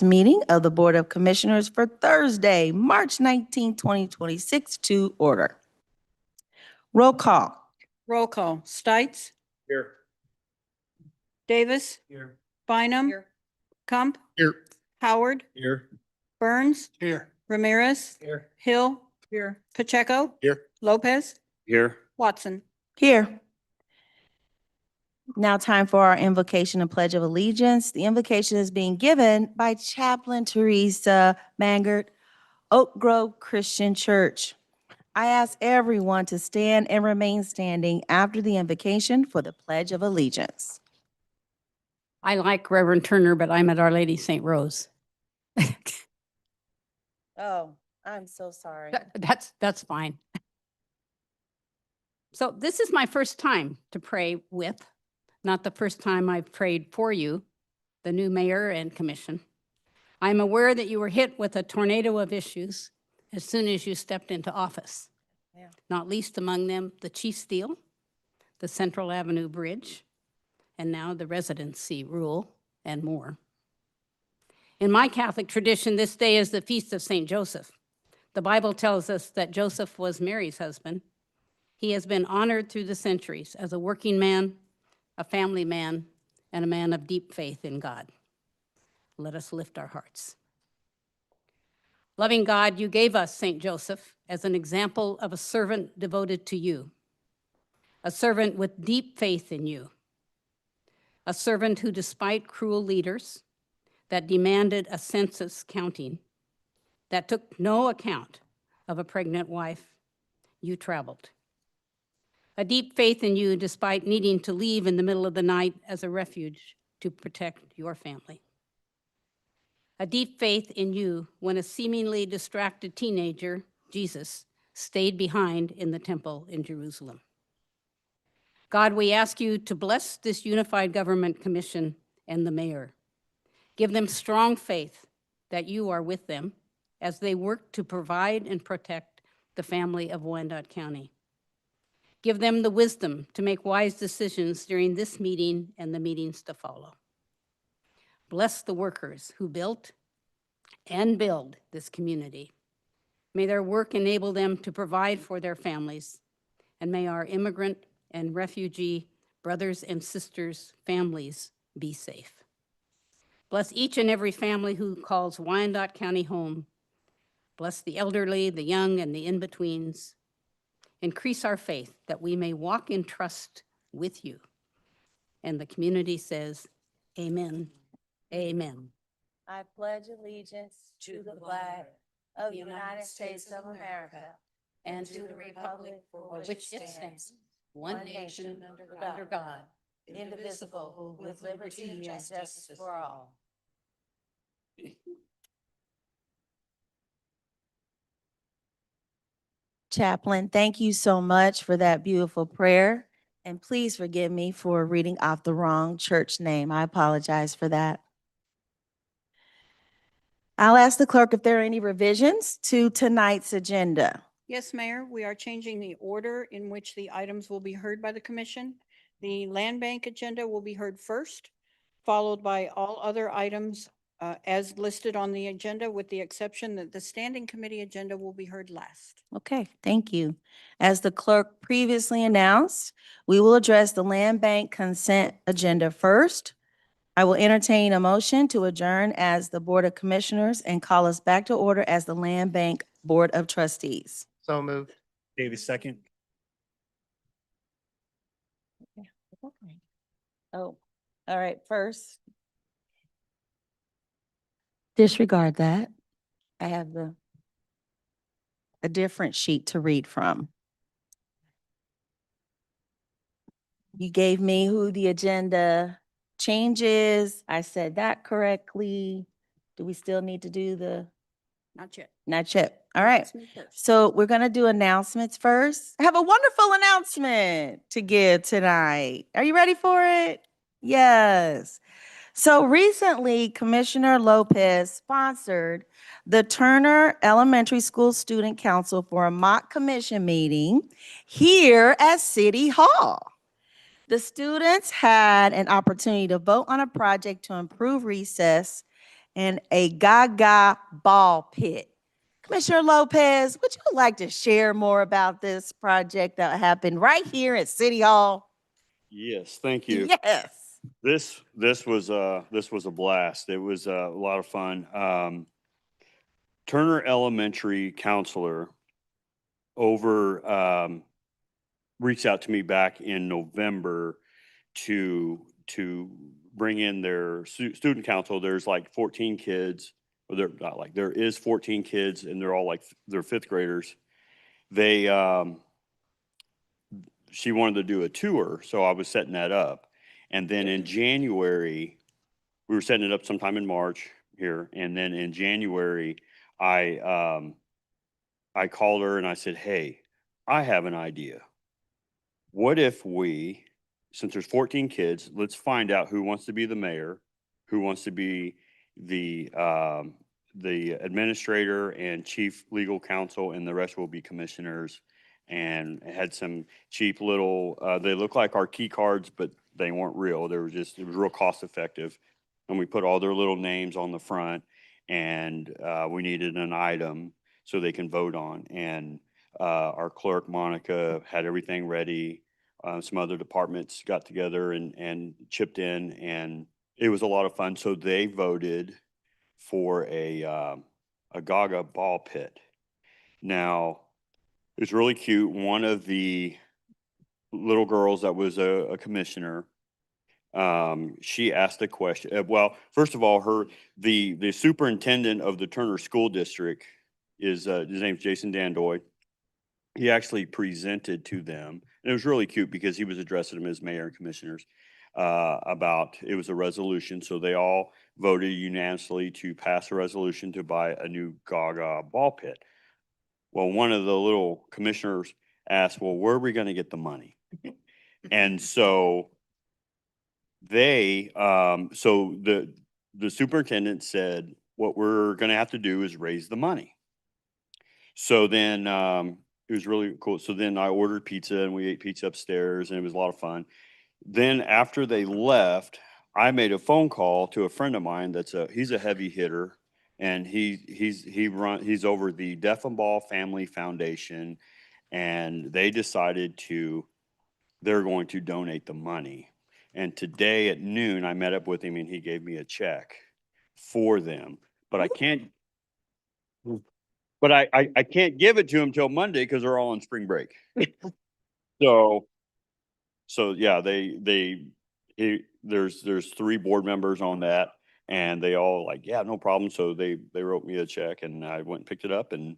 meeting of the Board of Commissioners for Thursday, March 19, 2026 to order. Roll call. Roll call. Stites? Here. Davis? Here. Bynum? Kump? Here. Howard? Here. Burns? Here. Ramirez? Here. Hill? Here. Pacheco? Here. Lopez? Here. Watson? Here. Now time for our invocation and pledge of allegiance. The invocation is being given by Chaplain Teresa Mangert, Oak Grove Christian Church. I ask everyone to stand and remain standing after the invocation for the pledge of allegiance. I like Reverend Turner, but I'm at Our Lady St. Rose. Oh, I'm so sorry. That's fine. So this is my first time to pray with, not the first time I've prayed for you, the new mayor and commission. I'm aware that you were hit with a tornado of issues as soon as you stepped into office. Yeah. Not least among them, the Chief Steel, the Central Avenue Bridge, and now the Residency rule and more. In my Catholic tradition, this day is the feast of St. Joseph. The Bible tells us that Joseph was Mary's husband. He has been honored through the centuries as a working man, a family man, and a man of deep faith in God. Let us lift our hearts. Loving God, you gave us St. Joseph as an example of a servant devoted to you, a servant with deep faith in you, a servant who, despite cruel leaders that demanded a census counting, that took no account of a pregnant wife, you traveled. A deep faith in you despite needing to leave in the middle of the night as a refuge to protect your family. A deep faith in you when a seemingly distracted teenager, Jesus, stayed behind in the temple in Jerusalem. God, we ask you to bless this unified government commission and the mayor. Give them strong faith that you are with them as they work to provide and protect the family of Wyandotte County. Give them the wisdom to make wise decisions during this meeting and the meetings to follow. Bless the workers who built and build this community. May their work enable them to provide for their families, and may our immigrant and refugee brothers and sisters' families be safe. Bless each and every family who calls Wyandotte County home. Bless the elderly, the young, and the in-betweens. Increase our faith that we may walk in trust with you. And the community says, amen, amen. I pledge allegiance to the flag of the United States of America and to the republic for which it stands, one nation under God, indivisible, with liberty and justice for all. Chaplain, thank you so much for that beautiful prayer. And please forgive me for reading off the wrong church name. I apologize for that. I'll ask the clerk if there are any revisions to tonight's agenda. Yes, Mayor, we are changing the order in which the items will be heard by the commission. The land bank agenda will be heard first, followed by all other items as listed on the agenda, with the exception that the standing committee agenda will be heard last. Okay, thank you. As the clerk previously announced, we will address the land bank consent agenda first. I will entertain a motion to adjourn as the Board of Commissioners and call us back to order as the Land Bank Board of Trustees. So moved. Davis, second. Oh, all right, first. Disregard that. I have a different sheet to read from. You gave me who the agenda changes. I said that correctly. Do we still need to do the? Not yet. Not yet. All right. That's me first. So we're going to do announcements first. I have a wonderful announcement to give tonight. Are you ready for it? Yes. So recently, Commissioner Lopez sponsored the Turner Elementary School Student Council for a mock commission meeting here at City Hall. The students had an opportunity to vote on a project to improve recess and a Gaga ball pit. Commissioner Lopez, would you like to share more about this project that happened right here at City Hall? Yes, thank you. Yes. This was a blast. It was a lot of fun. Turner Elementary counselor reached out to me back in November to bring in their student council. There's like 14 kids, or they're not like, there is 14 kids, and they're all like, they're fifth graders. She wanted to do a tour, so I was setting that up. And then in January, we were setting it up sometime in March here, and then in January, I called her and I said, "Hey, I have an idea. What if we, since there's 14 kids, let's find out who wants to be the mayor, who wants to be the administrator and chief legal counsel, and the rest will be commissioners." And had some cheap little, they look like our key cards, but they weren't real. They were just, it was real cost effective. And we put all their little names on the front, and we needed an item so they can vote on. And our clerk, Monica, had everything ready. Some other departments got together and chipped in, and it was a lot of fun. So they voted for a Gaga ball pit. Now, it was really cute. One of the little girls that was a commissioner, she asked a question. Well, first of all, the superintendent of the Turner School District is his name's Jason Dandoy. He actually presented to them, and it was really cute because he was addressing them as mayor and commissioners. It was a resolution, so they all voted unanimously to pass a resolution to buy a new Gaga ball pit. Well, one of the little commissioners asked, "Well, where are we going to get the money?" And so the superintendent said, "What we're going to have to do is raise the money." So then it was really cool. So then I ordered pizza, and we ate pizza upstairs, and it was a lot of fun. Then after they left, I made a phone call to a friend of mine he's a heavy hitter, and he's over the Deaf and Ball Family Foundation, and they're going to donate the money. And today at noon, I met up with him, and he gave me a check for them. But I can't give it to him till Monday because they're all on spring break. So yeah, there's 3 board members on that, and they all like, "Yeah, no problem." So they wrote me a check, and I went and picked it up. And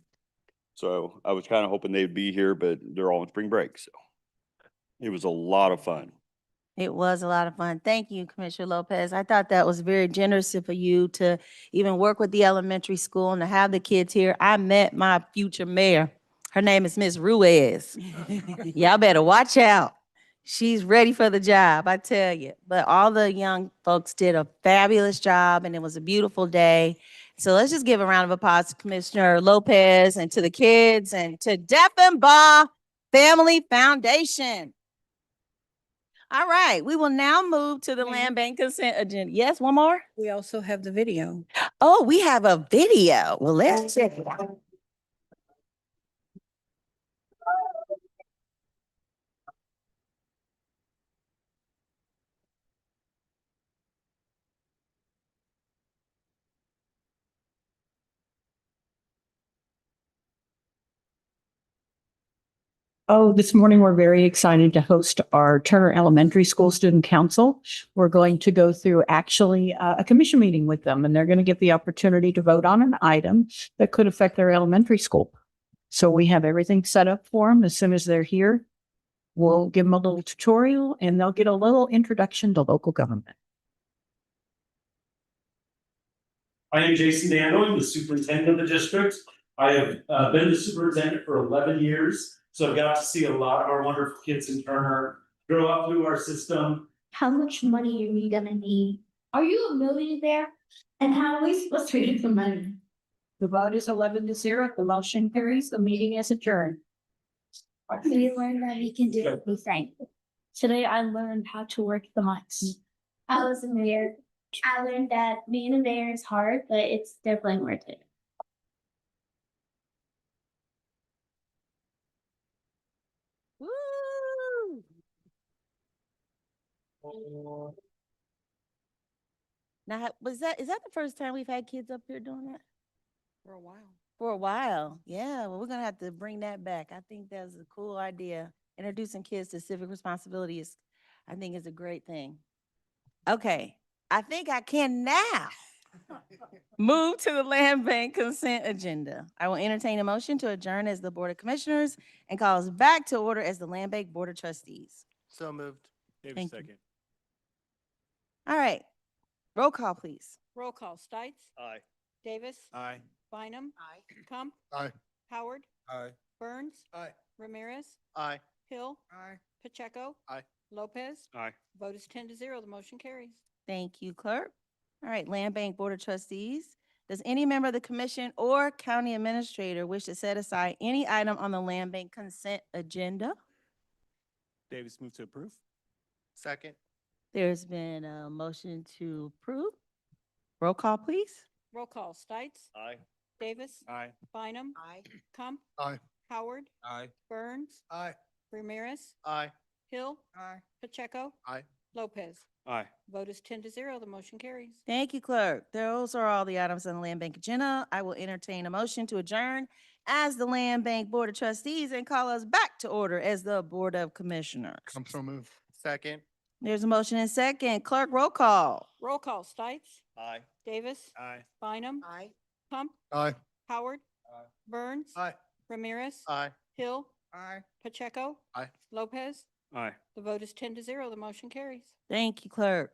so I was kind of hoping they'd be here, but they're all on spring break. So it was a lot of fun. It was a lot of fun. Thank you, Commissioner Lopez. I thought that was very generous for you to even work with the elementary school and to have the kids here. I met my future mayor. Her name is Miss Ruiz. Y'all better watch out. She's ready for the job, I tell you. But all the young folks did a fabulous job, and it was a beautiful day. So let's just give a round of applause to Commissioner Lopez and to the kids and to Deaf and Ball Family Foundation. All right, we will now move to the land bank consent agenda. Yes, one more? We also have the video. Oh, we have a video. Well, let's check it out. Oh, this morning we're very excited to host our Turner Elementary School Student Council. We're going to go through actually a commission meeting with them, and they're going to get the opportunity to vote on an item that could affect their elementary school. So we have everything set up for them. As soon as they're here, we'll give them a little tutorial, and they'll get a little introduction to local government. I am Jason Daniel, I'm the superintendent of the district. I have been the superintendent for 11 years, so I've got to see a lot of our wonderful kids in Turner grow up through our system. How much money are we gonna need? Are you a millionaire? And how are we supposed to get the money? The vote is 11-0. The motion carries. The meeting is adjourned. We learned that we can do everything. Today I learned how to work the mics. I was a mayor. I learned that being a mayor is hard, but it's definitely worth it. Woo! Now, is that the first time we've had kids up here doing that? For a while. For a while, yeah. Well, we're gonna have to bring that back. I think that's a cool idea. Introducing kids to civic responsibility is, I think, is a great thing. Okay, I think I can now move to the land bank consent agenda. I will entertain a motion to adjourn as the Board of Commissioners and call us back to order as the Land Bank Board of Trustees. So moved. Davis Thank you. second. All right, roll call, please. Roll call. Stites? Aye. Davis? Aye. Bynum? Aye. Kump? Aye. Howard? Aye. Burns? Aye. Ramirez? Aye. Hill? Aye. Pacheco? Aye. Lopez? Aye. Vote is 10-0. The motion carries. Thank you, clerk. All right, Land Bank Board of Trustees. Does any member of the commission or county administrator wish to set aside any item on the Land Bank consent agenda? Davis move to approve. Second. There's been a motion to approve. Roll call, please. Roll call. Stites? Aye. Davis? Aye. Bynum? Aye. Kump? Aye. Howard? Aye. Burns? Aye. Ramirez? Aye. Hill? Aye. Pacheco? Aye. Lopez? Aye. Vote is 10-0. The motion carries. Thank you, clerk. Those are all the items on the Land Bank agenda. I will entertain a motion to adjourn as the Land Bank Board of Trustees and call us back to order as the Board of Commissioners. So move. Second. There's a motion and second. Clerk, roll call. Roll call. Stites? Aye. Davis? Aye. Bynum? Aye. Kump? Aye. Howard? Aye. Burns? Aye. Ramirez? Aye. Hill? Aye. Pacheco? Aye. Lopez? Aye. The vote is 10-0. The motion carries. Thank you, clerk.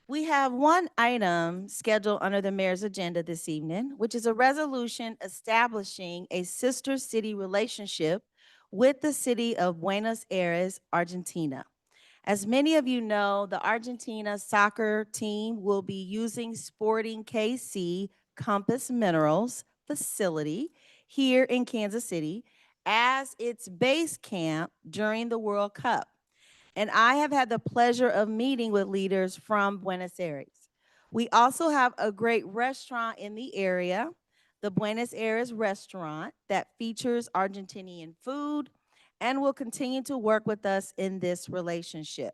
We have one item scheduled under the mayor's agenda this evening, which is a resolution establishing a sister city relationship with the city of Buenos Aires, Argentina. As many of you know, the Argentina soccer team will be using Sporting KC Compass Minerals facility here in Kansas City as its base camp during the World Cup. And I have had the pleasure of meeting with leaders from Buenos Aires. We also have a great restaurant in the area, the Buenos Aires restaurant, that features Argentinian food and will continue to work with us in this relationship.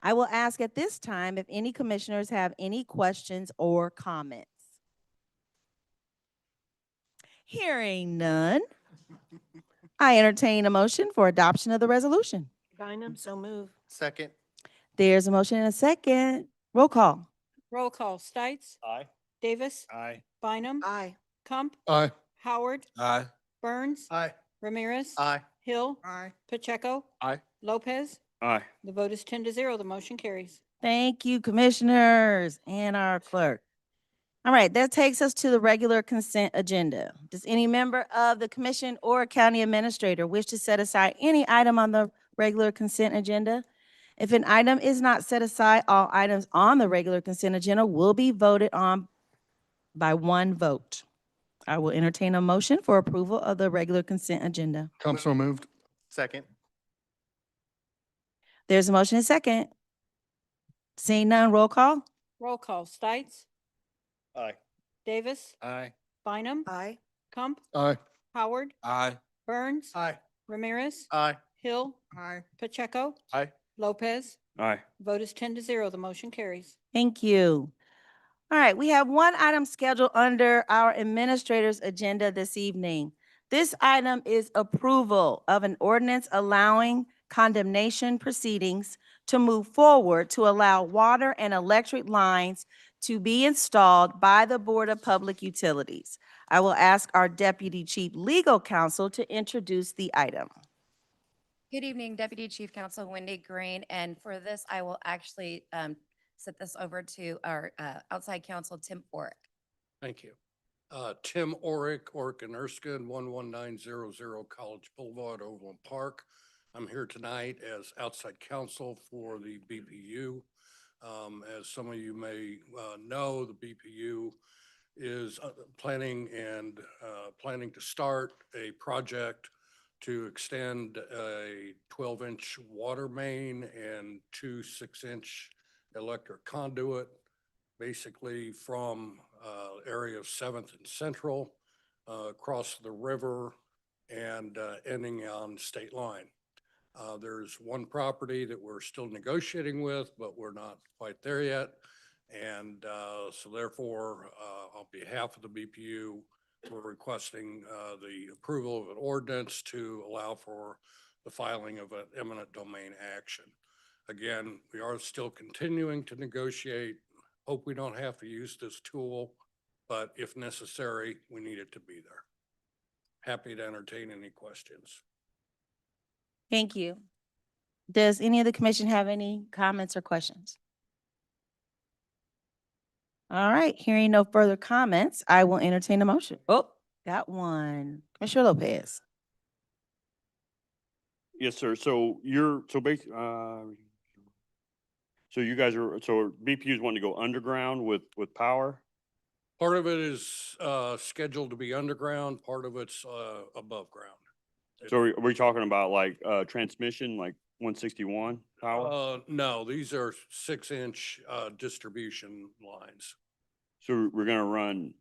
I will ask at this time if any commissioners have any questions or comments. Hearing none, I entertain a motion for adoption of the resolution. Bynum, so move. Second. There's a motion and a second. Roll call. Roll call. Stites? Aye. Davis? Aye. Bynum? Aye. Kump? Aye. Howard? Aye. Burns? Aye. Ramirez? Aye. Hill? Aye. Pacheco? Aye. Lopez? Aye. The vote is 10-0. The motion carries. Thank you, commissioners and our clerk. All right, that takes us to the regular consent agenda. Does any member of the commission or county administrator wish to set aside any item on the regular consent agenda? If an item is not set aside, all items on the regular consent agenda will be voted on by one vote. I will entertain a motion for approval of the regular consent agenda. So moved. Second. There's a motion and second. Seeing none, roll call. Roll call. Stites? Aye. Davis? Aye. Bynum? Aye. Kump? Aye. Howard? Aye. Burns? Aye. Ramirez? Aye. Hill? Aye. Pacheco? Aye. Lopez? Aye. Vote is 10-0. The motion carries. Thank you. All right, we have one item scheduled under our administrator's agenda this evening. This item is approval of an ordinance allowing condemnation proceedings to move forward to allow water and electric lines to be installed by the Board of Public Utilities. I will ask our Deputy Chief Legal Counsel to introduce the item. Good evening, Deputy Chief Counsel Wendy Green, and for this, I will actually set this over to our outside counsel, Tim Orrick. Thank you. Tim Orrick and Erskine, 11900 College Boulevard, Overland Park. I'm here tonight as outside counsel for the BPU. As some of you may know, the BPU is planning to start a project to extend a 12-inch water main and two 6-inch electric conduit basically from area of Seventh and Central, across the river and ending on state line. There's one property that we're still negotiating with, but we're not quite there yet. And so therefore, on behalf of the BPU, we're requesting the approval of an ordinance to allow for the filing of an eminent domain action. Again, we are still continuing to negotiate. Hope we don't have to use this tool, but if necessary, we need it to be there. Happy to entertain any questions. Thank you. Does any of the commission have any comments or questions? All right, hearing no further comments, I will entertain a motion. Oh, got one. Commissioner Lopez. Yes, sir. So you're, so so you guys are, so BPU's wanting to go underground with power? Part of it is scheduled to be underground, part of it's above ground. So are we talking about like transmission, like 161 power? No, these are 6-inch distribution lines. So we're gonna run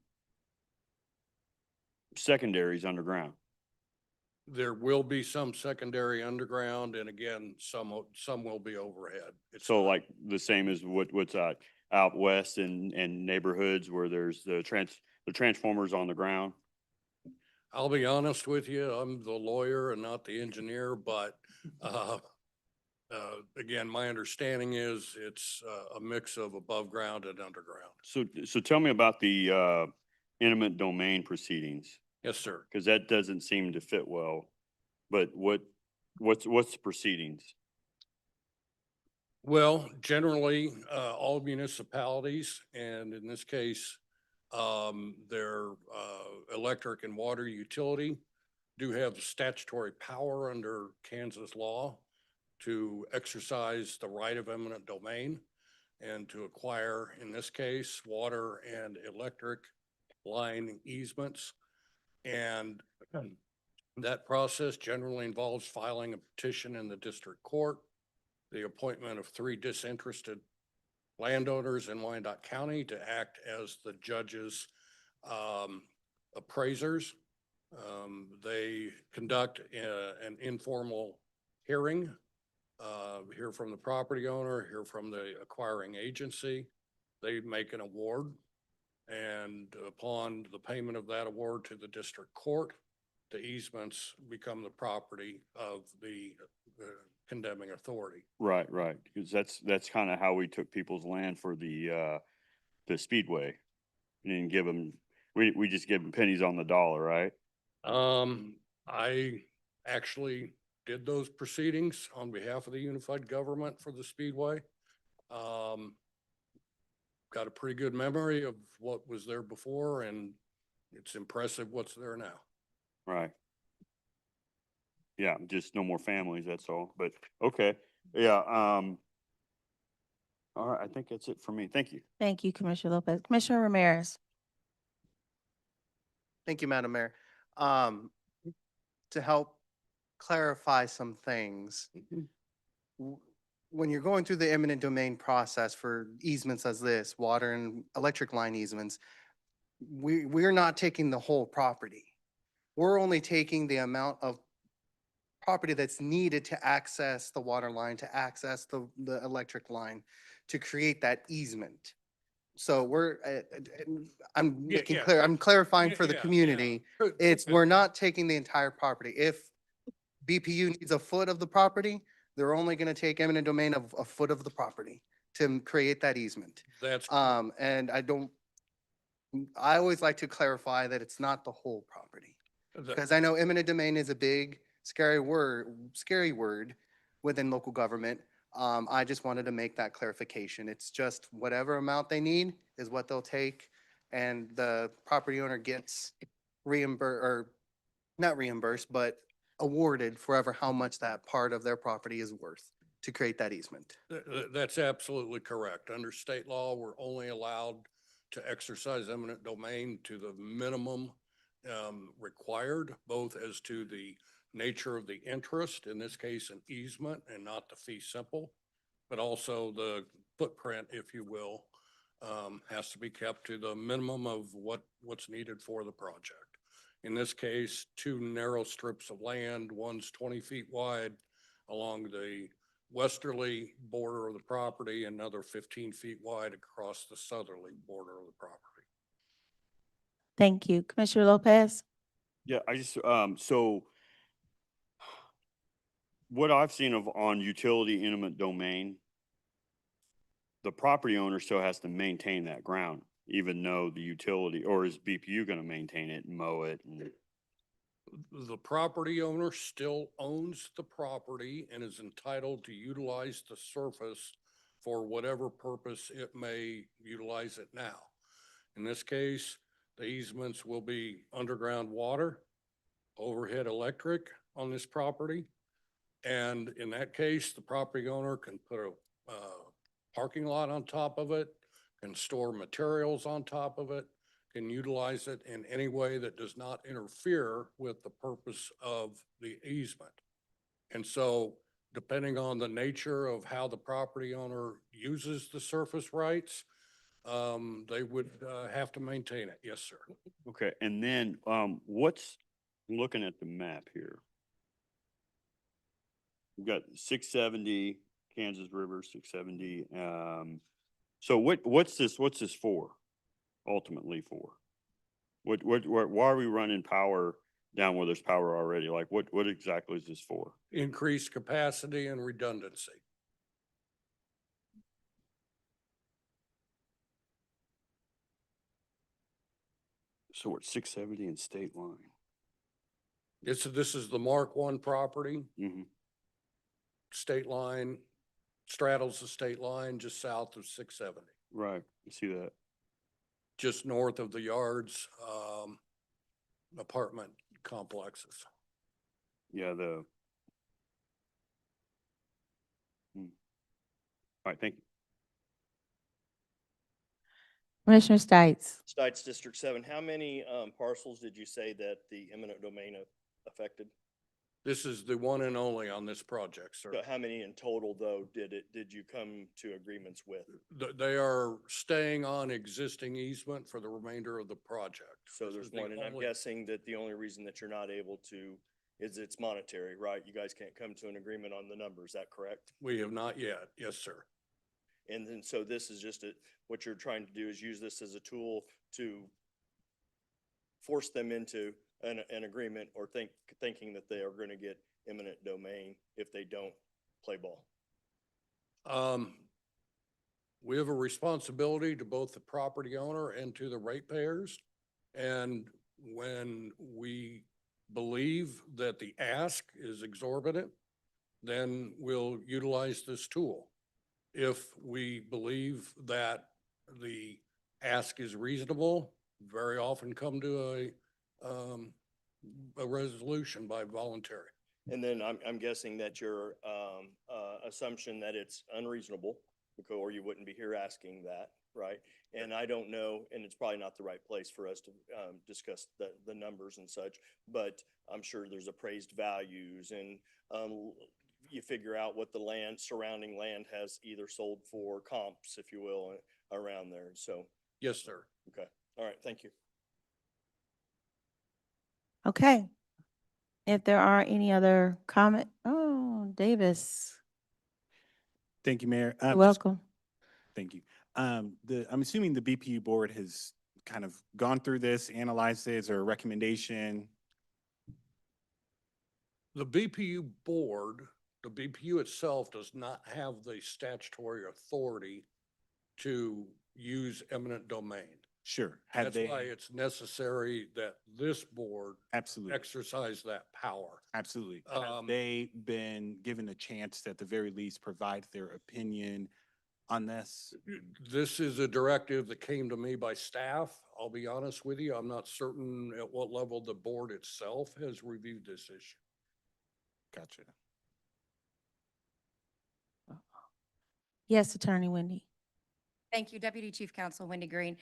secondaries underground. There will be some secondary underground, and again, some will be overhead. It's So not- like the same as what's out west and neighborhoods where there's the transformers on the ground. I'll be honest with you, I'm the lawyer and not the engineer, but again, my understanding is it's a mix of above ground and underground. So tell me about the eminent domain proceedings, Yes, sir. because that doesn't seem to fit well. But what's the proceedings? Well, generally, all municipalities, and in this case, their electric and water utility do have statutory power under Kansas law to exercise the right of eminent domain and to acquire, in this case, water and electric line easements. And that process generally involves filing a petition in the district court, the appointment of 3 disinterested landowners in Wyandotte County to act as the judge's appraisers. They conduct an informal hearing, hear from the property owner, hear from the acquiring agency. They make an award, and upon the payment of that award to the district court, the easements become the property of the condemning authority. Right, because that's kind of how we took people's land for the speedway. We didn't give them, we just give them pennies on the dollar, right? I actually did those proceedings on behalf of the unified government for the speedway. Got a pretty good memory of what was there before, and it's impressive what's there now. Right. Yeah, just no more families, that's all. But okay, yeah. All right, I think that's it for me. Thank you. Thank you, Commissioner Lopez. Commissioner Ramirez. Thank you, Madam Mayor. To help clarify some things, when you're going through the eminent domain process for easements as this, water and electric line easements, we're not taking the whole property. We're only taking the amount of property that's needed to access the water line, to access the electric line, to create that easement. So I'm making yeah. clear, I'm clarifying for the Yeah, community. yeah. It's, we're not taking the entire property. If BPU needs a foot of the property, they're only gonna take eminent domain of a foot of the property to create that easement. That's, And I always like to clarify that it's not the whole property. Because I know eminent domain is a big, scary word within local government. I just wanted to make that clarification. It's just whatever amount they need is what they'll take. And the property owner gets reimbursed, or not reimbursed, but awarded forever how much that part of their property is worth to create that easement. That's absolutely correct. Under state law, we're only allowed to exercise eminent domain to the minimum required, both as to the nature of the interest, in this case, an easement and not the fee simple, but also the footprint, if you will, has to be kept to the minimum of what's needed for the project. In this case, 2 narrow strips of land, one's 20 feet wide along the westerly border of the property, another 15 feet wide across the southerly border of the property. Thank you. Commissioner Lopez? Yeah, I just, so what I've seen of on utility eminent domain, the property owner still has to maintain that ground, even though the utility, or is BPU gonna maintain it and mow it? And The property owner still owns the property and is entitled to utilize the surface for whatever purpose it may utilize it now. In this case, the easements will be underground water, overhead electric on this property. And in that case, the property owner can put a parking lot on top of it, can store materials on top of it, can utilize it in any way that does not interfere with the purpose of the easement. And so depending on the nature of how the property owner uses the surface rights, they would have to maintain it. Yes, sir. okay, and then, I'm looking at the map here. We've got 670 Kansas River, 670, so what's this for? Ultimately for? Why are we running power down where there's power already? Like, what exactly is this for? Increased capacity and redundancy. So we're at 670 and state line. This is the Mark I property, Mm-hmm. state line, straddles the state line just south of 670, Right, you see that? just north of the yards, apartment complexes. Yeah, the. All right, thank you. Commissioner Stites? Stites District 7, how many parcels did you say that the eminent domain affected? This is the one and only on this project, sir. So how many in total, though, did you come to agreements with? They are staying on existing easement for the remainder of the project. So This there's is the one, and I'm only- guessing that the only reason that you're not able to is it's monetary, right? You guys can't come to an agreement on the number, is that correct? We have not yet. Yes, sir. And then, so this is just what you're trying to do is use this as a tool to force them into an agreement or thinking that they are going to get eminent domain if they don't play ball. We have a responsibility to both the property owner and to the ratepayers. And when we believe that the ask is exorbitant, then we'll utilize this tool. If we believe that the ask is reasonable, very often come to a resolution by voluntary. And then I'm guessing that your assumption that it's unreasonable, or you wouldn't be here asking that, right? And I don't know, and it's probably not the right place for us to discuss the numbers and such, but I'm sure there's appraised values and you figure out what the surrounding land has either sold for comps, if you will, around there. So, Yes, sir. okay. All right. Thank you. Okay. If there are any other comment, Davis, Thank you, Mayor. you're welcome. Thank you. I'm assuming the BPU board has kind of gone through this, analyzed it, or a recommendation. The BPU board, the BPU itself does not have the statutory authority to use eminent domain. Sure. Have That's they? why it's necessary that this board Absolutely. exercise that power. Absolutely. Have they been given a chance to, at the very least, provide their opinion on this? This is a directive that came to me by staff. I'll be honest with you, I'm not certain at what level the board itself has reviewed this issue. Gotcha. Yes, Attorney Wendy. Thank you, Deputy Chief Counsel Wendy Green.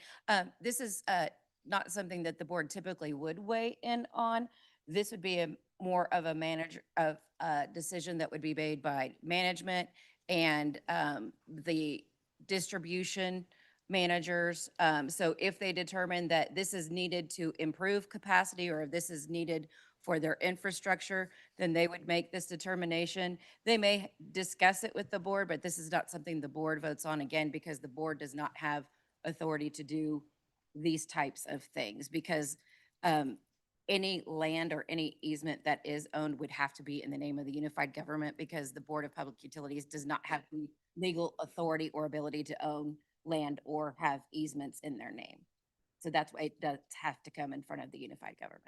This is not something that the board typically would weigh in on. This would be more of a decision that would be made by management and the distribution managers. So if they determine that this is needed to improve capacity or if this is needed for their infrastructure, then they would make this determination. They may discuss it with the board, but this is not something the board votes on again because the board does not have authority to do these types of things because any land or any easement that is owned would have to be in the name of the unified government because the Board of Public Utilities does not have the legal authority or ability to own land or have easements in their name. So that's why it does have to come in front of the unified government.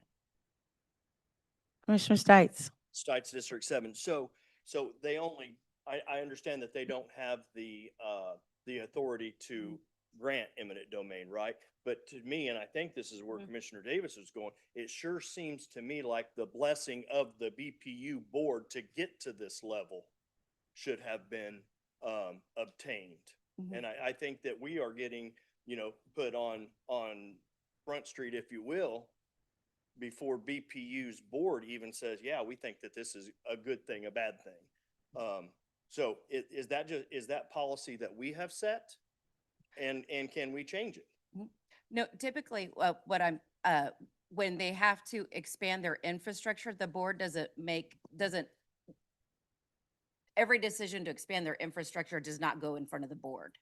Commissioner Stites. Stites District 7. So they only, I understand that they don't have the authority to grant eminent domain, right? But to me, and I think this is where Commissioner Davis is going, it sure seems to me like the blessing of the BPU board to get to this level should have been obtained. And I think that we are getting, put on Front Street, if you will, before BPU's board even says, yeah, we think that this is a good thing, a bad thing. So is that policy that we have set? And can we change it? No, typically, when they have to expand their infrastructure, the board every decision to expand their infrastructure does not go in front of the board,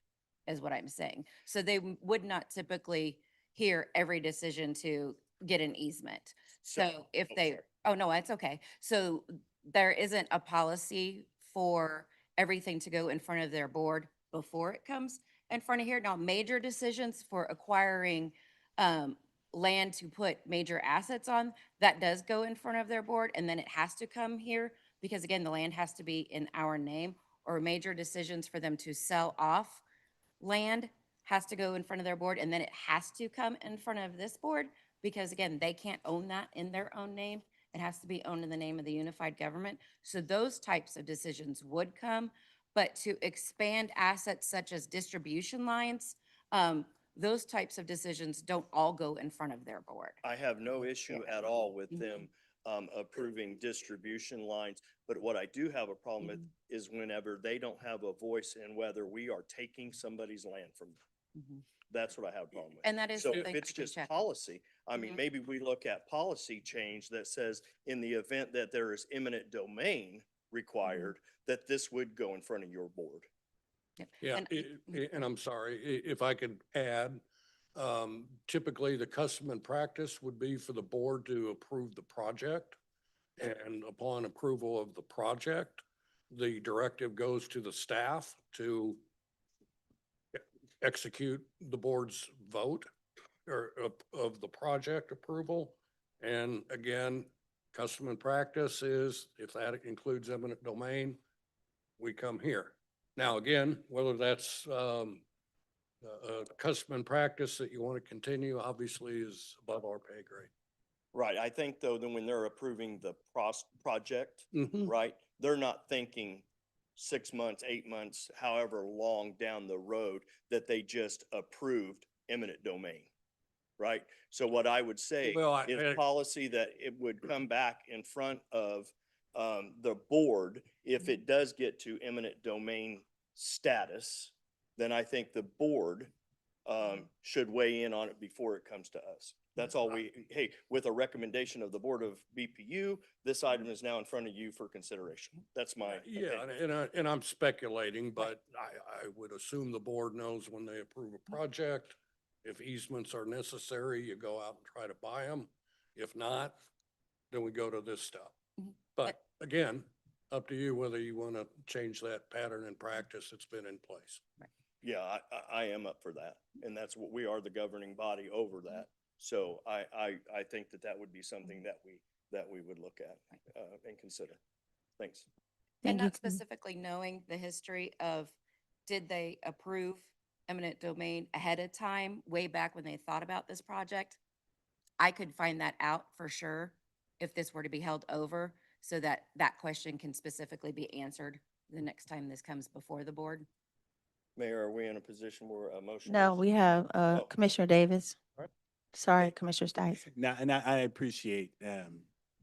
is what I'm saying. So they would not typically hear every decision to get an easement. So if they, oh, no, it's okay. So there isn't a policy for everything to go in front of their board before it comes in front of here. Now, major decisions for acquiring land to put major assets on, that does go in front of their board, and then it has to come here because, again, the land has to be in our name, or major decisions for them to sell off land has to go in front of their board, and then it has to come in front of this board because, again, they can't own that in their own name. It has to be owned in the name of the unified government. So those types of decisions would come, but to expand assets such as distribution lines, those types of decisions don't all go in front of their board. I have no issue at all with them approving distribution lines. But what I do have a problem with is whenever they don't have a voice in whether we are taking somebody's land from them. That's what I have a problem with. And that is So something if it's we can just check. policy, I mean, maybe we look at policy change that says in the event that there is eminent domain required, that this would go in front of your board. Yeah, And- and I'm sorry, if I could add, typically the custom and practice would be for the board to approve the project. And upon approval of the project, the directive goes to the staff to execute the board's vote or of the project approval. And again, custom and practice is if that includes eminent domain, we come here. Now, again, whether that's a custom and practice that you want to continue, obviously is above our pay grade. Right. I think though, then when they're approving the project, Mhm. right, they're not thinking 6 months, 8 months, however long down the road that they just approved eminent domain. Right? So what I would say Well, is policy that it would come back in front of the board if it does get to eminent domain status, then I think the board should weigh in on it before it comes to us. That's all hey, with a recommendation of the Board of BPU, this item is now in front of you for consideration. That's my Yeah, opinion. and I'm speculating, but I would assume the board knows when they approve a project. If easements are necessary, you go out and try to buy them. If not, then we go to this step. But again, up to you whether you want to change that pattern and practice that's been in place. Yeah, I am up for that. And that's what we are, the governing body over that. So I think that would be something that we would look at and consider. Thanks. And Thank you. not specifically knowing the history of, did they approve eminent domain ahead of time, way back when they thought about this project? I could find that out for sure if this were to be held over, so that that question can specifically be answered the next time this comes before the board. Mayor, are we in a position where a motion? No, is- we have Oh. Commissioner Davis. All right. Sorry, Commissioner Stites. Now, and I appreciate,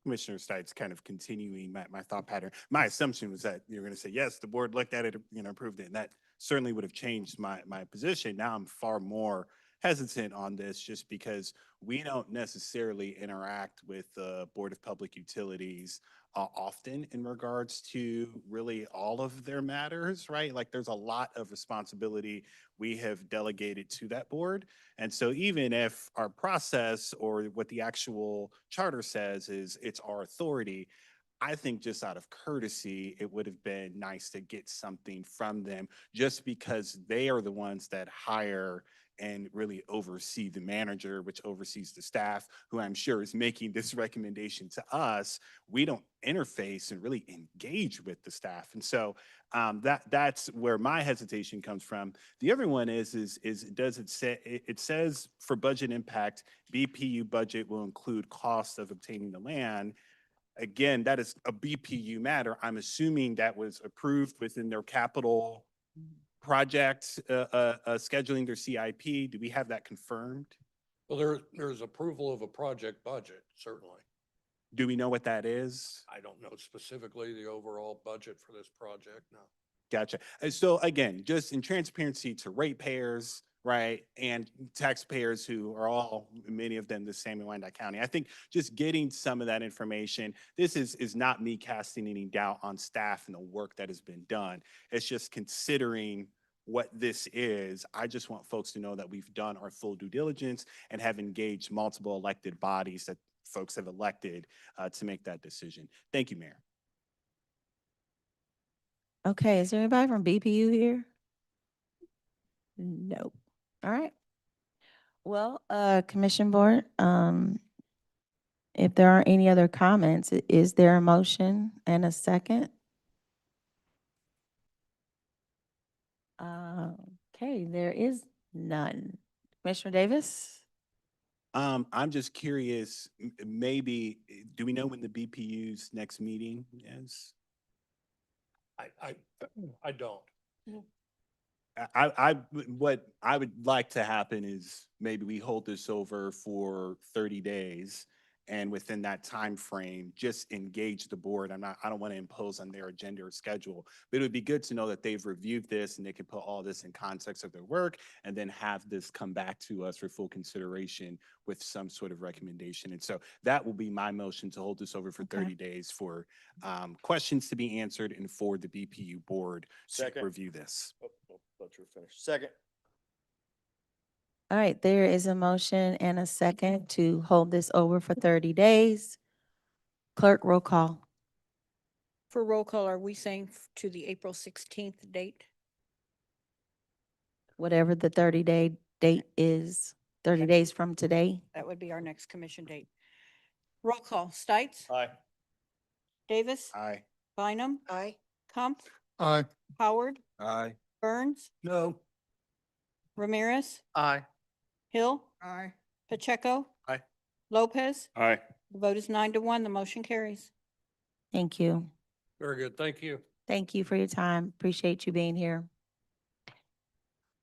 Commissioner Stites kind of continuing my thought pattern. My assumption was that you're going to say, yes, the board looked at it, approved it. And that certainly would have changed my position. Now I'm far more hesitant on this just because we don't necessarily interact with the Board of Public Utilities often in regards to really all of their matters, right? Like there's a lot of responsibility we have delegated to that board. And so even if our process or what the actual charter says is it's our authority, I think just out of courtesy, it would have been nice to get something from them just because they are the ones that hire and really oversee the manager, which oversees the staff, who I'm sure is making this recommendation to us. We don't interface and really engage with the staff. And so that's where my hesitation comes from. The other one is does it say, it says for budget impact, BPU budget will include cost of obtaining the land. Again, that is a BPU matter. I'm assuming that was approved within their capital project, scheduling their CIP. Do we have that confirmed? Well, there's approval of a project budget, certainly. Do we know what that is? I don't know specifically the overall budget for this project, no. Gotcha. And so again, just in transparency to ratepayers, right, and taxpayers who are all, many of them the same in Wyandotte County, I think just getting some of that information, this is not me casting any doubt on staff and the work that has been done. It's just considering what this is. I just want folks to know that we've done our full due diligence and have engaged multiple elected bodies that folks have elected to make that decision. Thank you, Mayor. Okay, is there anybody from BPU here? No. All right. Well, Commission Board, if there aren't any other comments, is there a motion and a second? Okay, there is none. Commissioner Davis? I'm just curious, maybe, do we know when the BPU's next meeting is? I don't. What I would like to happen is maybe we hold this over for 30 days. And within that time frame, just engage the board. I don't want to impose on their agenda or schedule, but it would be good to know that they've reviewed this and they can put all this in context of their work and then have this come back to us for full consideration with some sort of recommendation. And so that will be my motion to hold this over for 30 days for questions to be answered and for the BPU board to Second. review this. Oh, thought you were finished. Second. All right, there is a motion and a second to hold this over for 30 days. Clerk, roll call. For roll call, are we saying to the April 16th date? Whatever the 30-day date is, 30 days from today. That would be our next commission date. Roll call, Stites, Aye. Davis, Aye. Bynum, Aye. Kump, Aye. Howard, Aye. Burns, No. Ramirez, Aye. Hill, Aye. Pacheco. Aye. Lopez. Aye. The vote is 9-1. The motion carries. Thank you. Very good, thank you. Thank you for your time. Appreciate you being here.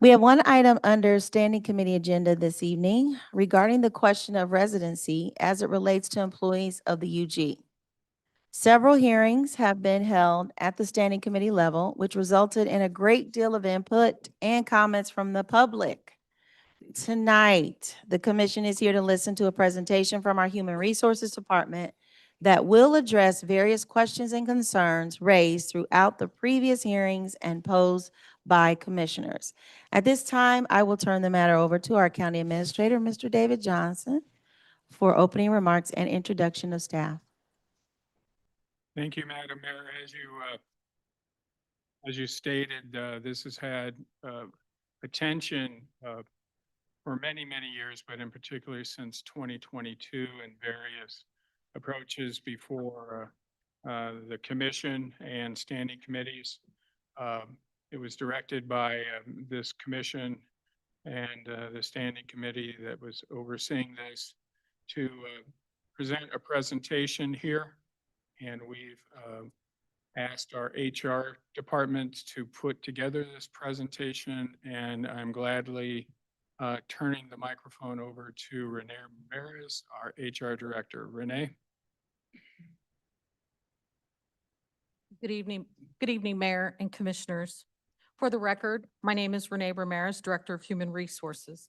We have one item under standing committee agenda this evening regarding the question of residency as it relates to employees of the UG. Several hearings have been held at the standing committee level, which resulted in a great deal of input and comments from the public. Tonight, the commission is here to listen to a presentation from our Human Resources Department that will address various questions and concerns raised throughout the previous hearings and posed by commissioners. At this time, I will turn the matter over to our county administrator, Mr. David Johnson, for opening remarks and introduction of staff. Thank you, Madam Mayor. As you stated, this has had attention for many, many years, but in particular since 2022 and various approaches before the commission and standing committees. It was directed by this commission and the standing committee that was overseeing this to present a presentation here. And we've asked our HR department to put together this presentation, and I'm gladly turning the microphone over to Renee Ramirez, our HR director. Renee? Good evening, Mayor and Commissioners. For the record, my name is Renee Ramirez, Director of Human Resources.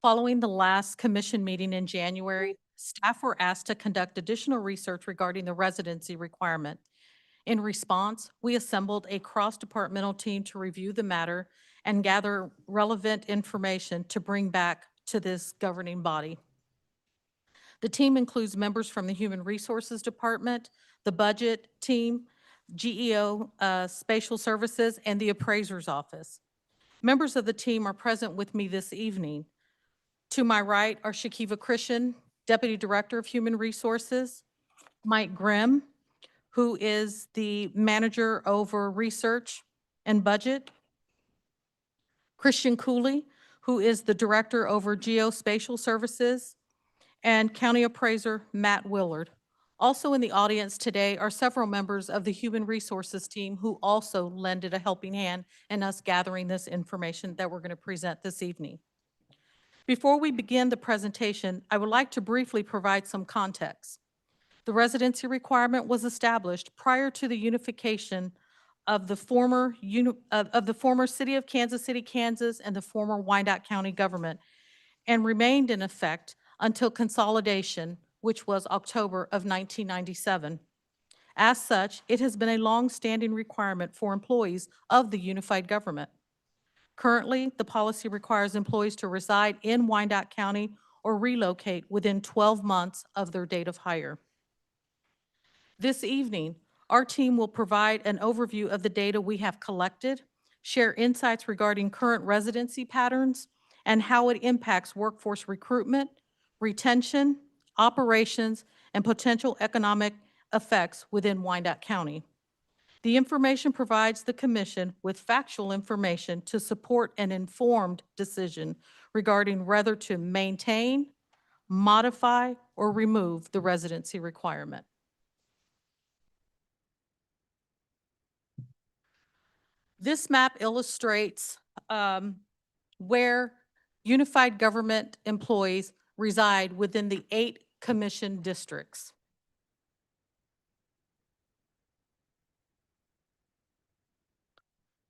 Following the last commission meeting in January, staff were asked to conduct additional research regarding the residency requirement. In response, we assembled a cross-departmental team to review the matter and gather relevant information to bring back to this governing body. The team includes members from the Human Resources Department, the Budget Team, GEO, Spatial Services, and the Appraiser's Office. Members of the team are present with me this evening. To my right are Shakiva Christian, Deputy Director of Human Resources, Mike Grimm, who is the Manager over Research and Budget, Christian Cooley, who is the Director over Geospatial Services, and County Appraiser Matt Willard. Also in the audience today are several members of the Human Resources team who also lended a helping hand in us gathering this information that we're going to present this evening. Before we begin the presentation, I would like to briefly provide some context. The residency requirement was established prior to the unification of the former city of Kansas City, Kansas, and the former Wyandotte County government, and remained in effect until consolidation, which was October of 1997. As such, it has been a long-standing requirement for employees of the unified government. Currently, the policy requires employees to reside in Wyandotte County or relocate within 12 months of their date of hire. This evening, our team will provide an overview of the data we have collected, share insights regarding current residency patterns, and how it impacts workforce recruitment, retention, operations, and potential economic effects within Wyandotte County. The information provides the Commission with factual information to support an informed decision regarding whether to maintain, modify, or remove the residency requirement. This map illustrates where unified government employees reside within the 8 commission districts.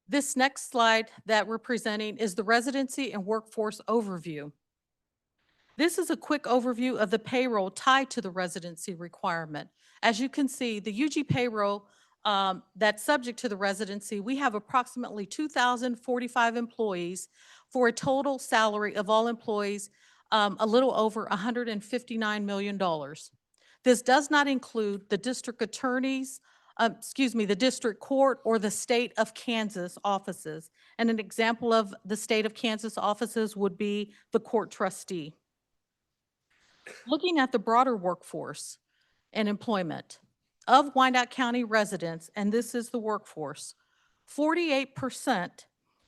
This next slide that we're presenting is the residency and workforce overview. This is a quick overview of the payroll tied to the residency requirement. As you can see, the UG payroll that's subject to the residency, we have approximately 2,045 employees for a total salary of all employees a little over $159 million. This does not include the district attorneys, the district court or the state of Kansas offices. And an example of the state of Kansas offices would be the court trustee. Looking at the broader workforce and employment of Wyandotte County residents, and this is the workforce, 48%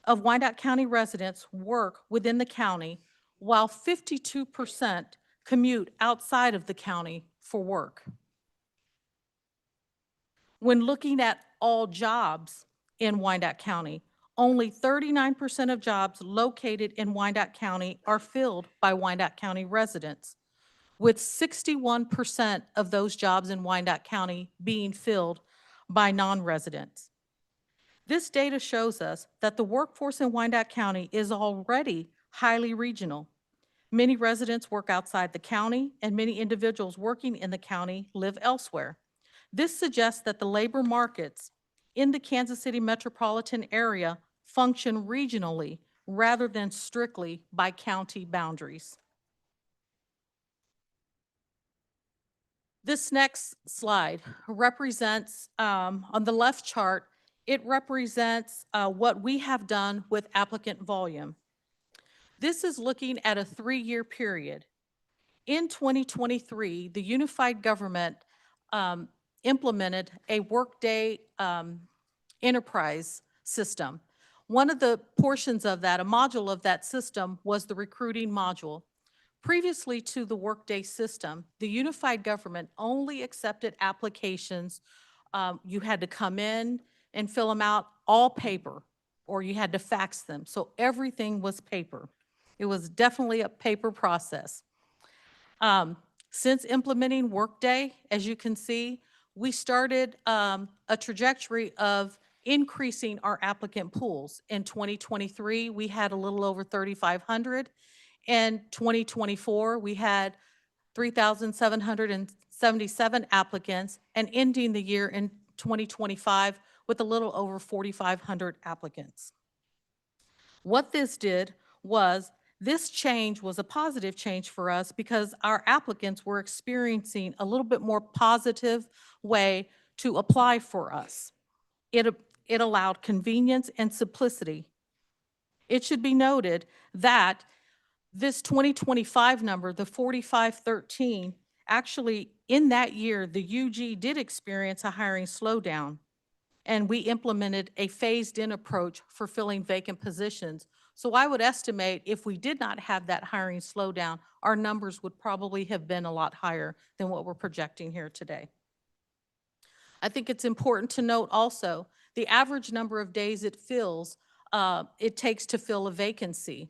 of Wyandotte County residents work within the county, while 52% commute outside of the county for work. When looking at all jobs in Wyandotte County, only 39% of jobs located in Wyandotte County are filled by Wyandotte County residents, with 61% of those jobs in Wyandotte County being filled by non-residents. This data shows us that the workforce in Wyandotte County is already highly regional. Many residents work outside the county, and many individuals working in the county live elsewhere. This suggests that the labor markets in the Kansas City metropolitan area function regionally rather than strictly by county boundaries. This next slide represents, on the left chart, it represents what we have done with applicant volume. This is looking at a 3-year period. In 2023, the unified government implemented a workday enterprise system. One of the portions of that, a module of that system, was the recruiting module. Previously to the workday system, the unified government only accepted applications. You had to come in and fill them out all paper, or you had to fax them. So everything was paper. It was definitely a paper process. Since implementing Workday, as you can see, we started a trajectory of increasing our applicant pools. In 2023, we had a little over 3,500. In 2024, we had 3,777 applicants, and ending the year in 2025 with a little over 4,500 applicants. What this did was, this change was a positive change for us because our applicants were experiencing a little bit more positive way to apply for us. It allowed convenience and simplicity. It should be noted that this 2025 number, the 4513, actually in that year, the UG did experience a hiring slowdown. And we implemented a phased-in approach for filling vacant positions. So I would estimate if we did not have that hiring slowdown, our numbers would probably have been a lot higher than what we're projecting here today. I think it's important to note also, the average number of days it takes to fill a vacancy.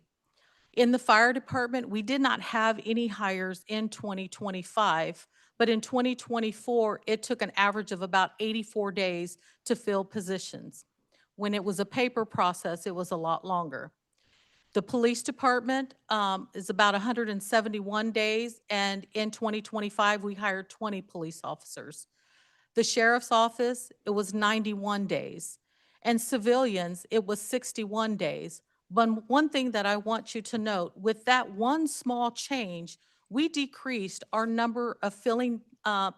In the fire department, we did not have any hires in 2025, but in 2024, it took an average of about 84 days to fill positions. When it was a paper process, it was a lot longer. The police department is about 171 days, and in 2025, we hired 20 police officers. The sheriff's office, it was 91 days. And civilians, it was 61 days. But one thing that I want you to note, with that one small change, we decreased our number of filling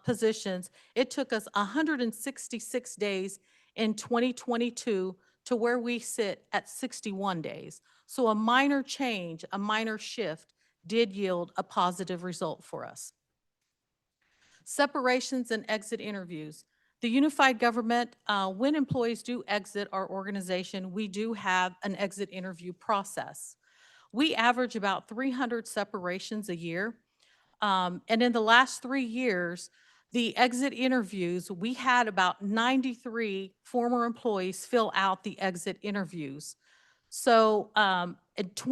positions. It took us 166 days in 2022 to where we sit at 61 days. So a minor change, a minor shift did yield a positive result for us. Separations and exit interviews. The unified government, when employees do exit our organization, we do have an exit interview process. We average about 300 separations a year. And in the last 3 years, the exit interviews, we had about 93 former employees fill out the exit interviews. So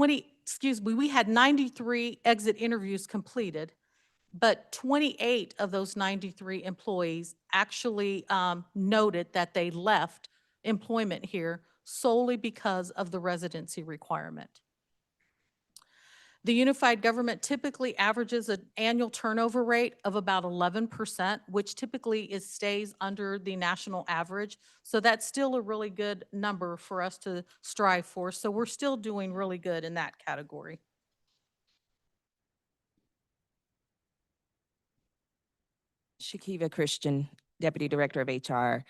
we had 93 exit interviews completed, but 28 of those 93 employees actually noted that they left employment here solely because of the residency requirement. The unified government typically averages an annual turnover rate of about 11%, which typically stays under the national average. So that's still a really good number for us to strive for. So we're still doing really good in that category. Shakiva Christian, Deputy Director of HR.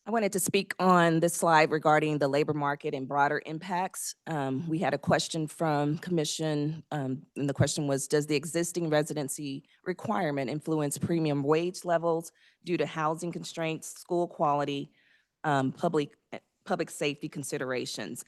I wanted to speak on this slide regarding the labor market and broader impacts. We had a question from Commission, and the question was, does the existing residency requirement influence premium wage levels due to housing constraints, school quality, public safety considerations?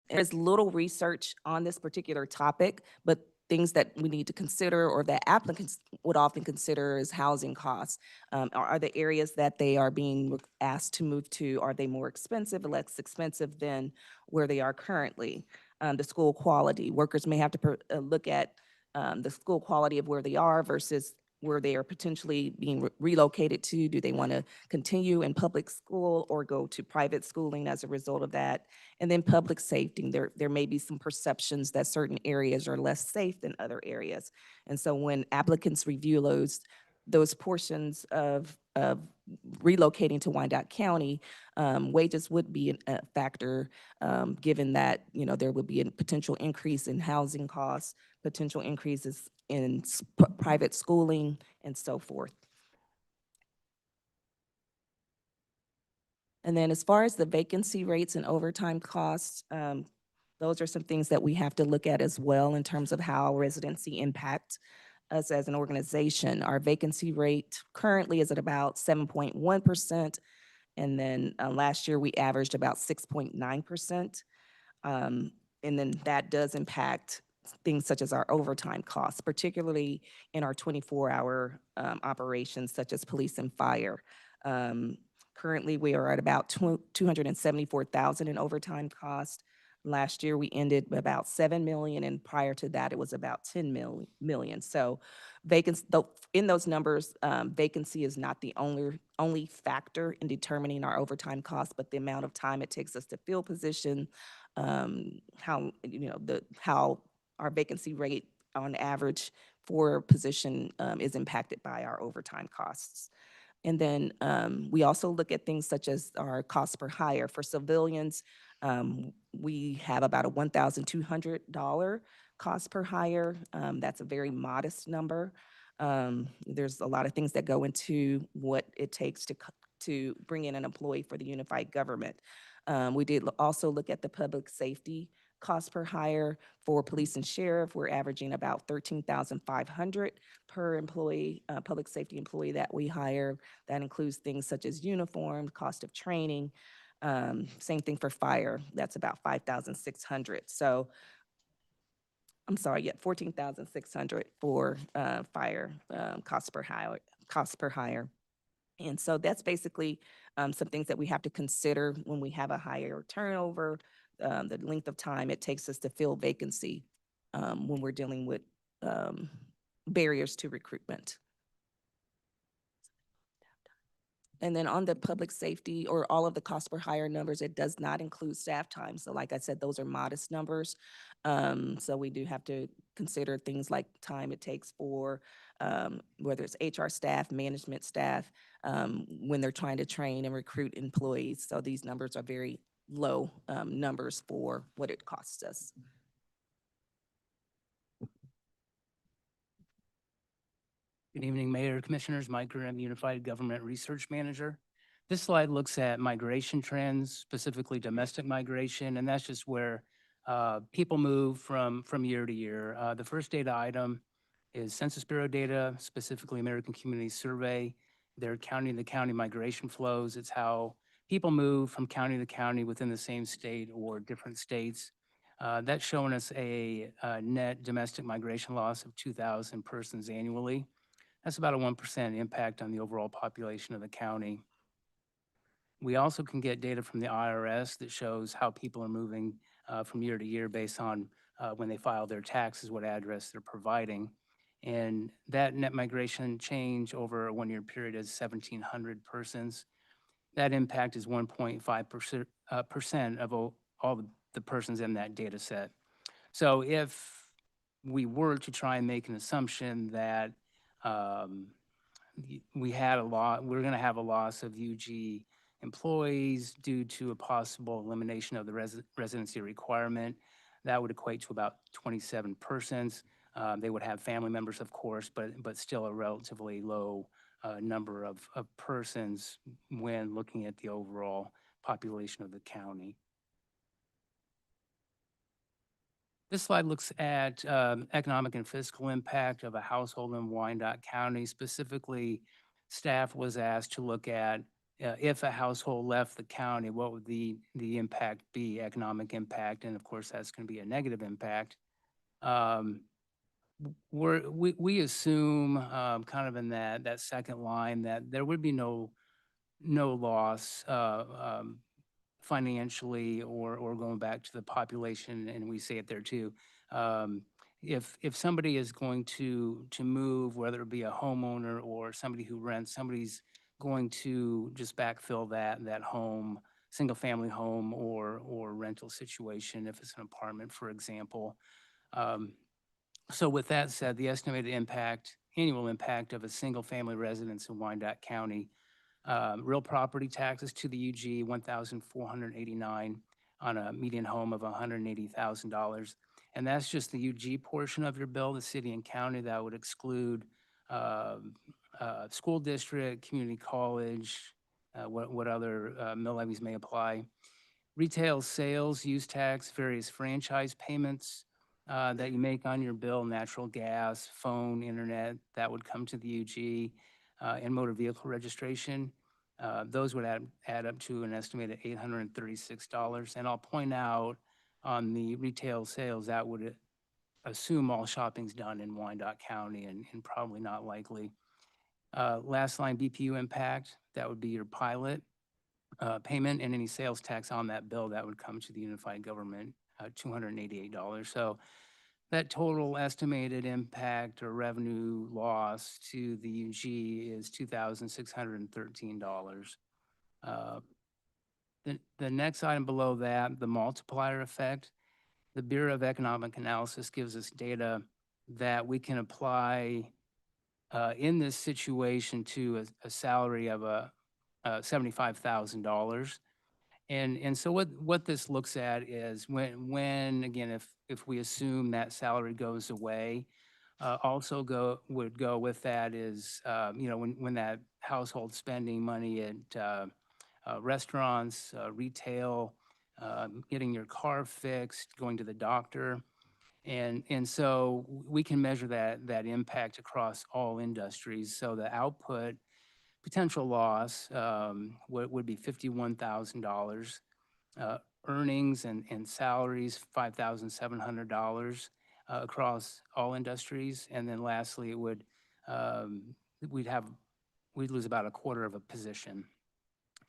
There's little research on this particular topic, but things that we need to consider or that applicants would often consider is housing costs. Are the areas that they are being asked to move to, are they more expensive or less expensive than where they are currently? The school quality, workers may have to look at the school quality of where they are versus where they are potentially being relocated to. Do they want to continue in public school or go to private schooling as a result of that? And then public safety, there may be some perceptions that certain areas are less safe than other areas. And so when applicants review those portions of relocating to Wyandotte County, wages would be a factor, given that, there would be a potential increase in housing costs, potential increases in private schooling, and so forth. And then as far as the vacancy rates and overtime costs, those are some things that we have to look at as well in terms of how residency impacts us as an organization. Our vacancy rate currently is at about 7.1%. And then last year we averaged about 6.9%. And then that does impact things such as our overtime costs, particularly in our 24-hour operations such as police and fire. Currently, we are at about $274,000 in overtime cost. Last year, we ended about 7 million, and prior to that, it was about 10 million. So in those numbers, vacancy is not the only factor in determining our overtime costs, but the amount of time it takes us to fill position, how, how our vacancy rate on average for a position is impacted by our overtime costs. And then we also look at things such as our cost per hire. For civilians, we have about a $1,200 cost per hire. That's a very modest number. There's a lot of things that go into what it takes to bring in an employee for the unified government. We did also look at the public safety cost per hire. For police and sheriff, we're averaging about $13,500 per employee, public safety employee that we hire. That includes things such as uniform, cost of training. Same thing for fire. That's about $5,600. So I'm sorry, yeah, $14,600 for fire cost per hire. And so that's basically some things that we have to consider when we have a higher turnover, the length of time it takes us to fill vacancy when we're dealing with barriers to recruitment. And then on the public safety or all of the cost per hire numbers, it does not include staff time. So like I said, those are modest numbers. So we do have to consider things like time it takes for whether it's HR staff, management staff, when they're trying to train and recruit employees. So these numbers are very low numbers for what it costs us. Good evening, Mayor, Commissioners. Mike Grimm, Unified Government Research Manager. This slide looks at migration trends, specifically domestic migration, and that's just where people move from year to year. The first data item is Census Bureau data, specifically American Community Survey. Their county-to-county migration flows. It's how people move from county to county within the same state or different states. That's showing us a net domestic migration loss of 2,000 persons annually. That's about a 1% impact on the overall population of the county. We also can get data from the IRS that shows how people are moving from year to year based on when they file their taxes, what address they're providing. And that net migration change over a one-year period is 1,700 persons. That impact is 1.5% of all the persons in that data set. So if we were to try and make an assumption that we're going to have a loss of UG employees due to a possible elimination of the residency requirement, that would equate to about 27 persons. They would have family members, of course, but still a relatively low number of persons when looking at the overall population of the county. This slide looks at economic and fiscal impact of a household in Wyandotte County. Specifically, staff was asked to look at if a household left the county, what would the impact be, economic impact, and of course, that's going to be a negative impact. We assume kind of in that second line that there would be no loss financially or going back to the population, and we say it there too. If somebody is going to move, whether it be a homeowner or somebody who rents, somebody's going to just backfill that home, single family home or rental situation if it's an apartment, for example. So with that said, the estimated annual impact of a single family residence in Wyandotte County, real property taxes to the UG, $1,489 on a median home of $180,000. And that's just the UG portion of your bill. The city and county, that would exclude school district, community college, what other mill levies may apply. Retail sales, use tax, various franchise payments that you make on your bill, natural gas, phone, internet, that would come to the UG, and motor vehicle registration. Those would add up to an estimated $836. And I'll point out on the retail sales, that would assume all shopping's done in Wyandotte County and probably not likely. Last line, BPU impact, that would be your pilot payment and any sales tax on that bill that would come to the unified government, $288. So that total estimated impact or revenue loss to the UG is $2,613. The next item below that, the multiplier effect, the Bureau of Economic Analysis gives us data that we can apply in this situation to a salary of $75,000. And so what this looks at is when again, if we assume that salary goes away, also would go with that is, when that household spending money at restaurants, retail, getting your car fixed, going to the doctor. And so we can measure that impact across all industries. So the output potential loss would be $51,000. Earnings and salaries, $5,700 across all industries. And then lastly, it would, we'd lose about a quarter of a position.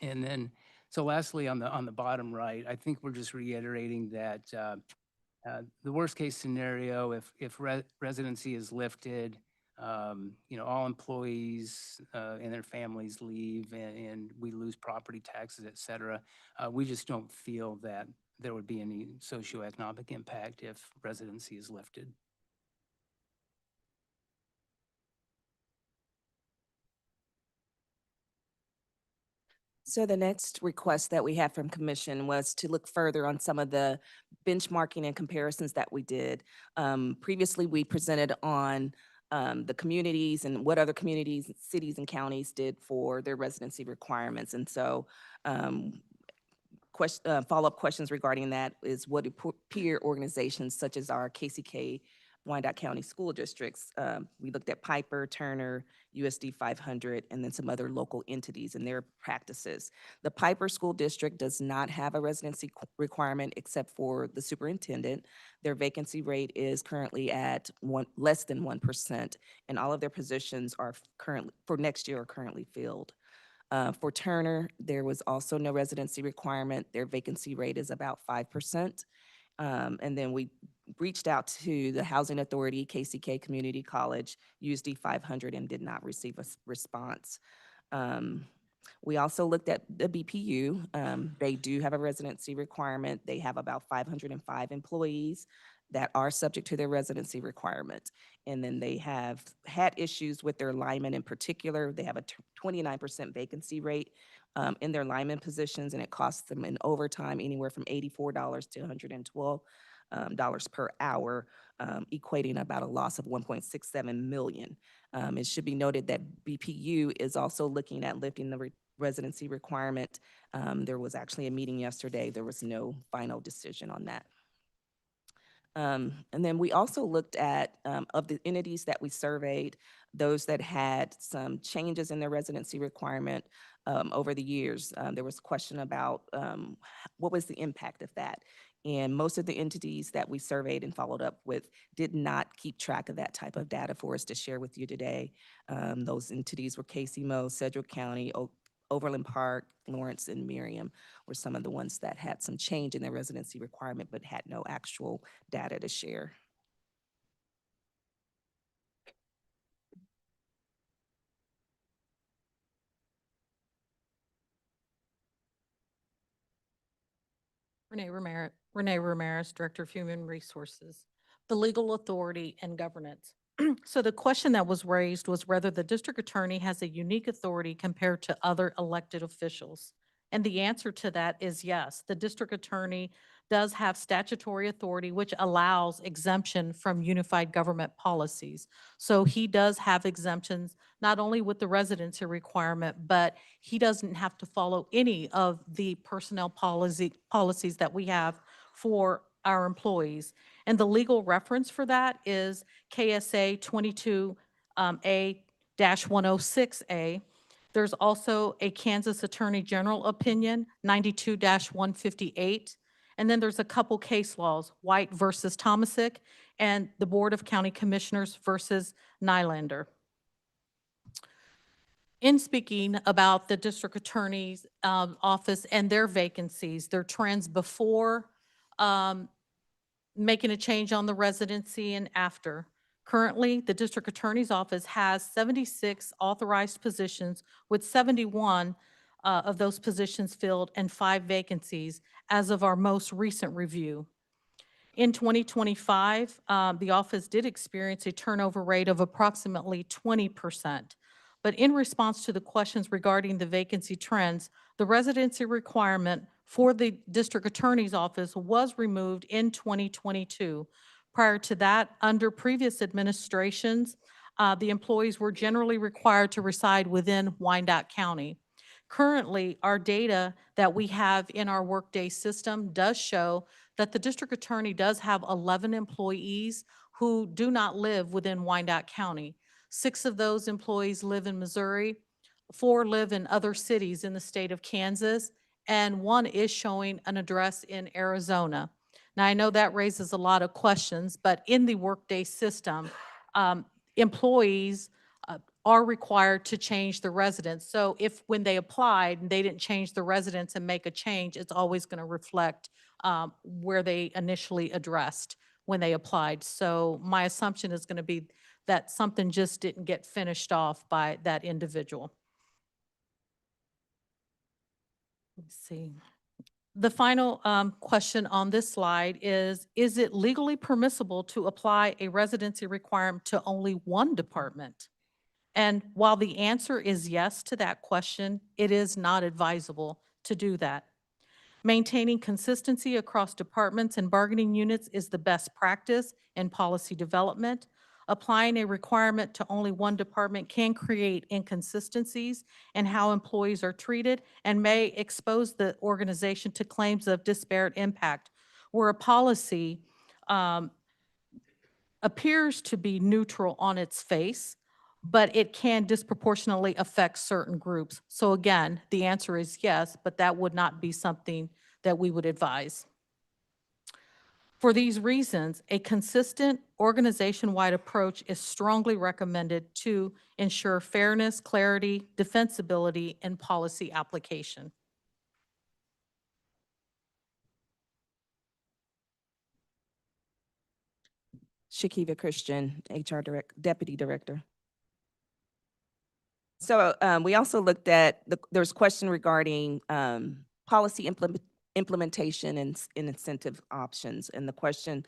And then, so lastly, on the bottom right, I think we're just reiterating that the worst case scenario, if residency is lifted, all employees and their families leave and we lose property taxes, et cetera, we just don't feel that there would be any socioeconomic impact if residency is lifted. So the next request that we had from commission was to look further on some of the benchmarking and comparisons that we did. Previously, we presented on the communities and what other communities, cities and counties did for their residency requirements. And so follow-up questions regarding that is what do peer organizations such as our KCK Wyandotte County School Districts. We looked at Piper, Turner, USD 500, and then some other local entities and their practices. The Piper School District does not have a residency requirement except for the superintendent. Their vacancy rate is currently at less than 1%, and all of their positions are currently, for next year, are currently filled. For Turner, there was also no residency requirement. Their vacancy rate is about 5%. And then we reached out to the Housing Authority, KCK Community College, USD 500, and did not receive a response. We also looked at the BPU. They do have a residency requirement. They have about 505 employees that are subject to their residency requirement. And then they have had issues with their linemen in particular. They have a 29% vacancy rate in their lineman positions, and it costs them in overtime anywhere from $84 to $112 per hour, equating about a loss of 1.67 million. It should be noted that BPU is also looking at lifting the residency requirement. There was actually a meeting yesterday. There was no final decision on that. And then we also looked at, of the entities that we surveyed, those that had some changes in their residency requirement over the years. There was a question about what was the impact of that? And most of the entities that we surveyed and followed up with did not keep track of that type of data for us to share with you today. Those entities were KCMO, Sedgwick County, Overland Park, Lawrence, and Miriam were some of the ones that had some change in their residency requirement but had no actual data to share. Renee Ramirez, Director of Human Resources, the legal authority and governance. So the question that was raised was whether the district attorney has a unique authority compared to other elected officials. And the answer to that is yes. The district attorney does have statutory authority, which allows exemption from unified government policies. So he does have exemptions, not only with the residency requirement, but he doesn't have to follow any of the personnel policies that we have for our employees. And the legal reference for that is KSA 22A-106A. There's also a Kansas Attorney General opinion, 92-158. And then there's a couple case laws, White versus Tomasic and the Board of County Commissioners versus Nylander. In speaking about the district attorney's office and their vacancies, their trends before making a change on the residency and after. Currently, the district attorney's office has 76 authorized positions with 71 of those positions filled and 5 vacancies as of our most recent review. In 2025, the office did experience a turnover rate of approximately 20%. But in response to the questions regarding the vacancy trends, the residency requirement for the district attorney's office was removed in 2022. Prior to that, under previous administrations, the employees were generally required to reside within Wyandotte County. Currently, our data that we have in our workday system does show that the district attorney does have 11 employees who do not live within Wyandotte County. 6 of those employees live in Missouri, 4 live in other cities in the state of Kansas, and 1 is showing an address in Arizona. Now, I know that raises a lot of questions, but in the workday system, employees are required to change the residence. So if when they applied and they didn't change the residence and make a change, it's always going to reflect where they initially addressed when they applied. So my assumption is going to be that something just didn't get finished off by that individual. Let's see. The final question on this slide is it legally permissible to apply a residency requirement to only one department? And while the answer is yes to that question, it is not advisable to do that. Maintaining consistency across departments and bargaining units is the best practice in policy development. Applying a requirement to only one department can create inconsistencies in how employees are treated and may expose the organization to claims of disparate impact, where a policy appears to be neutral on its face, but it can disproportionately affect certain groups. So again, the answer is yes, but that would not be something that we would advise. For these reasons, a consistent organization-wide approach is strongly recommended to ensure fairness, clarity, defensibility, and policy application. Shakiva Christian, Deputy Director. So we also looked at, there's question regarding policy implementation and incentive options. And the question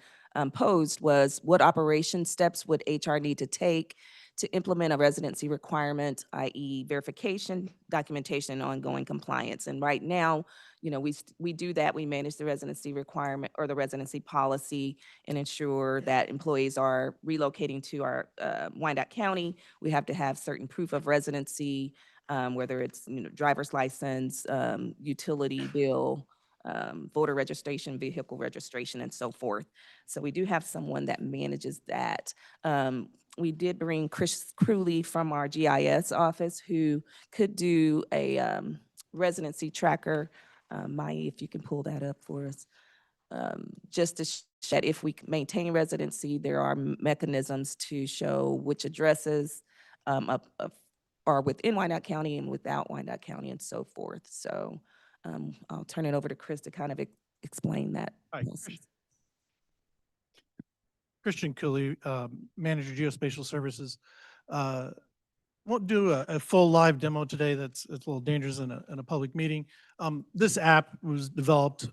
posed was, what operation steps would HR need to take to implement a residency requirement, i.e. verification, documentation, and ongoing compliance? And right now, you know, we do that. We manage the residency requirement or the residency policy and ensure that employees are relocating to our Wyandotte County. We have to have certain proof of residency, whether it's, you know, driver's license, utility bill, voter registration, vehicle registration, and so forth. So we do have someone that manages that. We did bring Chris Crewley from our GIS office who could do a residency tracker. Maya, if you can pull that up for us. Just to show that if we maintain residency, there are mechanisms to show which addresses are within Wyandotte County and without Wyandotte County and so forth. So I'll turn it over to Chris to kind of explain that. Hi, Christian Cooley, Manager Geospatial Services. Won't do a full live demo today. It's a little dangerous in a public meeting. This app was developed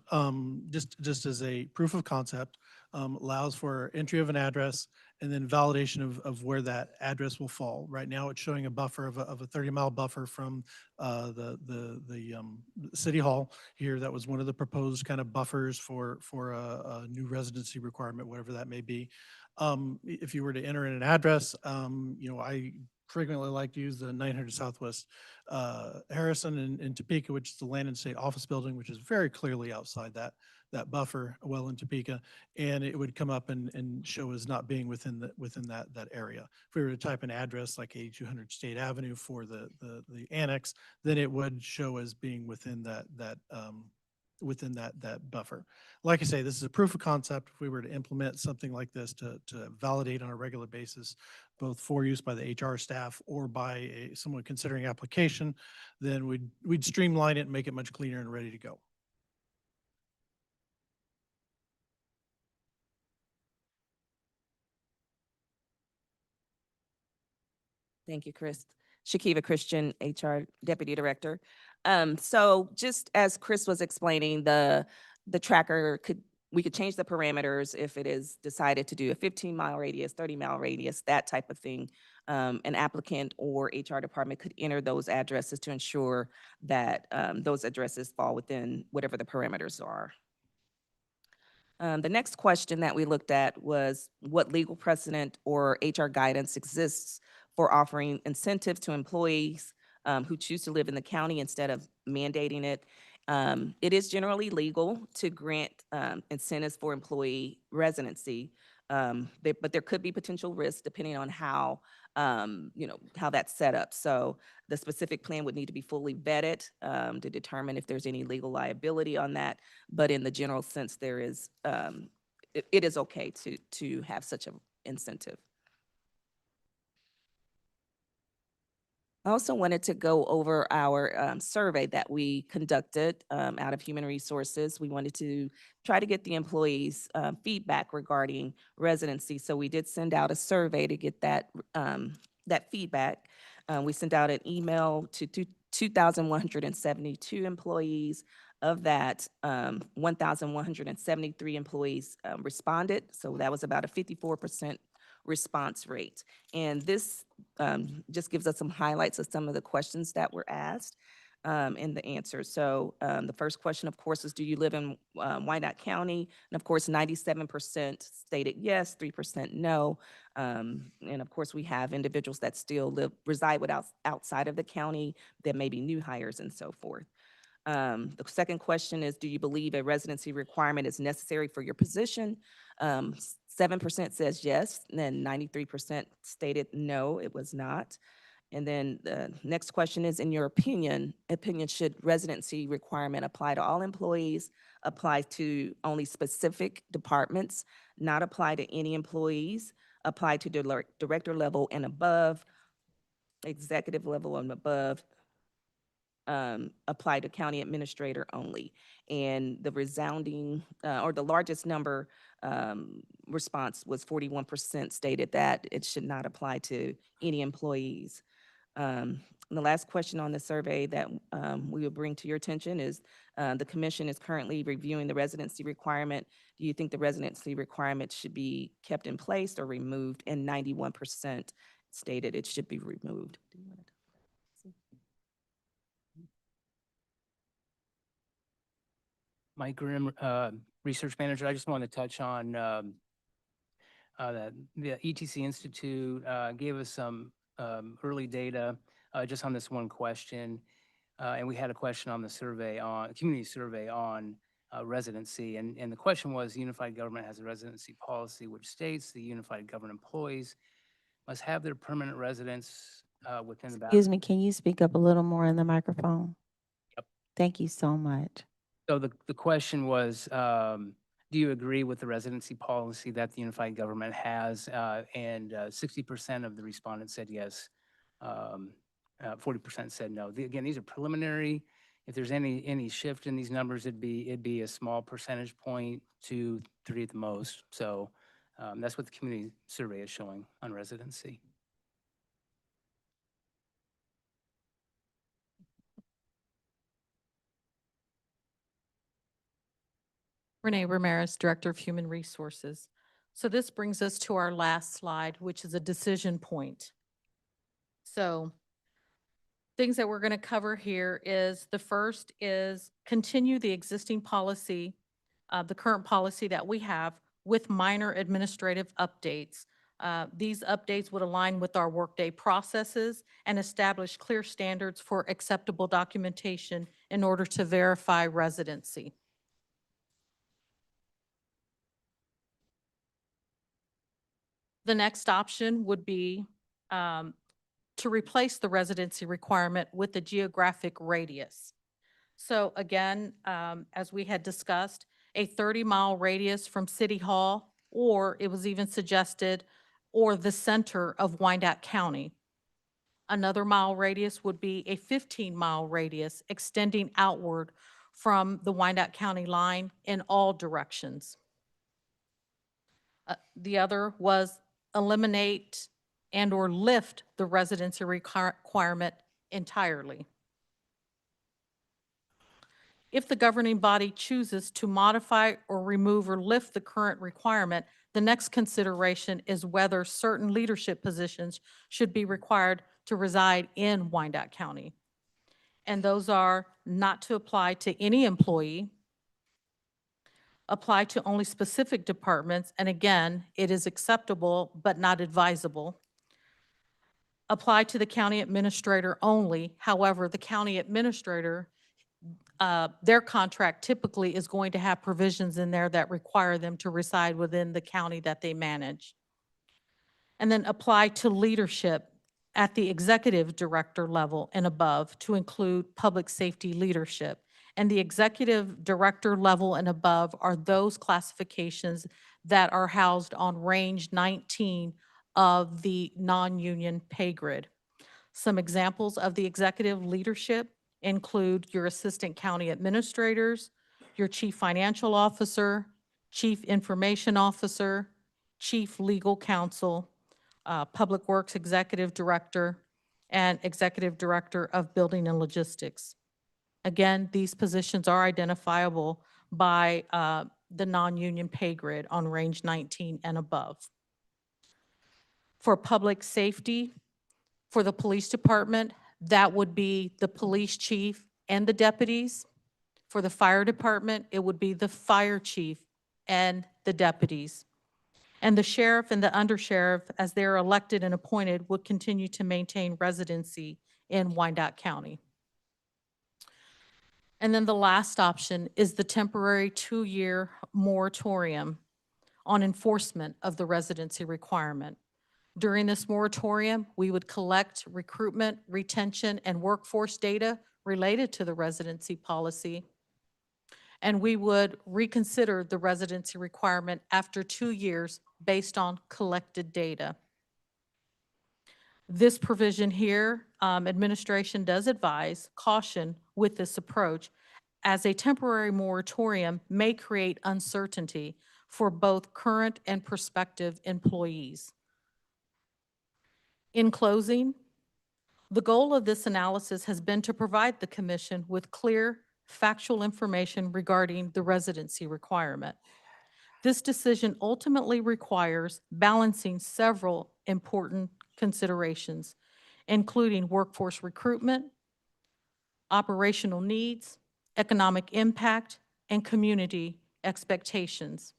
just as a proof of concept, allows for entry of an address and then validation of where that address will fall. Right now, it's showing a buffer of a 30-mile buffer from the City Hall here. That was one of the proposed kind of buffers for a new residency requirement, whatever that may be. If you were to enter in an address, you know, I frequently like to use the 900 Southwest Harrison in Topeka, which is the Land and State Office Building, which is very clearly outside that buffer well in Topeka, and it would come up and show as not being within that area. If we were to type an address like 8200 State Avenue for the annex, then it would show as being within that buffer. Like I say, this is a proof of concept. If we were to implement something like this to validate on a regular basis, both for use by the HR staff or by someone considering application, then we'd streamline it and make it much cleaner and ready to go. Thank you, Chris. Shakiva Christian, HR Deputy Director. So just as Chris was explaining, the tracker we could change the parameters if it is decided to do a 15-mile radius, 30-mile radius, that type of thing. An applicant or HR department could enter those addresses to ensure that those addresses fall within whatever the parameters are. The next question that we looked at was what legal precedent or HR guidance exists for offering incentives to employees who choose to live in the county instead of mandating it. It is generally legal to grant incentives for employee residency, but there could be potential risks depending on how how that's set up. So the specific plan would need to be fully vetted to determine if there's any legal liability on that. But in the general sense, there is it is okay to have such an incentive. I also wanted to go over our survey that we conducted out of Human Resources. We wanted to try to get the employees' feedback regarding residency. So we did send out a survey to get that feedback. We sent out an email to 2,172 employees. Of that, 1,173 employees responded. So that was about a 54% response rate. And this just gives us some highlights of some of the questions that were asked and the answers. So the first question, of course, is do you live in Wyandotte County? And of course, 97% stated yes, 3% no. And of course, we have individuals that still reside outside of the county that may be new hires and so forth. The second question is, do you believe a residency requirement is necessary for your position? 7% says yes, and then 93% stated no, it was not. And then the next question is, in your opinion, should residency requirement apply to all employees, apply to only specific departments, not apply to any employees, apply to director level and above, executive level and above, apply to county administrator only. And the resounding or the largest number response was 41% stated that it should not apply to any employees. The last question on the survey that we will bring to your attention is the commission is currently reviewing the residency requirement. Do you think the residency requirement should be kept in place or removed? And 91% stated it should be removed. Mike Grimm, research manager. I just want to touch on that the ETC Institute gave us some early data just on this one question. And we had a question on the survey community survey on residency. And the question was, unified government has a residency policy which states the unified government employees must have their permanent residence within the boundaries. Excuse me, can you speak up a little more in the microphone? Yep. Thank you so much. So the question was, do you agree with the residency policy that the unified government has? And 60% of the respondents said yes. 40% said no. Again, these are preliminary. If there's any shift in these numbers, it'd be a small percentage point, 2, 3 at the most. So that's what the community survey is showing on residency. Renee Ramirez, Director of Human Resources. So this brings us to our last slide, which is a decision point. So things that we're going to cover here is the first is continue the existing policy, the current policy that we have with minor administrative updates. These updates would align with our workday processes and establish clear standards for acceptable documentation in order to verify residency. The next option would be to replace the residency requirement with the geographic radius. So again, as we had discussed, a 30-mile radius from City Hall, or it was even suggested, or the center of Wyandotte County. Another mile radius would be a 15-mile radius extending outward from the Wyandotte County line in all directions. The other was eliminate and/or lift the residency requirement entirely. If the governing body chooses to modify or remove or lift the current requirement, the next consideration is whether certain leadership positions should be required to reside in Wyandotte County. And those are not to apply to any employee, apply to only specific departments, and again, it is acceptable but not advisable. Apply to the county administrator only. However, the county administrator, their contract typically is going to have provisions in there that require them to reside within the county that they manage. And then apply to leadership at the executive director level and above to include public safety leadership. And the executive director level and above are those classifications that are housed on range 19 of the non-union pay grid. Some examples of the executive leadership include your assistant county administrators, your chief financial officer, chief information officer, chief legal counsel, public works executive director, and executive director of building and logistics. Again, these positions are identifiable by the non-union pay grid on range 19 and above. For public safety, for the police department, that would be the police chief and the deputies. For the fire department, it would be the fire chief and the deputies. And the sheriff and the undersheriff, as they're elected and appointed, would continue to maintain residency in Wyandotte County. And then the last option is the temporary 2-year moratorium on enforcement of the residency requirement. During this moratorium, we would collect recruitment, retention, and workforce data related to the residency policy. And we would reconsider the residency requirement after 2 years based on collected data. This provision here, administration does advise caution with this approach, as a temporary moratorium may create uncertainty for both current and prospective employees. In closing, the goal of this analysis has been to provide the commission with clear, factual information regarding the residency requirement. This decision ultimately requires balancing several important considerations, including workforce recruitment, operational needs, economic impact, and community expectations.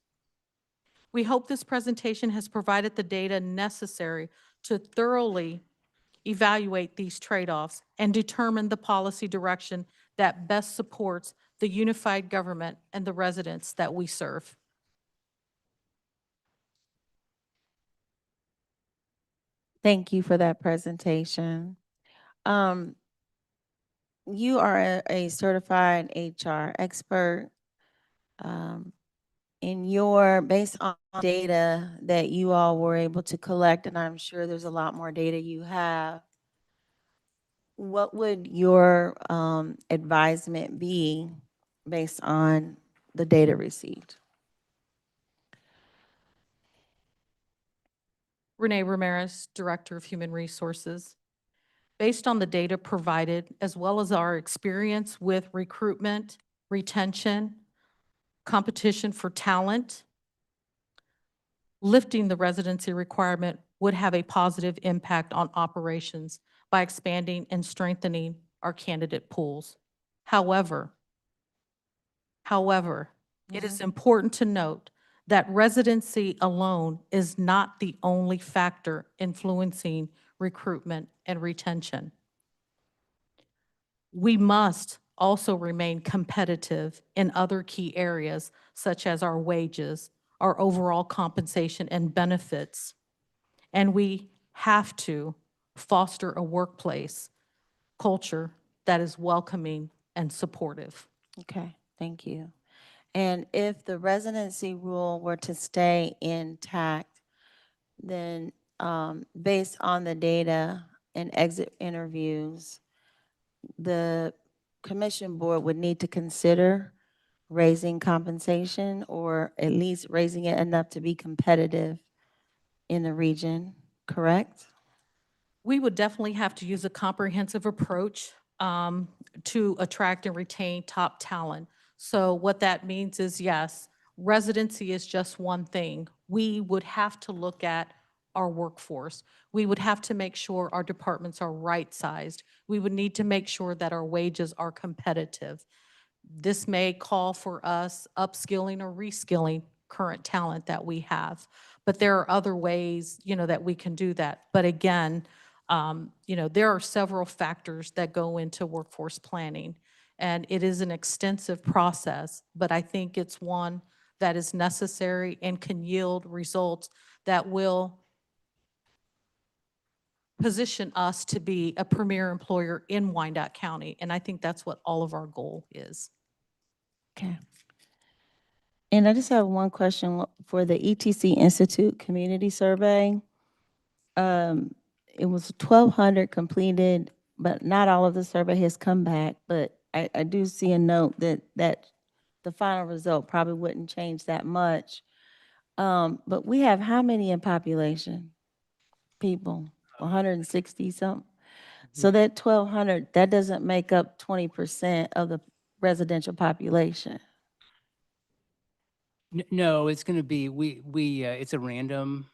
We hope this presentation has provided the data necessary to thoroughly evaluate these trade-offs and determine the policy direction that best supports the unified government and the residents that we serve. Thank you for that presentation. You are a certified HR expert. Based on data that you all were able to collect, and I'm sure there's a lot more data you have, what would your advisement be based on the data received? Renee Ramirez, Director of Human Resources. Based on the data provided, as well as our experience with recruitment, retention, competition for talent, lifting the residency requirement would have a positive impact on operations by expanding and strengthening our candidate pools. However, it is important to note that residency alone is not the only factor influencing recruitment and retention. We must also remain competitive in other key areas, such as our wages, our overall compensation and benefits. And we have to foster a workplace culture that is welcoming and supportive. Okay, thank you. And if the residency rule were to stay intact, then based on the data and exit interviews, the commission board would need to consider raising compensation, or at least raising it enough to be competitive in the region, correct? We would definitely have to use a comprehensive approach to attract and retain top talent. So what that means is, yes, residency is just one thing. We would have to look at our workforce. We would have to make sure our departments are right-sized. We would need to make sure that our wages are competitive. This may call for us upskilling or reskilling current talent that we have. But there are other ways, that we can do that. But again, there are several factors that go into workforce planning. And it is an extensive process, but I think it's one that is necessary and can yield results that will position us to be a premier employer in Wyandotte County. And I think that's what all of our goal is. Okay. And I just have one question for the ETC Institute Community Survey. It was 1,200 completed, but not all of the survey has come back. But I do see a note that the final result probably wouldn't change that much. But we have how many in population? People, 160 something? So that 1,200, that doesn't make up 20% of the residential population. No, it's going to be, it's a random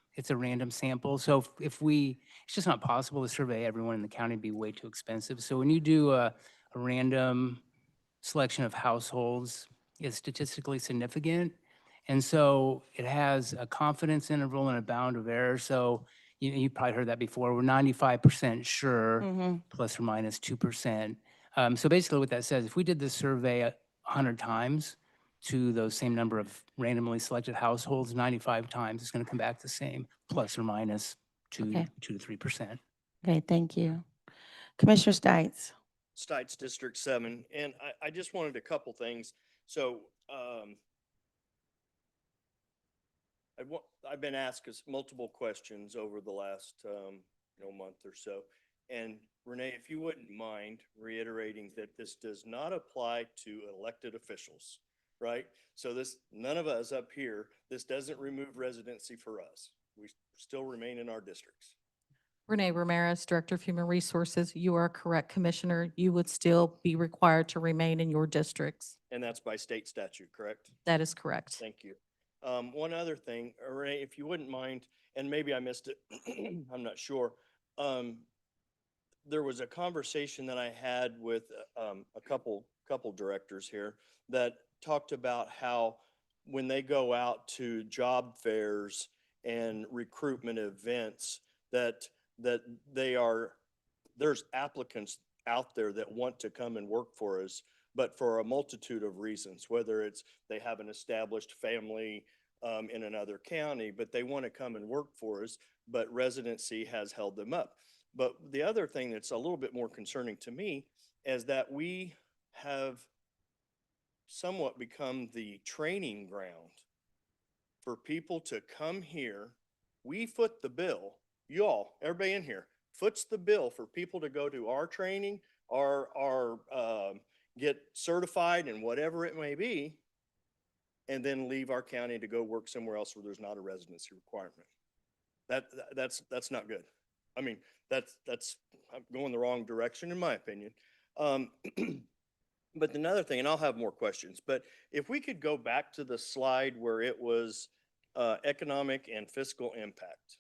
sample. So if it's just not possible to survey everyone in the county, it'd be way too expensive. So when you do a random selection of households, it's statistically significant. And so it has a confidence interval and a bound of error. So you probably heard that before. We're 95% sure, plus or minus 2%. So basically what that says, if we did this survey 100 times to those same number of randomly selected households, 95 times, it's going to come back the same, plus or minus 2 to 3%. Okay, thank you. Commissioner Stites. Stites District 7, and I just wanted a couple things. So I've been asked multiple questions over the last month or so. And Renee, if you wouldn't mind reiterating that this does not apply to elected officials, right? So none of us up here, this doesn't remove residency for us. We still remain in our districts. Renee Ramirez, Director of Human Resources. You are correct, Commissioner. You would still be required to remain in your districts. And that's by state statute, correct? That is correct. Thank you. One other thing, Renee, if you wouldn't mind, and maybe I missed it, I'm not sure. There was a conversation that I had with a couple directors here that talked about how when they go out to job fairs and recruitment events, that there's applicants out there that want to come and work for us, but for a multitude of reasons, whether it's they have an established family in another county, but they want to come and work for us, but residency has held them up. But the other thing that's a little bit more concerning to me is that we have somewhat become the training ground for people to come here. We foot the bill. You all, everybody in here, foots the bill for people to go to our training, our get certified in whatever it may be, and then leave our county to go work somewhere else where there's not a residency requirement. That's not good. I mean, that's going the wrong direction in my opinion. But another thing, and I'll have more questions, but if we could go back to the slide where it was economic and fiscal impact.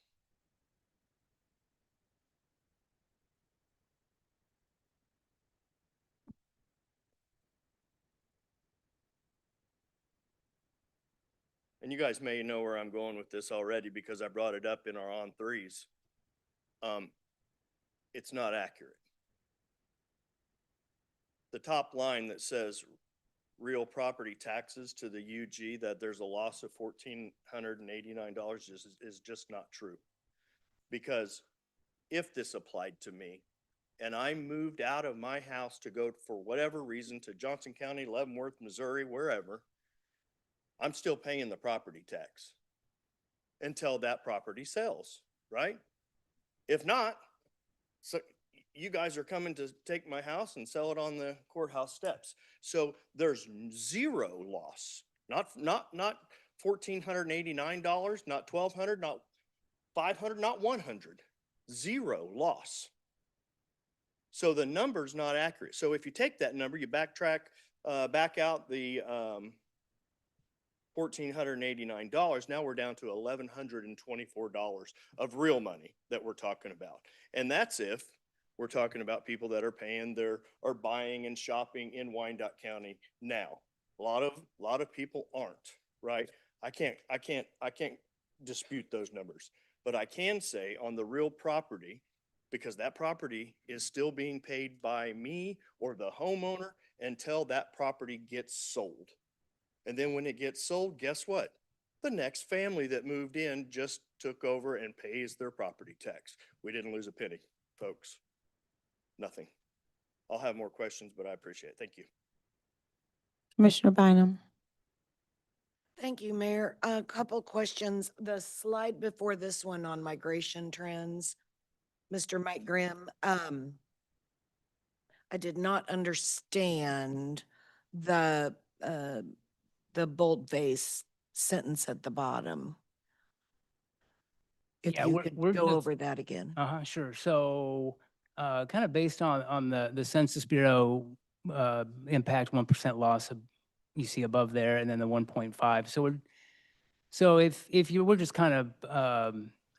And you guys may know where I'm going with this already because I brought it up in our on threes. It's not accurate. The top line that says real property taxes to the UG, that there's a loss of $1,489 is just not true. Because if this applied to me and I moved out of my house to go for whatever reason to Johnson County, Leavenworth, Missouri, wherever, I'm still paying the property tax until that property sells, right? If not, so you guys are coming to take my house and sell it on the courthouse steps. So there's zero loss, not $1,489, not $1,200, not $500, not $100. zero loss. So the number's not accurate. So if you take that number, you back out the $1,489, now we're down to $1,124 of real money that we're talking about. And that's if we're talking about people that are paying or buying and shopping in Wyandotte County now. A lot of people aren't, right? I can't dispute those numbers, but I can say on the real property, because that property is still being paid by me or the homeowner until that property gets sold. And then when it gets sold, guess what? The next family that moved in just took over and pays their property tax. We didn't lose a penny, folks. Nothing. I'll have more questions, but I appreciate it. Thank you. Commissioner Bynum. Thank you, Mayor. A couple questions. The slide before this one on migration trends, Mr. Mike Grimm, I did not understand the boldface sentence at the bottom. If Yeah, you we're could go just- over that again. Sure. So, kind of based on the Census Bureau, impact 1% loss you see above there, and then the 1.5. So if you were just kind of,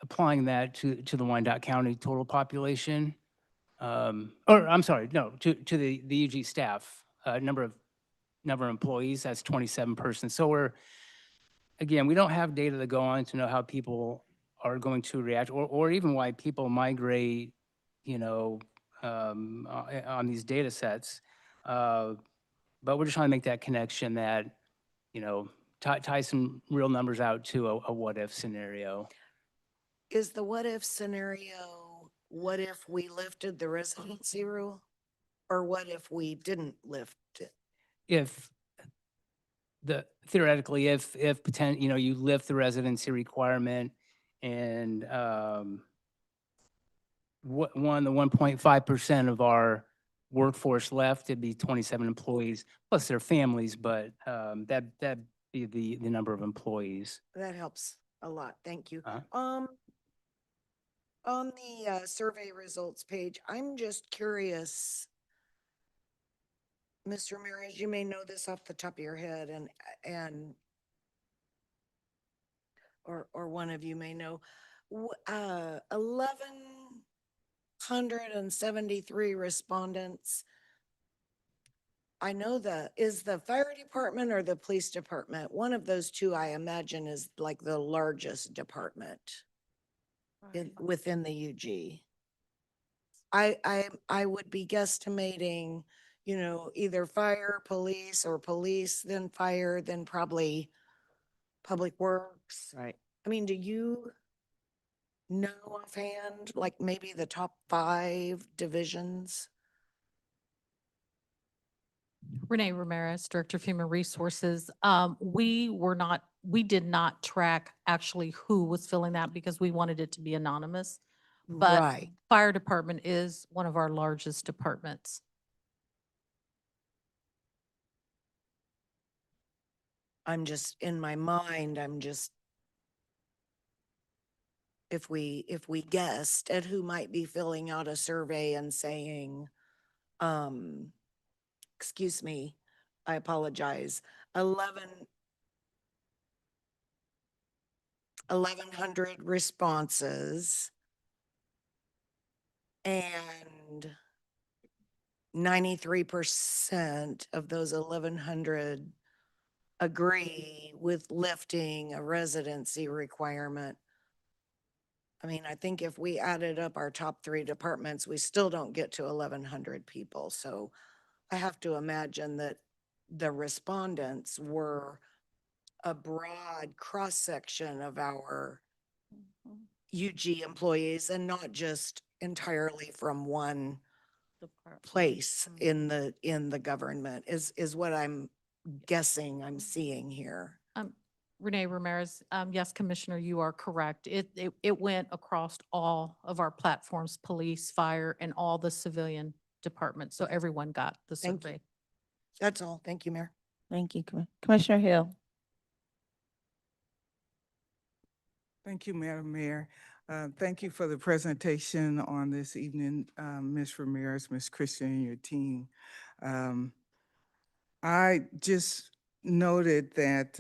applying that to the Wyandotte County total population, or I'm sorry, no, to the UG staff, number of employees, that's 27 persons. So again, we don't have data to go on to know how people are going to react, or even why people migrate, on these data sets. But we're just trying to make that connection that, tie some real numbers out to a what-if scenario. Is the what if scenario, what if we lifted the residency rule? Or what if we didn't lift it? If theoretically, if you lift the residency requirement and, the 1.5% of our workforce left, it'd be 27 employees plus their families, but, that'd be the number of employees. That helps a lot. Thank you. Uh-huh. On the survey results page, I'm just curious, Mr. Ramirez, you may know this off the top of your head or one of you may know, 1,173 respondents. I know is the fire department or the police department? One of those two, I imagine, is like the largest department within the UG. I would be guesstimating, either fire, police, or police, then fire, then probably public works. Right. I mean, do you know offhand, like maybe the top 5 divisions? Renee Ramirez, Director of Human Resources. We did not track actually who was filling that because we wanted it to be anonymous. But Right. fire department is one of our largest departments. I'm just, in my mind, if we guessed at who might be filling out a survey and saying, excuse me, I apologize, 1,100 responses and 93% of those 1,100 agree with lifting a residency requirement. I mean, I think if we added up our top 3 departments, we still don't get to 1,100 people. So I have to imagine that the respondents were a broad cross-section of our UG employees and not just entirely from one place in the government is what I'm guessing I'm seeing here. Renee Ramirez, yes, Commissioner, you are correct. It went across all of our platforms, police, fire, and all the civilian departments. So everyone got the Thank you. survey. That's all. Thank you, Mayor. Thank you, Commissioner Hill. Thank you, Madam Mayor. Thank you for the presentation on this evening, Ms. Ramirez, Ms. Christian, and your team. I just noted that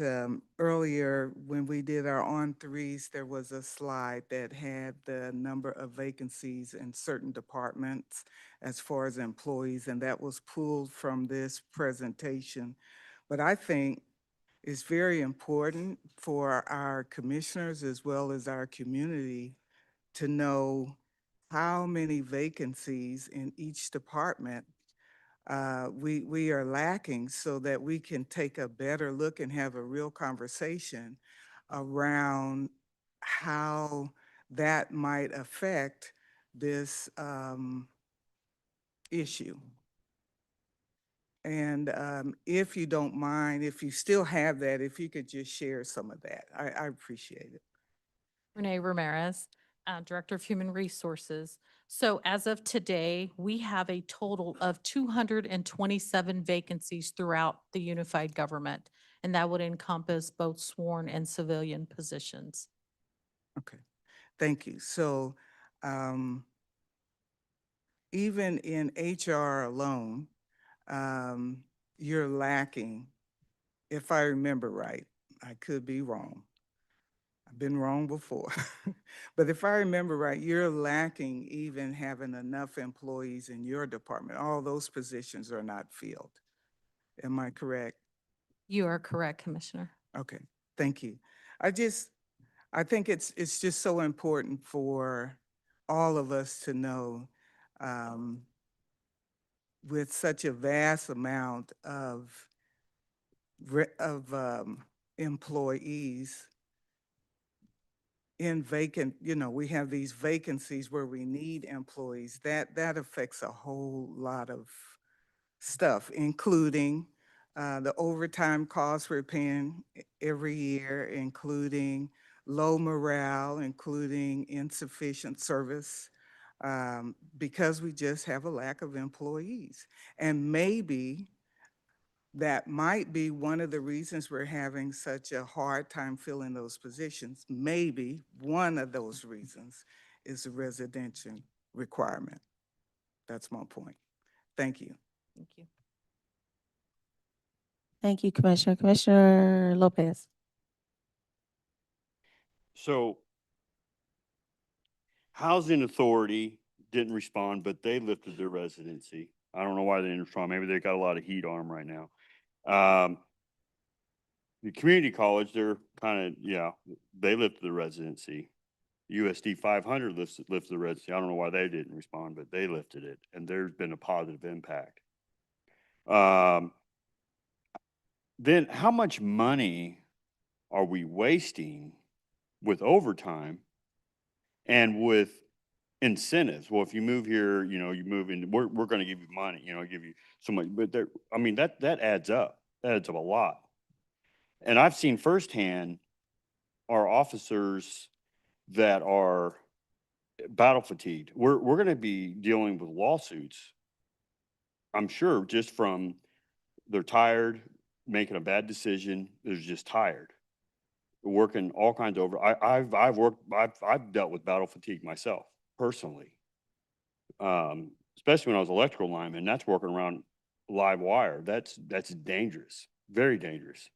earlier when we did our on-threes, there was a slide that had the number of vacancies in certain departments as far as employees, and that was pulled from this presentation. But I think it's very important for our commissioners as well as our community to know how many vacancies in each department we are lacking, so that we can take a better look and have a real conversation around how that might affect this issue. And if you don't mind, if you still have that, if you could just share some of that, I appreciate it. Renee Ramirez, Director of Human Resources. So as of today, we have a total of 227 vacancies throughout the unified government, and that would encompass both sworn and civilian positions. Okay, thank you. So even in HR alone, you're lacking, if I remember right, I could be wrong. I've been wrong before. But if I remember right, you're lacking even having enough employees in your department. All those positions are not filled. Am I correct? You are correct, Commissioner. Okay, thank you. I think it's just so important for all of us to know, with such a vast amount of employees in vacant, we have these vacancies where we need employees. That affects a whole lot of stuff, including the overtime costs we're paying every year, including low morale, including insufficient service, because we just have a lack of employees. And maybe that might be one of the reasons we're having such a hard time filling those positions. Maybe one of those reasons is a residential requirement. That's my point. Thank you. Thank you. Thank you, Commissioner. Commissioner Lopez. So Housing Authority didn't respond, but they lifted their residency. I don't know why they didn't respond. Maybe they got a lot of heat on them right now. The community college, they're kind of, yeah, they lifted the residency. USD 500 lifted the residency. I don't know why they didn't respond, but they lifted it, and there's been a positive impact. Then how much money are we wasting with overtime and with incentives? Well, if you move here, you move in, we're going to give you money, give you so much, but there, I mean, that adds up. That adds up a lot. And I've seen firsthand our officers that are battle fatigued. We're going to be dealing with lawsuits, I'm sure, just from they're tired, making a bad decision. They're just tired, working all kinds of over. I've dealt with battle fatigue myself personally, especially when I was electrical lineman. That's working around live wire. That's dangerous, very dangerous.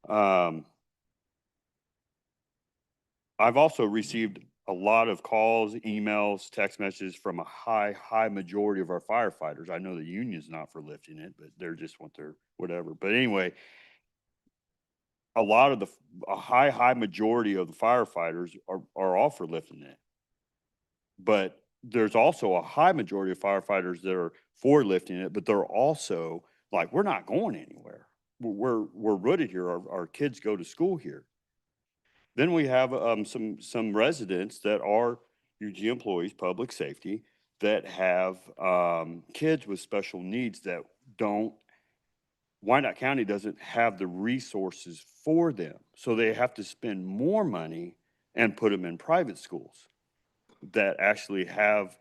I've also received a lot of calls, emails, text messages from a high majority of our firefighters. I know the union's not for lifting it, but they're just want their whatever. But anyway, a high majority of the firefighters are all for lifting it. But there's also a high majority of firefighters that are for lifting it, but they're also like, we're not going anywhere. We're rooted here. Our kids go to school here. Then we have some residents that are UG employees, public safety, that have kids with special needs that Wyandotte County doesn't have the resources for them. So they have to spend more money and put them in private schools that actually have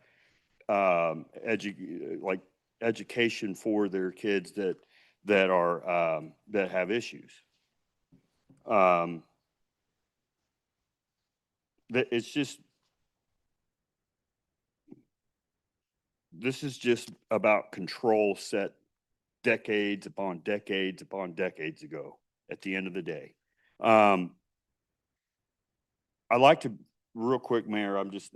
education for their kids that have issues. It's just, this is just about control set decades upon decades upon decades ago at the end of the day. I'd like to, real quick, Mayor, I'm just,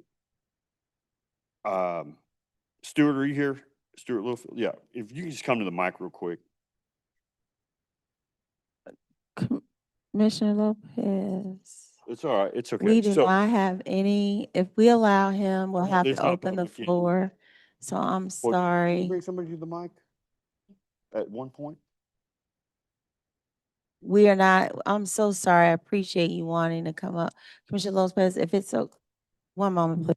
Stuart, are you here? Stuart Littlefield? Yeah, if you can just come to the mic real quick. Commissioner Lopez. It's all right, it's okay. We do So, not have any, if we allow him, we'll have It's to not open the public, yeah. floor. So I'm well, can you sorry. bring somebody to the mic at one point? We are not, I'm so sorry. I appreciate you wanting to come up. Commissioner Lopez, if it's so, one moment, please.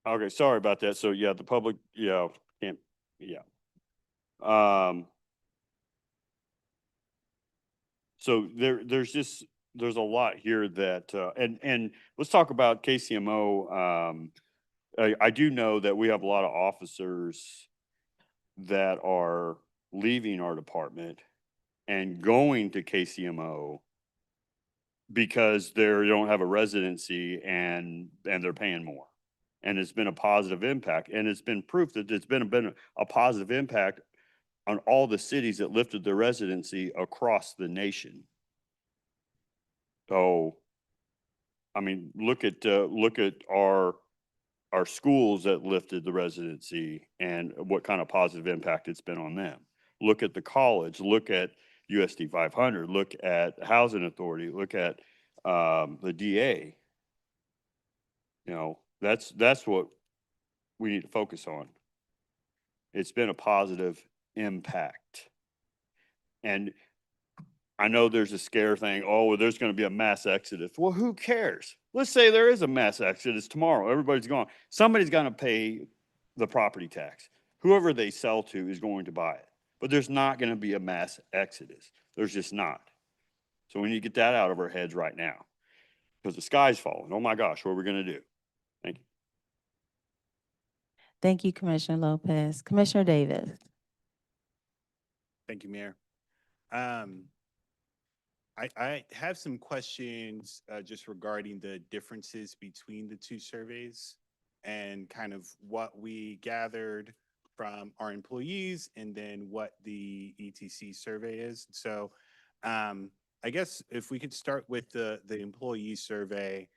Okay, sorry about that. So yeah, the public, yeah, can't, yeah. Um, so there's a lot here that, and let's talk about KCMO. I do know that we have a lot of officers that are leaving our department and going to KCMO because they don't have a residency and they're paying more. And it's been a positive impact. And it's been proof that it's been a positive impact on all the cities that lifted their residency across the nation. So, I mean, look at our schools that lifted the residency and what kind of positive impact it's been on them. Look at the college, look at USD 500, look at Housing Authority, look at the DA. You know, that's what we need to focus on. It's been a positive impact. And I know there's a scare thing. Oh, well, there's going to be a mass exodus. Well, who cares? Let's say there is a mass exodus tomorrow. Everybody's gone. Somebody's going to pay the property tax. Whoever they sell to is going to buy it. But there's not going to be a mass exodus. There's just not. So we need to get that out of our heads right now. Because the sky's falling. Oh my gosh, what are we going to do? Thank you. Thank you, Commissioner Lopez. Commissioner Davis. Thank you, Mayor. I have some questions just regarding the differences between the two surveys and kind of what we gathered from our employees and then what the ETC survey is. So I guess if we could start with the employee survey,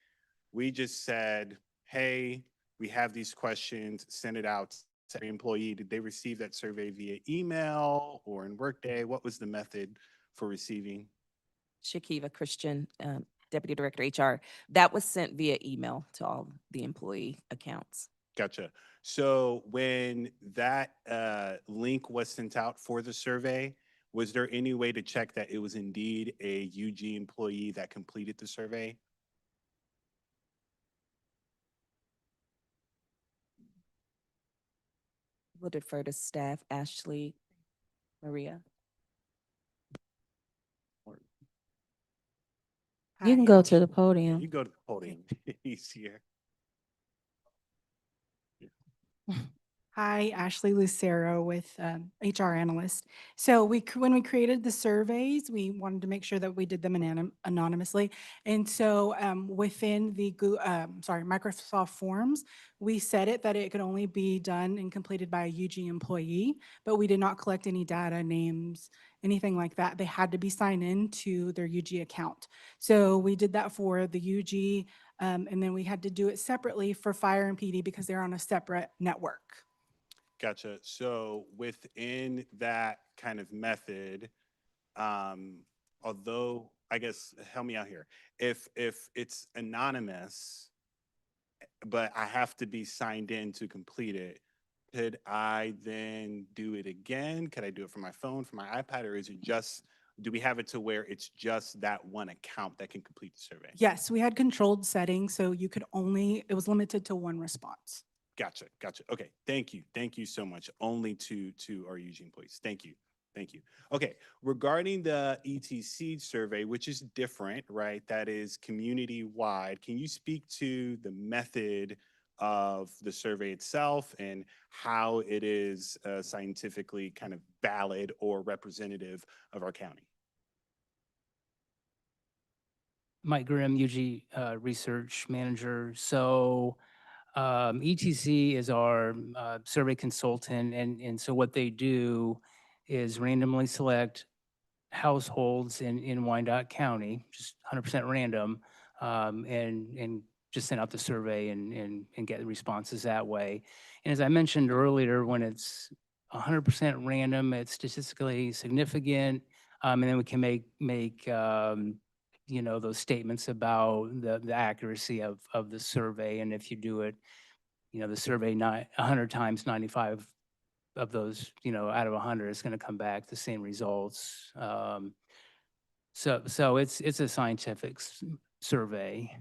we just said, hey, we have these questions, send it out to every employee. Did they receive that survey via email or in Workday? What was the method for receiving? Shakiva Christian, Deputy Director HR, that was sent via email to all the employee accounts. Gotcha. So when that link was sent out for the survey, was there any way to check that it was indeed a UG employee that completed the survey? We'll defer to staff. Ashley, Maria. You can go to the podium. You go to the podium. Easier. Hi, Ashley Lucero with HR Analyst. So when we created the surveys, we wanted to make sure that we did them anonymously. And so within the Microsoft Forms, we set it that it could only be done and completed by a UG employee, but we did not collect any data, names, anything like that. They had to be signed in to their UG account. So we did that for the UG, and then we had to do it separately for fire and PD because they're on a separate network. Gotcha. So within that kind of method, although I guess help me out here. If it's anonymous, but I have to be signed in to complete it, could I then do it again? Could I do it from my phone, from my iPad, or is it just, do we have it to where it's just that one account that can complete the survey? Yes, we had controlled settings, so you could only, it was limited to one response. Gotcha, gotcha. Okay, thank you. Thank you so much. Only to our Eugene employees. Thank you. Thank you. Okay, regarding the ETC survey, which is different, right? That is community-wide. Can you speak to the method of the survey itself and how it is scientifically kind of valid or representative of our county? Mike Grimm, UG Research Manager. So ETC is our survey consultant, and so what they do is randomly select households in Wyandotte County, just 100% random, and just send out the survey and get the responses that way. And as I mentioned earlier, when it's 100% random, it's statistically significant, and then we can make those statements about the accuracy of the survey. And if you do it, the survey 100 times, 95 of those, out of 100, it's going to come back the same results. So it's a scientific survey.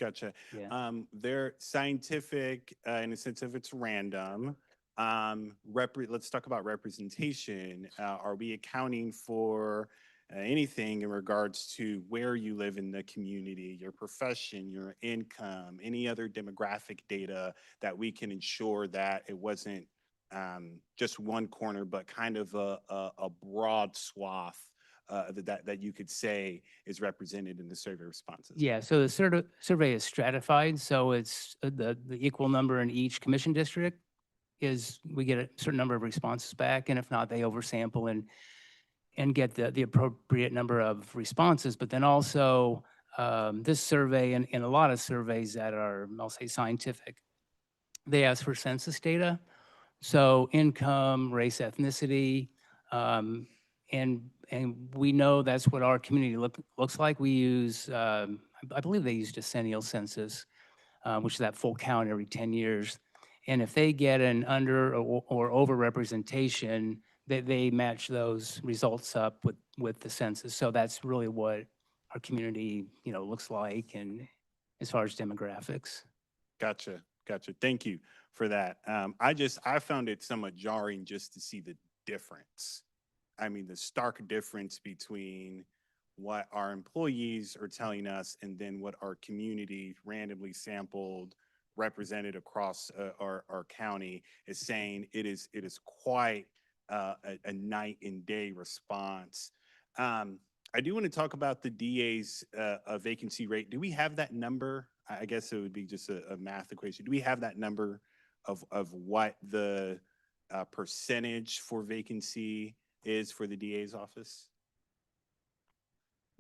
Gotcha. Yeah. They're scientific in the sense of it's random. Let's talk about representation. Are we accounting for anything in regards to where you live in the community, your profession, your income, any other demographic data that we can ensure that it wasn't just one corner, but kind of a broad swath that you could say is represented in the survey responses? Yeah, so the survey is stratified, so it's the equal number in each commission district is we get a certain number of responses back, and if not, they oversample and get the appropriate number of responses. But then also, this survey and a lot of surveys that are, I'll say, scientific, they ask for census data. So income, race, ethnicity, and we know that's what our community looks like. We use, I believe they use decennial census, which is that full count every 10 years. And if they get an under or over representation, they match those results up with the census. So that's really what our community, looks like, and as far as demographics. Gotcha. Gotcha. Thank you for that. I found it somewhat jarring just to see the difference. I mean, the stark difference between what our employees are telling us and then what our community randomly sampled, represented across our county is saying. It is quite a night and day response. I do want to talk about the DA's vacancy rate. Do we have that number? I guess it would be just a math equation. Do we have that number of what the percentage for vacancy is for the DA's office?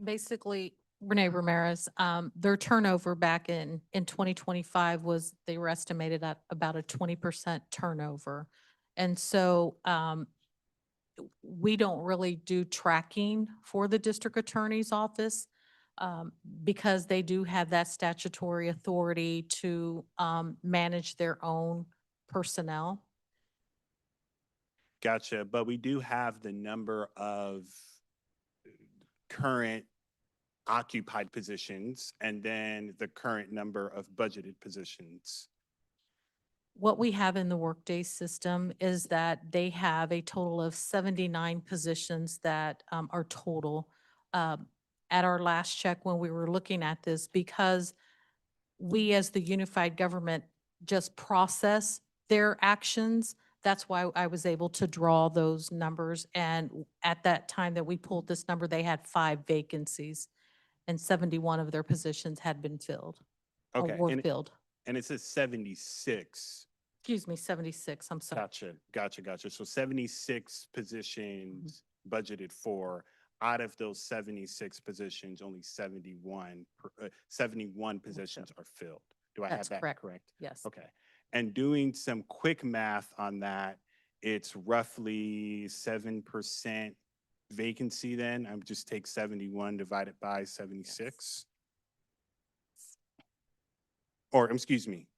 Basically, Renee Ramirez, their turnover back in 2025 was, they were estimated at about a 20% turnover. And so we don't really do tracking for the district attorney's office because they do have that statutory authority to manage their own personnel. Gotcha. But we do have the number of current occupied positions and then the current number of budgeted positions. What we have in the Workday system is that they have a total of 79 positions that are total. At our last check, when we were looking at this, because we as the unified government just process their actions, that's why I was able to draw those numbers. And at that time that we pulled this number, they had 5 vacancies and 71 of their positions had been filled. Okay. Or were filled. And it says 76. Excuse me, 76, I'm sorry. Gotcha. So 76 positions budgeted for. Out of those 76 positions, only 71 positions are filled. Do I have that correct? Yes. Okay. And doing some quick math on that, it's roughly 7% vacancy then. I would just take 71 divided by 76. Yes. Or excuse me,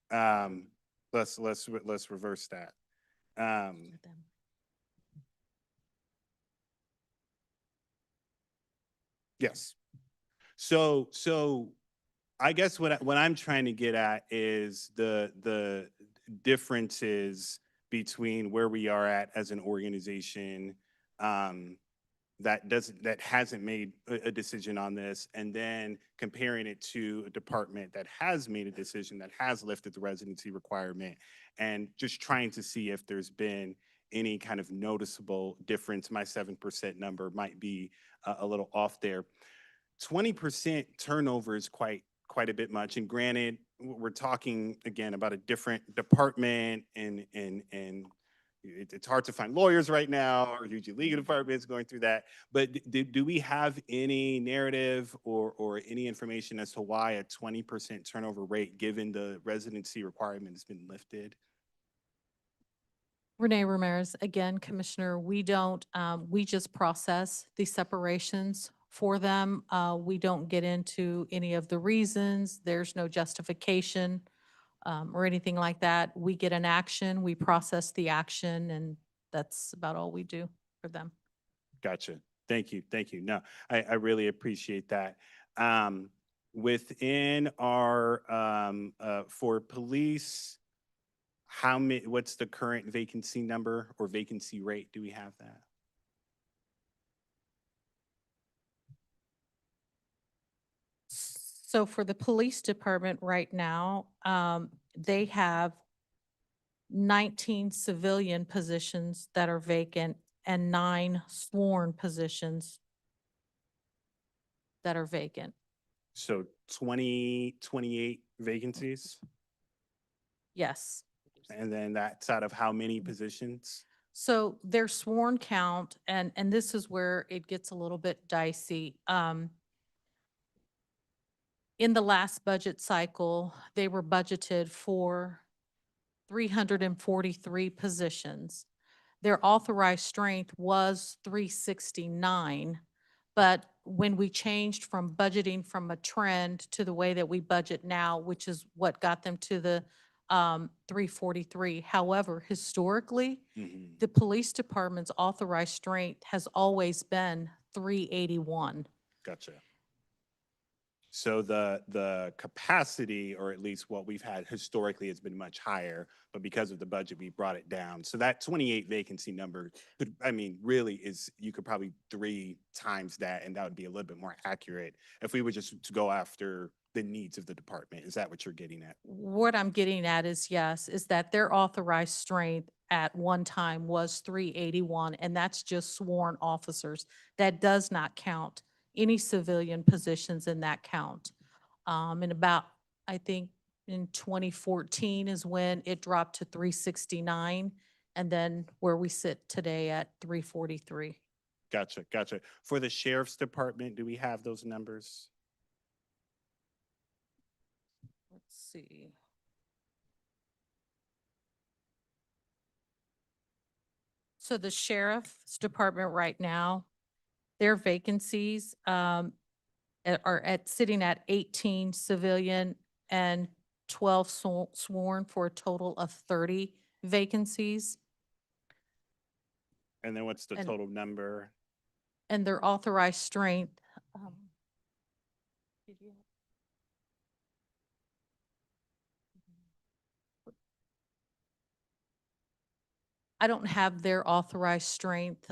let's reverse that. Yes. So I guess what I'm trying to get at is the differences between where we are at as an organization that hasn't made a decision on this, and then comparing it to a department that has made a decision, that has lifted the residency requirement, and just trying to see if there's been any kind of noticeable difference. My 7% number might be a little off there. 20% turnover is quite a bit much. And granted, we're talking again about a different department, and it's hard to find lawyers right now, or usually legal departments going through that. But do we have any narrative or any information as to why a 20% turnover rate, given the residency requirement, has been lifted? Renee Ramirez, again, Commissioner, we don't, we just process the separations for them. We don't get into any of the reasons. There's no justification or anything like that. We get an action, we process the action, and that's about all we do for them. Gotcha. Thank you. Thank you. No, I really appreciate that. Within our, for police, what's the current vacancy number or vacancy rate? Do we have that? So for the police department right now, they have 19 civilian positions that are vacant and 9 sworn positions that are vacant. So 28 vacancies? Yes. And then that's out of how many positions? So their sworn count, and this is where it gets a little bit dicey. In the last budget cycle, they were budgeted for 343 positions. Their authorized strength was 369, but when we changed from budgeting from a trend to the way that we budget now, which is what got them to the 343. However, historically, the police department's authorized strength has always been 381. Gotcha. So the capacity, or at least what we've had historically, has been much higher, but because of the budget, we brought it down. So that 28 vacancy number, really is, you could probably 3 times that, and that would be a little bit more accurate if we were just to go after the needs of the department. Is that what you're getting at? What I'm getting at is, yes, is that their authorized strength at one time was 381, and that's just sworn officers. That does not count any civilian positions in that count. And about, I think in 2014 is when it dropped to 369, and then where we sit today at 343. Gotcha. For the sheriff's department, do we have those numbers? Let's see. So the sheriff's department right now, their vacancies are sitting at 18 civilian and 12 sworn, for a total of 30 vacancies. And then what's the And- total number? And their authorized strength. Did you- I don't have their authorized strength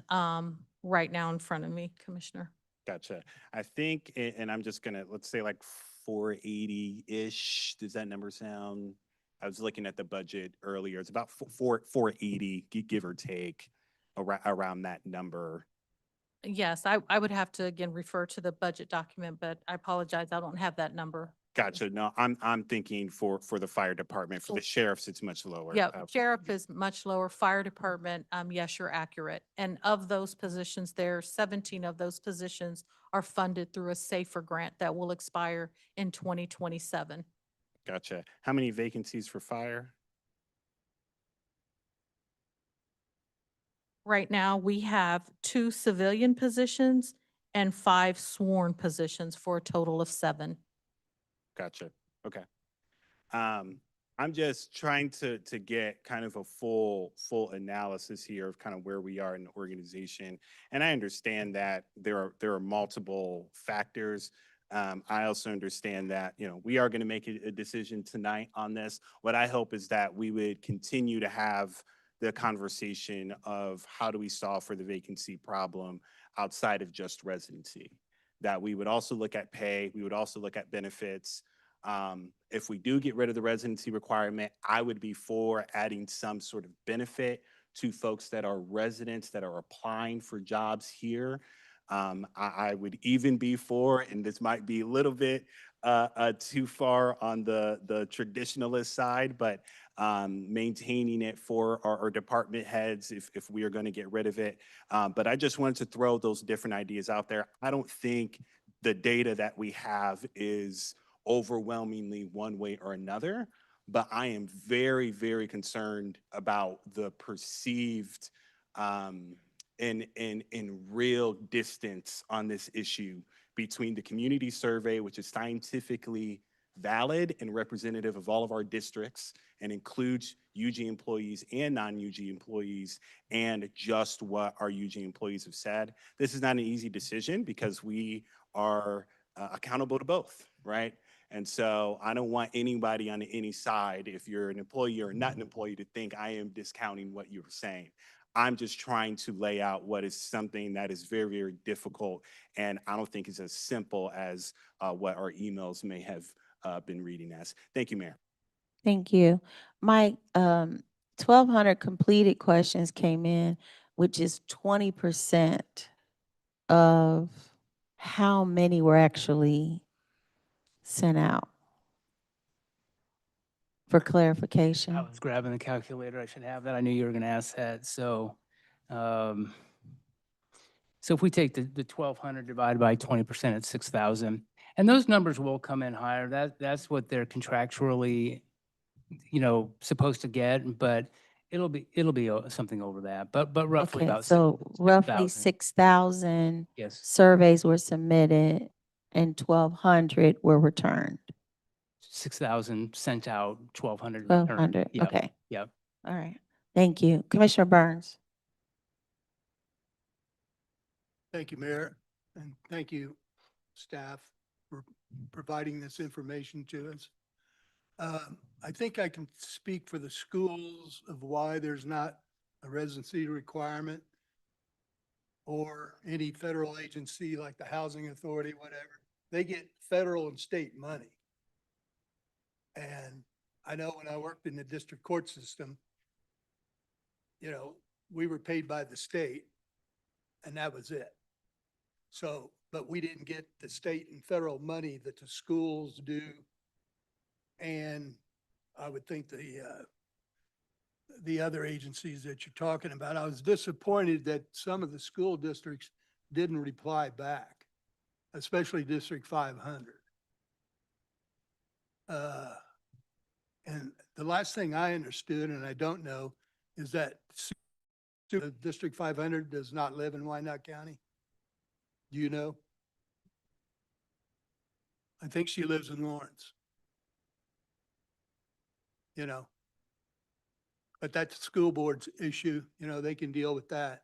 right now in front of me, Commissioner. Gotcha. I think, and I'm just gonna, let's say like 480-ish. Does that number sound? I was looking at the budget earlier. It's about 480, give or take, around that number. Yes, I would have to again refer to the budget document, but I apologize, I don't have that number. Gotcha. No, I'm thinking for the fire department. For the sheriffs, it's much lower. Yeah, sheriff is much lower, fire department, yes, you're accurate. And of those positions there, 17 of those positions are funded through a SAFER grant that will expire in 2027. Gotcha. How many vacancies for fire? Right now, we have 2 civilian positions and 5 sworn positions for a total of 7. Gotcha. Okay. I'm just trying to get kind of a full analysis here of kind of where we are in the organization. And I understand that there are multiple factors. I also understand that, you know, we are going to make a decision tonight on this. What I hope is that we would continue to have the conversation of how do we solve for the vacancy problem outside of just residency. That we would also look at pay, we would also look at benefits. If we do get rid of the residency requirement, I would be for adding some sort of benefit to folks that are residents that are applying for jobs here. I would even be for, and this might be a little bit too far on the traditionalist side, but maintaining it for our department heads if we are going to get rid of it. But I just wanted to throw those different ideas out there. I don't think the data that we have is overwhelmingly one way or another, but I am very, very concerned about the perceived in real distance on this issue between the community survey, which is scientifically valid and representative of all of our districts and includes UG employees and non-UG employees, and just what our UG employees have said. This is not an easy decision because we are accountable to both, right? And so I don't want anybody on any side, if you're an employee or not an employee, to think I am discounting what you're saying. I'm just trying to lay out what is something that is very, very difficult. And I don't think it's as simple as what our emails may have been reading as. Thank you, Mayor. Thank you. Mike, 1,200 completed questions came in, which is 20% of how many were actually sent out for I clarification. was grabbing the calculator. I should have that. I knew you were going to ask that. So, so if we take the 1,200 divided by 20%, it's 6,000. And those numbers will come in higher. That's what they're contractually, you know, supposed to get, but it'll be something over that. But roughly Okay, about so roughly 6,000. 6,000 Yes, surveys were submitted and 1,200 were returned. 6,000 sent out, 1,200 returned. 1,200, Yep, okay. yep. All right. Thank you. Commissioner Burns. Thank you, Mayor, and thank you, staff, for providing this information to us. I think I can speak for the schools of why there's not a residency requirement or any federal agency like the Housing Authority, whatever. They get federal and state money. And I know when I worked in the district court system, you know, we were paid by the state and that was it. So, but we didn't get the state and federal money that the schools do. And I would think the other agencies that you're talking about, I was disappointed that some of the school districts didn't reply back, especially District 500. And the last thing I understood, and I don't know, is that District 500 does not live in Wyandotte County. Do you know? I think she lives in Lawrence. You know, but that's the school board's issue. You know, they can deal with that.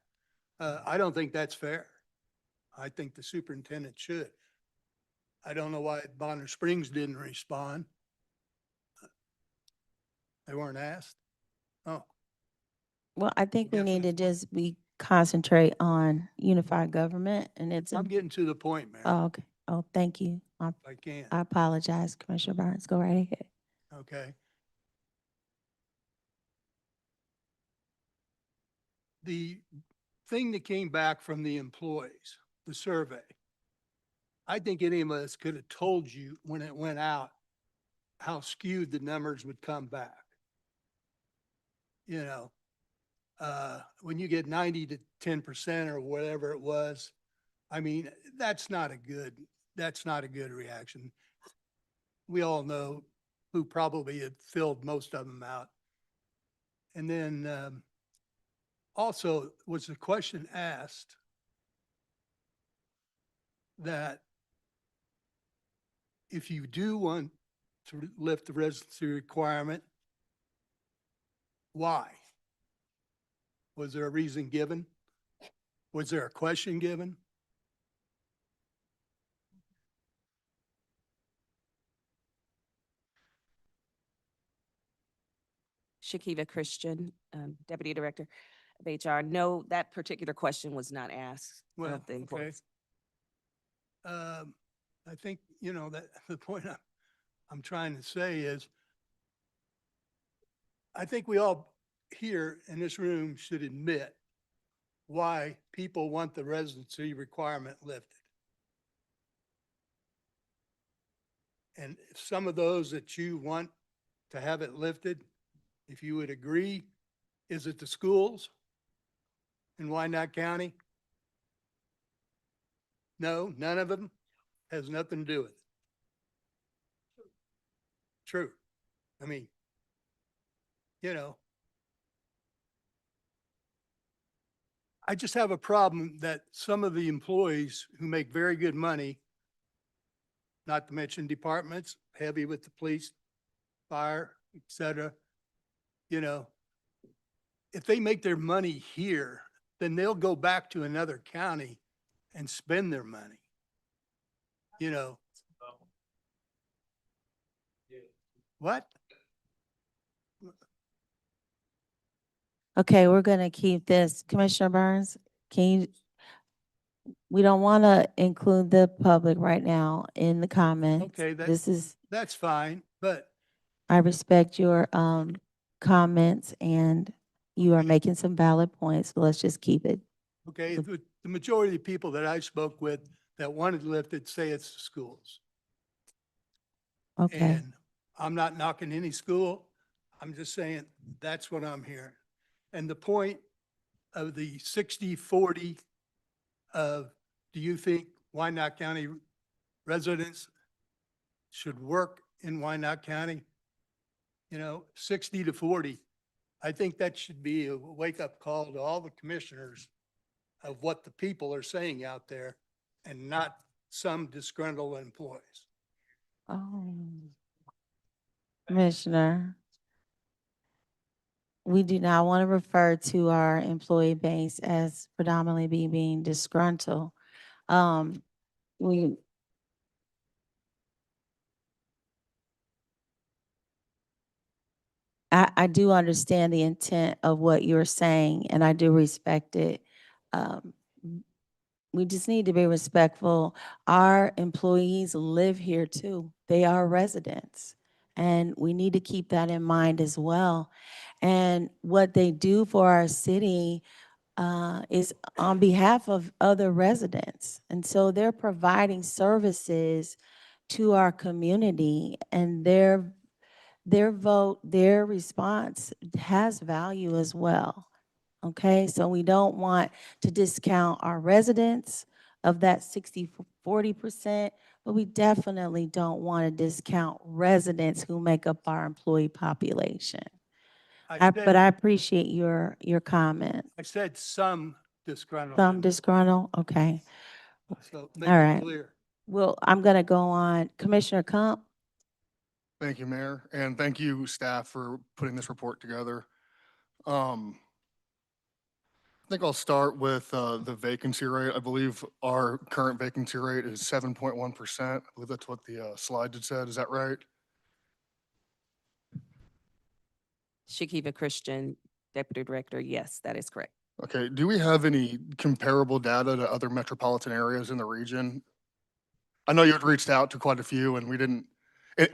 I don't think that's fair. I think the superintendent should. I don't know why Bonner Springs didn't respond. They weren't asked. Oh, Well, I think we Guess need to just concentrate on unified government and it's, I'm getting to the point, Mayor, oh, okay. Oh, thank you. if I can. I apologize, Commissioner Burns. Go right ahead. Okay. The thing that came back from the employees, the survey, I think any of us could have told you when it went out how skewed the numbers would come back. You know, when you get 90 to 10% or whatever it was, I mean, that's not a good reaction. We all know who probably had filled most of them out. And then also was the question asked that if you do want to lift the residency requirement, Why? Was there a reason given? Was there a question given? Shakiva Christian, Deputy Director of HR. No, that particular question was not asked Well, of the okay. employees. I think, you know, that the point I'm trying to say is, I think we all here in this room should admit why people want the residency requirement lifted. And if some of those that you want to have it lifted, if you would agree, is it the schools in Wyandotte County? No, none of them has nothing to do with it. True. I mean, you know, I just have a problem that some of the employees who make very good money, not to mention departments, heavy with the police, fire, et cetera, you know, if they make their money here, then they'll go back to another county and spend their money. You know. What? Okay, we're gonna keep this. Commissioner Burns, can you, we don't want to include the public right now in the comments. Okay, that's fine, but I respect your comments and you are making some valid points, but let's just keep it. okay, the majority of the people that I spoke with that wanted lifted say it's the schools. Okay. And I'm not knocking any school. I'm just saying that's what I'm hearing. And the point of the 60-40 of, do you think Wyandotte County residents should work in Wyandotte County? You know, 60-40. I think that should be a wake-up call to all the commissioners of what the people are saying out there and not some disgruntled employees. Oh. Commissioner, we do not want to refer to our employee base as predominantly being disgruntled. We, I do understand the intent of what you're saying, and I do respect it. Um, we just need to be respectful. Our employees live here too. They are residents, and we need to keep that in mind as well. And what they do for our city is on behalf of other residents. And so they're providing services to our community, and their vote, their response has value as well. Okay, so we don't want to discount our residents of that 40%, but we definitely don't want to discount residents who make up our employee population. But I appreciate your comment. I said some disgruntled. Some disgruntled, okay. So All make it right. clear. Well, I'm gonna go on. Commissioner Kump? Thank you, Mayor, and thank you, staff, for putting this report together. I think I'll start with the vacancy rate. I believe our current vacancy rate is 7.1%. I believe that's what the slide had said. Is that right? Shakiva Christian, Deputy Director. Yes, that is correct. Okay, do we have any comparable data to other metropolitan areas in the region? I know you had reached out to quite a few and we didn't,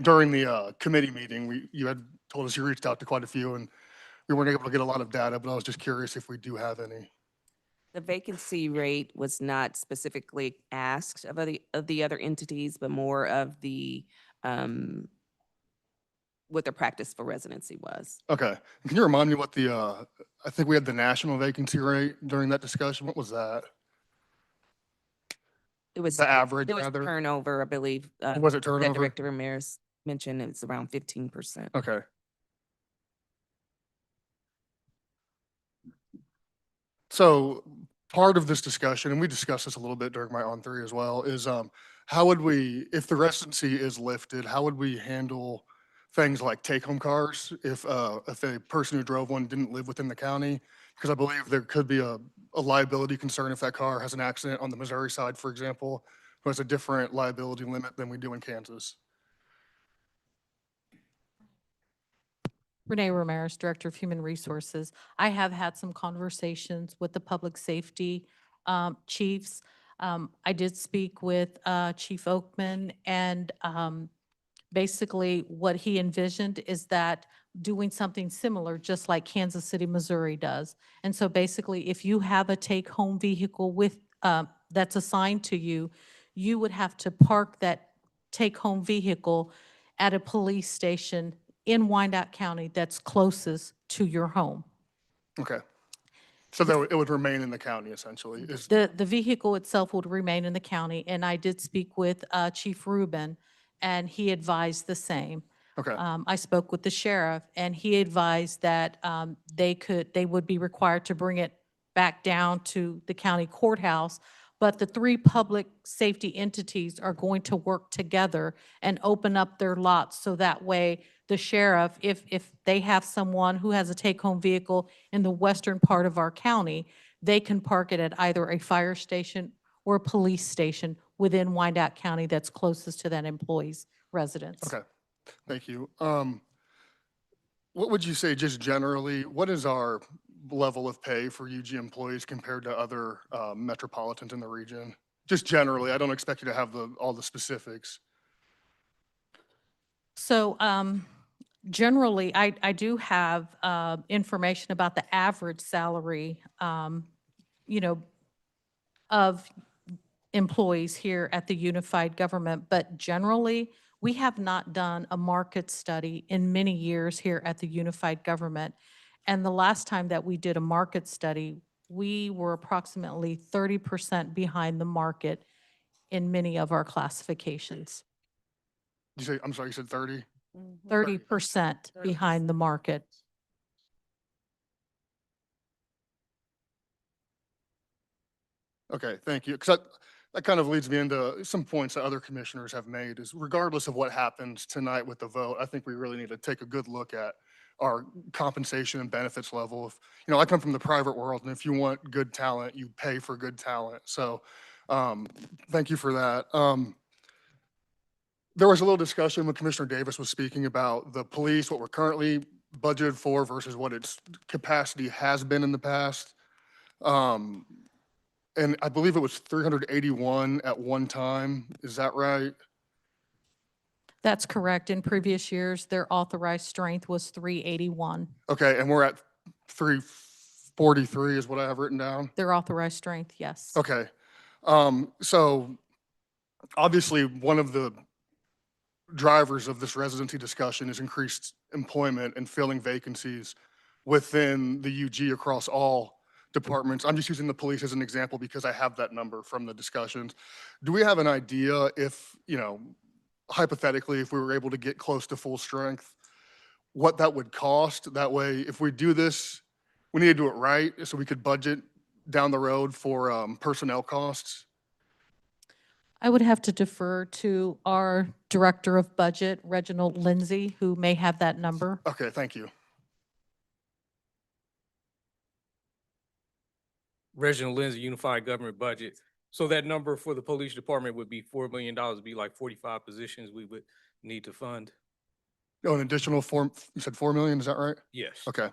during the committee meeting, you had told us you reached out to quite a few and we weren't able to get a lot of data, but I was just curious if we do have any. The vacancy rate was not specifically asked of the other entities, but more of the, what their practice for residency was. Okay, can you remind me what the, I think we had the national vacancy rate during that discussion. What was that? It was The average, It was rather? turnover, I believe. Was it That turnover? Director Ramirez mentioned it's around 15%. Okay. So part of this discussion, and we discussed this a little bit during my on-3 as well, is how would we, if the residency is lifted, how would we handle things like take-home cars if a person who drove one didn't live within the county, because I believe there could be a liability concern if that car has an accident on the Missouri side, for example, who has a different liability limit than we do in Kansas. Renee Ramirez, Director of Human Resources. I have had some conversations with the public safety chiefs. I did speak with Chief Oakman, and basically what he envisioned is that doing something similar, just like Kansas City, Missouri does. And so basically, if you have a take-home vehicle with, that's assigned to you, you would have to park that take-home vehicle at a police station in Wyandotte County that's closest to your home. Okay. So that it would remain in the county essentially. Is, The vehicle itself would remain in the county, and I did speak with Chief Rubin, and he advised the same. okay. I spoke with the sheriff, and he advised that they would be required to bring it back down to the county courthouse, but the three public safety entities are going to work together and open up their lots, so that way the sheriff, if they have someone who has a take-home vehicle in the western part of our county, they can park it at either a fire station or a police station within Wyandotte County that's closest to that employee's residence. Okay. Thank you. What would you say just generally, what is our level of pay for UG employees compared to other metropolitans in the region? Just generally, I don't expect you to have all the specifics. So generally, I do have information about the average salary, of employees here at the unified government, but generally, we have not done a market study in many years here at the unified government. And the last time that we did a market study, we were approximately 30% behind the market in many of our classifications. You say, I'm sorry, you said 30? 30% behind the market. Okay, thank you. Because that kind of leads me into some points that other commissioners have made is regardless of what happens tonight with the vote, I think we really need to take a good look at our compensation and benefits level. If, I come from the private world, and if you want good talent, you pay for good talent. So thank you for that. There was a little discussion when Commissioner Davis was speaking about the police, what we're currently budgeted for versus what its capacity has been in the past. And I believe it was 381 at one time. Is that right? That's correct. In previous years, their authorized strength was 381. Okay, and we're at 343 is what I have written down. Their authorized strength, yes. Okay. So obviously one of the drivers of this residency discussion is increased employment and filling vacancies within the UG across all departments. I'm just using the police as an example because I have that number from the discussions. Do we have an idea if, hypothetically, if we were able to get close to full strength, what that would cost? That way, if we do this, we need to do it right so we could budget down the road for personnel costs. I would have to defer to our Director of Budget, Reginald Lindsay, who may have that number. Okay, thank you. Reginald Lindsay, Unified Government Budget. So that number for the police department would be $4 million, be like 45 positions we would need to fund. Oh, an additional you said 4 million, is that right? Yes. Okay.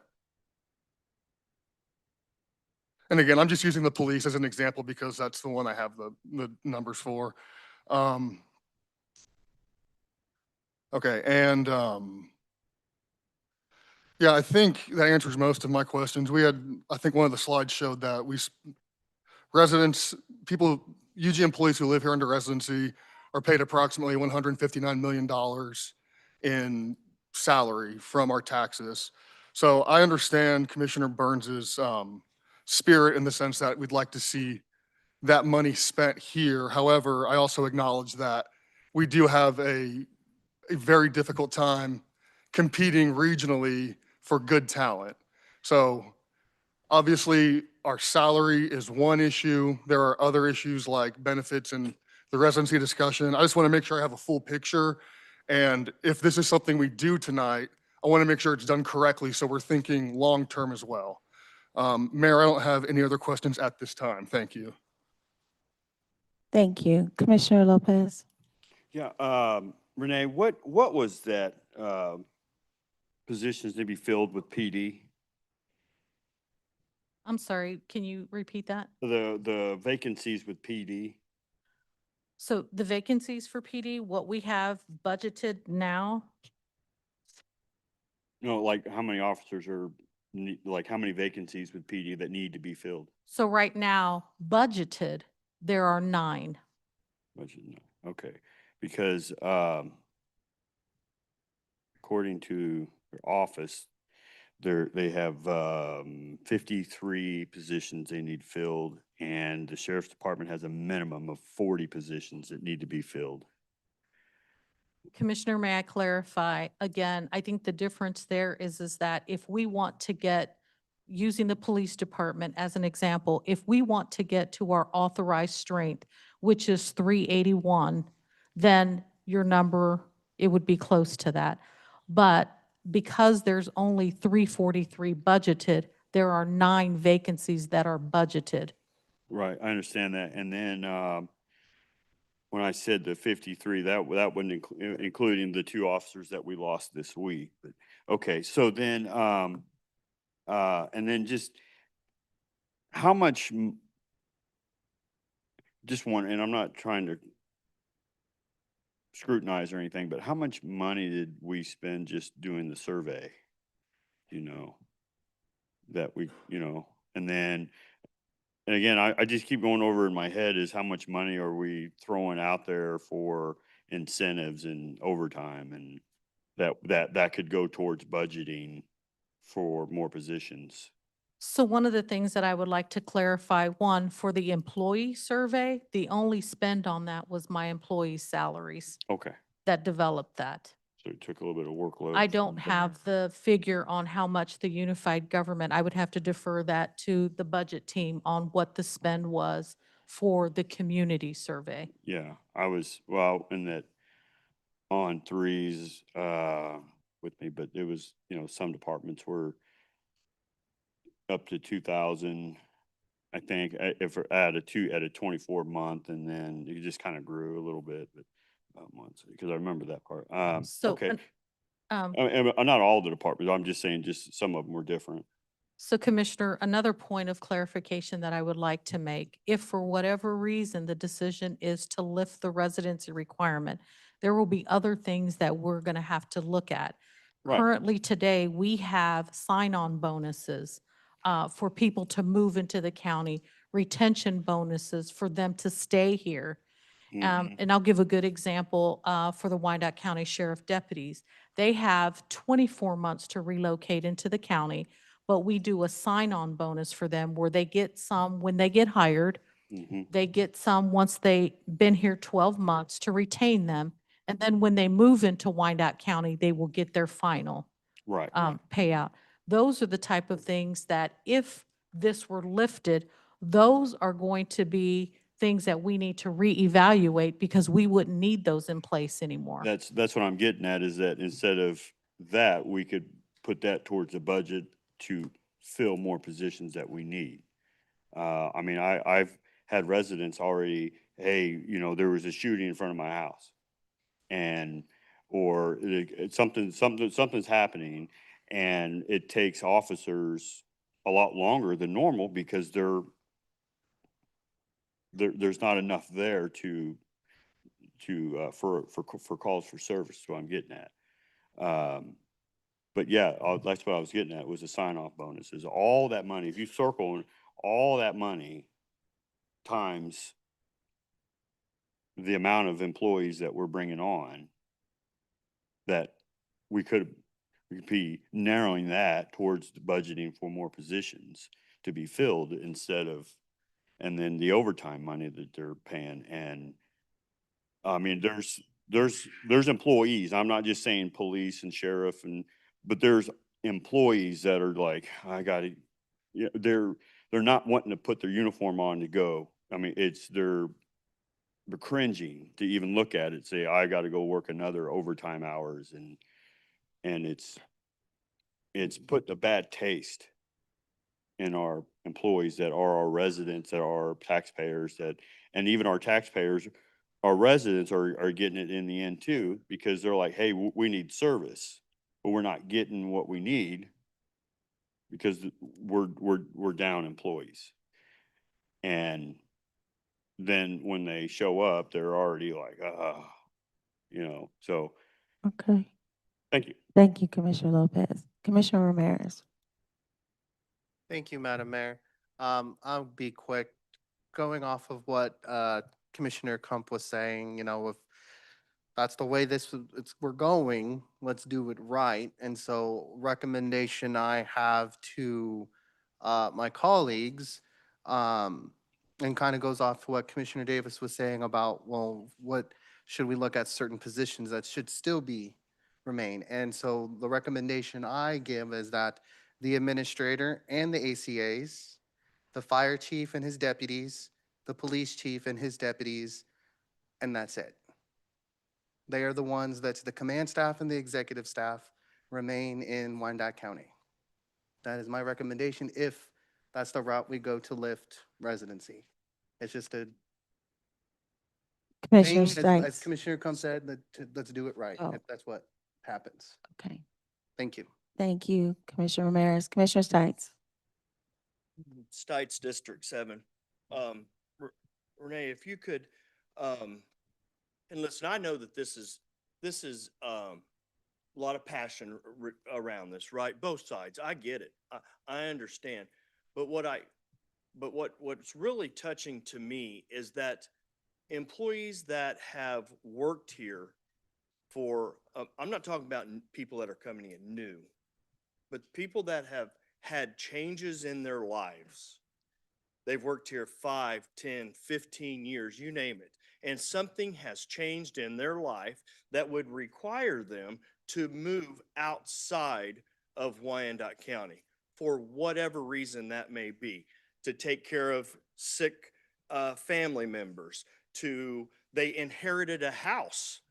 And again, I'm just using the police as an example because that's the one I have the numbers for. Okay, and yeah, I think that answers most of my questions. I think one of the slides showed that residents, UG employees who live here under residency are paid approximately $159 million in salary from our taxes. So I understand Commissioner Burns's spirit in the sense that we'd like to see that money spent here. However, I also acknowledge that we do have a very difficult time competing regionally for good talent. So obviously our salary is one issue. There are other issues like benefits and the residency discussion. I just want to make sure I have a full picture. And if this is something we do tonight, I want to make sure it's done correctly, so we're thinking long-term as well. Mayor, I don't have any other questions at this time. Thank you. Thank you. Commissioner Lopez. Yeah, Renee, what was that, positions to be filled with PD? I'm sorry, can you repeat that? The vacancies with PD? So the vacancies for PD, what we have budgeted now, No, like how many officers are, like how many vacancies with PD that need to be filled? so right now, budgeted, there are 9. Okay, because, according to their office, they have 53 positions they need filled, and the sheriff's department has a minimum of 40 positions that need to be filled. Commissioner, may I clarify? Again, I think the difference there is that if we want to get, using the police department as an example, if we want to get to our authorized strength, which is 381, then your number, it would be close to that. But because there's only 343 budgeted, there are 9 vacancies that are budgeted. Right, I understand that. And then, when I said the 53, that wasn't including the 2 officers that we lost this week. But, okay, so then, and then just how much, just one, and I'm not trying to scrutinize or anything, but how much money did we spend just doing the survey? You know, that we, and then, and again, I just keep going over in my head is how much money are we throwing out there for incentives and overtime, and that could go towards budgeting for more positions. So one of the things that I would like to clarify, one, for the employee survey, the only spend on that was my employees' salaries Okay, that developed that. so it took a little bit of workload. I don't have the figure on how much the unified government, I would have to defer that to the budget team on what the spend was for the community survey. Yeah, I was, well, in that on threes, with me, but it was, some departments were up to 2,000, I think, if at a 24 month, and then it just kind of grew a little bit, but months, because I remember that part. So, Okay, and, not all the departments, I'm just saying, just some of them were different. So Commissioner, another point of clarification that I would like to make, if for whatever reason the decision is to lift the residency requirement, there will be other things that we're going to have to look at. Right. Currently today, we have sign-on bonuses for people to move into the county, retention bonuses for them to stay here. Mhm. And I'll give a good example for the Wyandotte County Sheriff deputies. They have 24 months to relocate into the county, but we do a sign-on bonus for them where they get some when they get hired. Mhm. They get some once they've been here 12 months to retain them. And then when they move into Wyandotte County, they will get their final Right. payout. Those are the type of things that if this were lifted, those are going to be things that we need to reevaluate because we wouldn't need those in place anymore. That's what I'm getting at, is that instead of that, we could put that towards the budget to fill more positions that we need. I mean, I've had residents already, hey, there was a shooting in front of my house, and, or something's happening, and it takes officers a lot longer than normal because there's not enough there for calls for service, is what I'm getting at. But yeah, that's what I was getting at, was the sign-off bonus, is all that money, if you circle all that money times the amount of employees that we're bringing on, that we could be narrowing that towards the budgeting for more positions to be filled instead of, and then the overtime money that they're paying. And I mean, there's employees. I'm not just saying police and sheriff, but there's employees that are like, I gotta, they're not wanting to put their uniform on to go. I mean, cringing to even look at it, say, I got to go work another overtime hours, and it's put a bad taste in our employees that are our residents, that are our taxpayers, and even our taxpayers, our residents are getting it in the end too, because they're like, hey, we need service, but we're not getting what we need because we're down employees. And then when they show up, they're already like, so Okay. thank you. Thank you, Commissioner Lopez. Commissioner Ramirez. Thank you, Madam Mayor. I'll be quick. Going off of what Commissioner Crump was saying, if that's the way we're going, let's do it right. And so recommendation I have to my colleagues, and kind of goes off what Commissioner Davis was saying about, well, what should we look at certain positions that should still be remain? And so the recommendation I give is that the administrator and the ACAs, the fire chief and his deputies, the police chief and his deputies, and that's it. They are the ones that's the command staff and the executive staff remain in Wyandotte County. That is my recommendation if that's the route we go to lift residency. It's just a Commissioner thing, as Stites. Commissioner Crump said, let's do it right, Oh. if that's what happens. Okay. Thank you. Thank you, Commissioner Ramirez. Commissioner Stites. Stites District 7. Renee, if you could, and listen, I know that this is a lot of passion around this, right? Both sides. I get it. I understand. But what's really touching to me is that employees that have worked here for, I'm not talking about people that are coming in new, but people that have had changes in their lives. They've worked here 5, 10, 15 years, you name it. And something has changed in their life that would require them to move outside of Wyandotte County for whatever reason that may be, to take care of sick family members, they inherited a house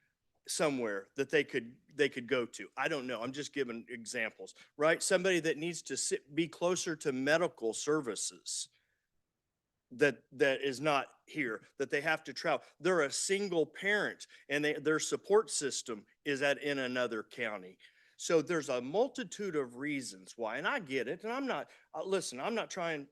somewhere that they could go to. I don't know. I'm just giving examples, right? Somebody that needs to be closer to medical services that is not here, that they have to travel. They're a single parent and their support system is in another county. So there's a multitude of reasons why, and I get it. And I'm not, listen, I'm not trying,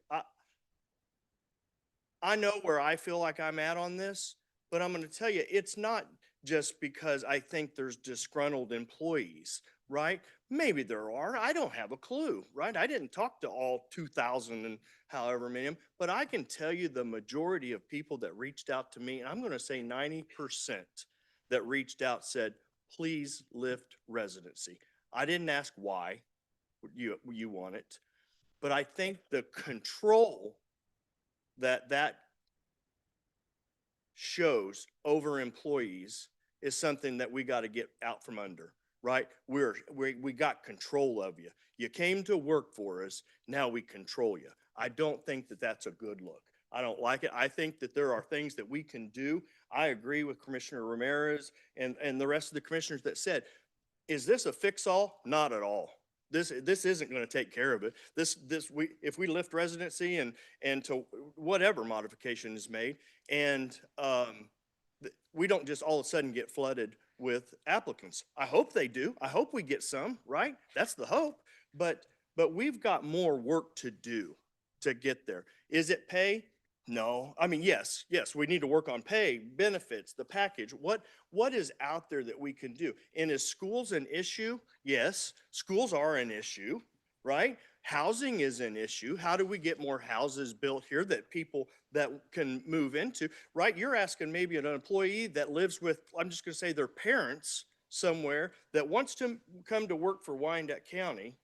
I know where I feel like I'm at on this, but I'm going to tell you, it's not just because I think there's disgruntled employees, right? Maybe there are. I don't have a clue, right? I didn't talk to all 2,000 and however many, but I can tell you the majority of people that reached out to me, and I'm going to say 90% that reached out said, please lift residency. I didn't ask why you want it, but I think the control that shows over employees is something that we got to get out from under, right? We got control of you. You came to work for us. Now we control you. I don't think that that's a good look. I don't like it. I think that there are things that we can do. I agree with Commissioner Ramirez and the rest of the commissioners that said, is this a fix-all? Not at all. This isn't going to take care of it. If we lift residency and to whatever modification is made, and we don't just all of a sudden get flooded with applicants. I hope they do. I hope we get some, right? That's the hope. But we've got more work to do to get there. Is it pay? No. I mean, yes, we need to work on pay, benefits, the package. What is out there that we can do? And is schools an issue? Yes, schools are an issue, right? Housing is an issue. How do we get more houses built here that people that can move into, right? You're asking maybe an employee that lives with, I'm just going to say their parents somewhere that wants to come to work for Wyandotte County,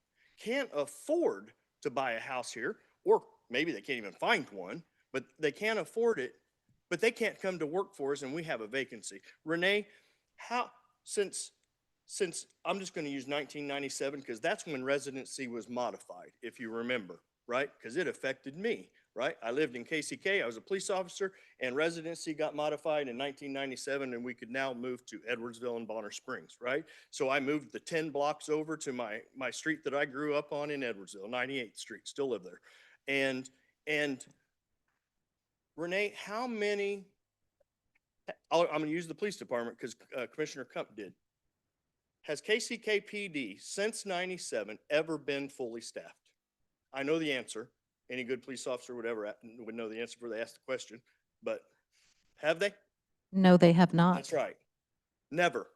can't afford to buy a house here, or maybe they can't even find one, but they can't afford it, but they can't come to work for us and we have a vacancy. Renee, since I'm just going to use 1997 because that's when residency was modified, if you remember. right? Because it affected me, right? I lived in KCK, I was a police officer, and residency got modified in 1997, and we could now move to Edwardsville and Bonner Springs, right? So I moved the 10 blocks over to my street that I grew up on in Edwardsville, 98th Street, still live there. And Renee, how many, I'm gonna use the police department because Commissioner Kump did. Has KCKPD since 97 ever been fully staffed? I know the answer. Any good police officer would know the answer before they ask the question, but have they? No, they have not. That's right. Never,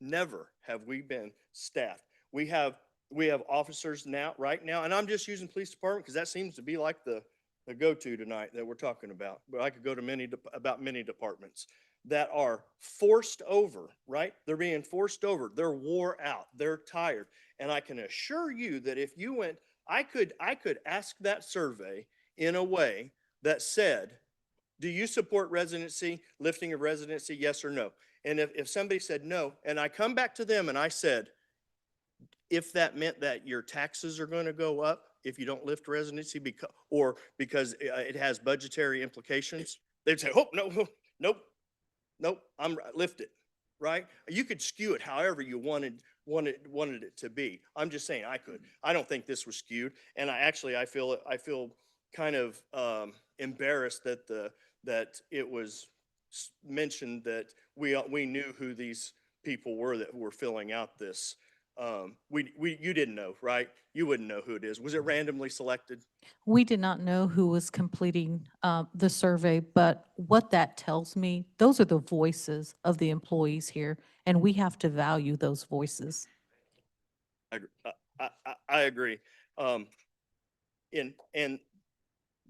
never have we been staffed. We have officers now, right now, and I'm just using police department because that seems to be like the go-to tonight that we're talking about. But I could go to about many departments that are forced over, right? They're being forced over. They're wore out. They're tired. And I can assure you that if you went, I could ask that survey in a way that said, do you support residency, lifting of residency, yes or no? And if somebody said no, and I come back to them and I said, if that meant that your taxes are going to go up if you don't lift residency because it has budgetary implications, they'd say, oh, no, nope, I'm lift it, right? You could skew it however you wanted it to be. I'm just saying I could. I don't think this was skewed, and I feel kind of embarrassed that it was mentioned that we knew who these people were that were filling out this. You didn't know, right? You wouldn't know who it is. Was it randomly selected? We did not know who was completing the survey, but what that tells me, those are the voices of the employees here, and we have to value those voices. I agree. And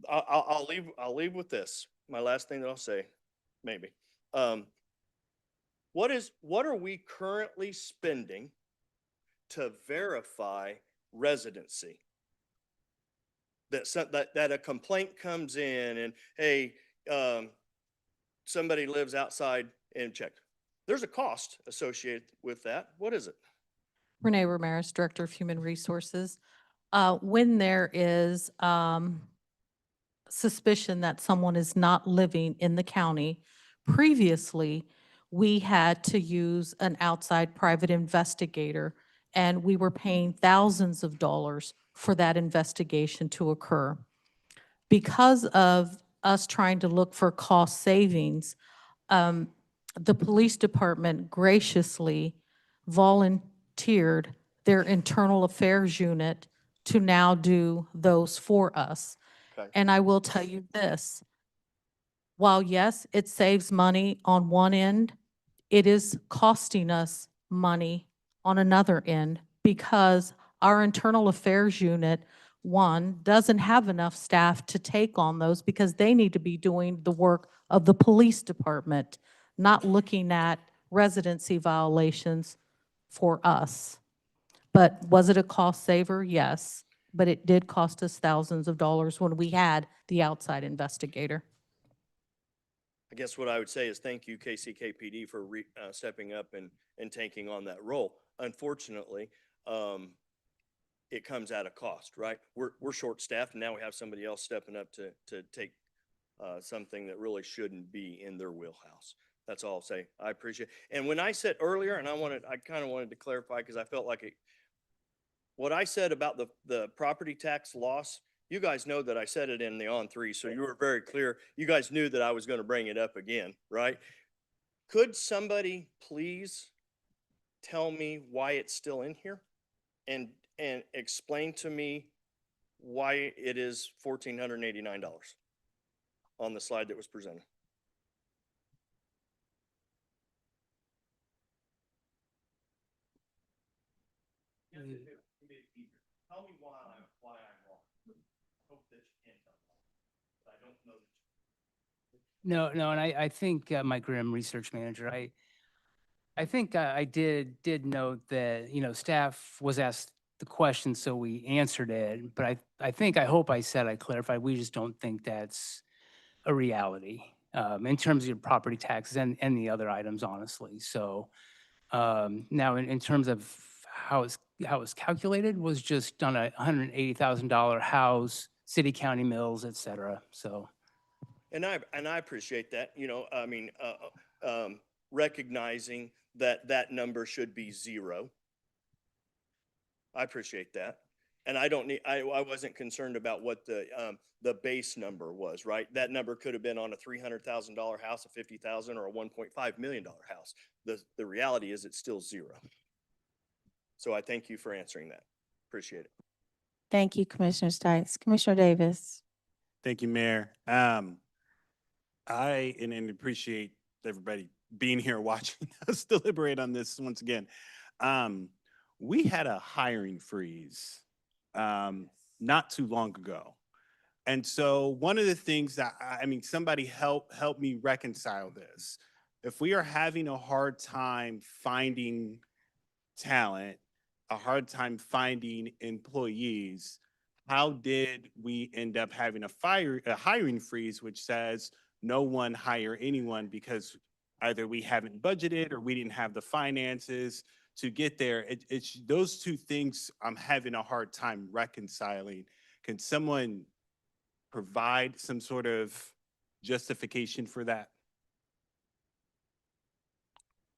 I'll leave with this. My last thing that I'll say, maybe. What are we currently spending to verify residency? That a complaint comes in and, hey, somebody lives outside and check. There's a cost associated with that. What is it? Renee Ramirez, Director of Human Resources. When there is suspicion that someone is not living in the county, previously, we had to use an outside private investigator, and we were paying thousands of dollars for that investigation to occur. Because of us trying to look for cost savings, the police department graciously volunteered their internal affairs unit to now do those for us. Okay. And I will tell you this, while yes, it saves money on one end, it is costing us money on another end because our internal affairs unit, one, doesn't have enough staff to take on those because they need to be doing the work of the police department, not looking at residency violations for us. But was it a cost saver? Yes, but it did cost us thousands of dollars when we had the outside investigator. I guess what I would say is thank you, KCKPD, for stepping up and taking on that role. Unfortunately, it comes at a cost, right? We're short-staffed, and now we have somebody else stepping up to take something that really shouldn't be in their wheelhouse. That's all I'll say. I appreciate it. And when I said earlier, and I kind of wanted to clarify because I felt like what I said about the property tax loss, you guys know that I said it in the on-3, so you were very clear. You guys knew that I was going to bring it up again, right? Could somebody please tell me why it's still in here and explain to me why it is $1,489 on the slide that was presented? Tell me why I'm wrong. I hope that you can tell me, but I don't know that. No, and I think my Grimm research manager, I think I did note that, staff was asked the question, so we answered it. But I hope I said I clarified, we just don't think that's a reality in terms of your property taxes and the other items, honestly. So now in terms of how it's calculated was just on a $180,000 house, city, county mills, et cetera. So. And I appreciate that, recognizing that that number should be zero. I appreciate that. And I don't need, I wasn't concerned about what the base number was, right? That number could have been on a $300,000 house, a 50,000, or a $1.5 million house. The reality is it's still zero. So I thank you for answering that. Appreciate it. Thank you, Commissioner Stites. Commissioner Davis. Thank you, Mayor. I and appreciate everybody being here watching us deliberate on this once again. We had a hiring freeze not too long ago. And so one of the things that, somebody help me reconcile this. If we are having a hard time finding talent, a hard time finding employees, how did we end up having a hiring freeze, which says no one hire anyone because either we haven't budgeted or we didn't have the finances to get there? It's those two things I'm having a hard time reconciling. Can someone provide some sort of justification for that?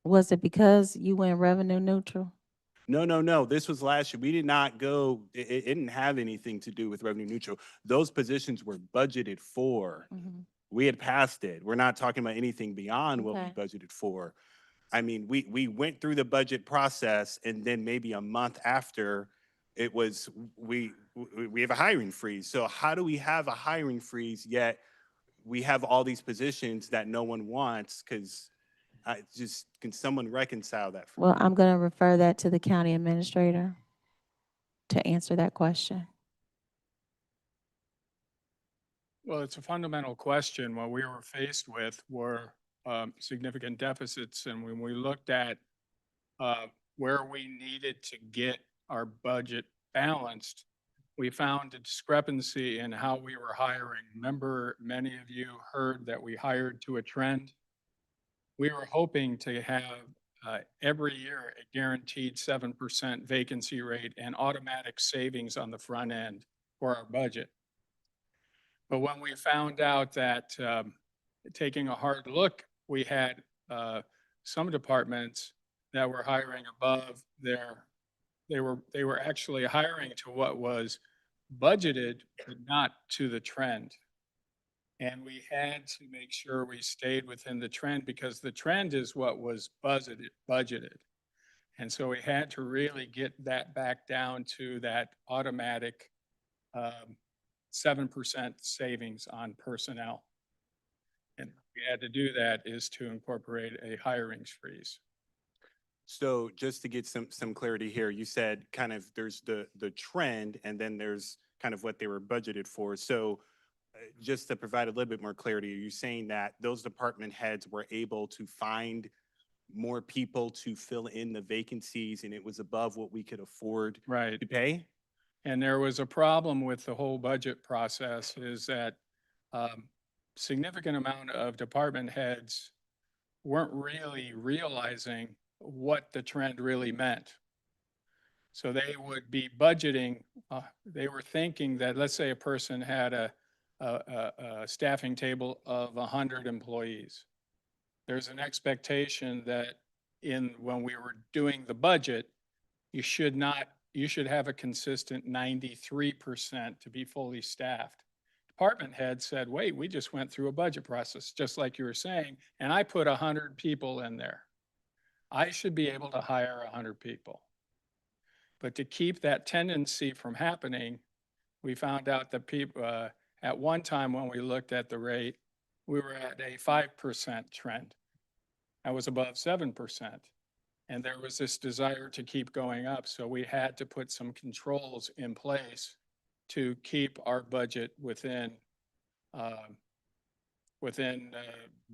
Was it because you went revenue neutral? No. This was last year. We did not go, it didn't have anything to do with revenue neutral. Those positions were budgeted for. We had passed it. We're not talking about anything beyond what we budgeted for. We went through the budget process, and then maybe a month after, it was, we have a hiring freeze. So how do we have a hiring freeze yet we have all these positions that no one wants? Because can someone reconcile that for me? Well, I'm going to refer that to the county administrator to answer that question. Well, it's a fundamental question. What we were faced with were significant deficits. And when we looked at where we needed to get our budget balanced, we found a discrepancy in how we were hiring. Remember, many of you heard that we hired to a trend. We were hoping to have every year a guaranteed 7% vacancy rate and automatic savings on the front end for our budget. But when we found out that taking a hard look, we had some departments that were hiring above they were actually hiring to what was budgeted, but not to the trend. And we had to make sure we stayed within the trend because the trend is what was budgeted. And so we had to really get that back down to that automatic 7% savings on personnel. And we had to do that is to incorporate a hiring freeze. So just to get some clarity here, you said kind of there's the trend and then there's kind of what they were budgeted for. So just to provide a little bit more clarity, are you saying that those department heads were able to find more people to fill in the vacancies and it was above what we could afford to pay? And there was a problem with the whole budget process is that significant amount of department heads weren't really realizing what the trend really meant. So they would be budgeting, they were thinking that, let's say a person had a staffing table of 100 employees. There's an expectation that when we were doing the budget, you should have a consistent 93% to be fully staffed. Department head said, wait, we just went through a budget process, just like you were saying, and I put 100 people in there. I should be able to hire 100 people. But to keep that tendency from happening, we found out that people, at one time when we looked at the rate, we were at a 5% trend. That was above 7%. And there was this desire to keep going up. So we had to put some controls in place to keep our budget within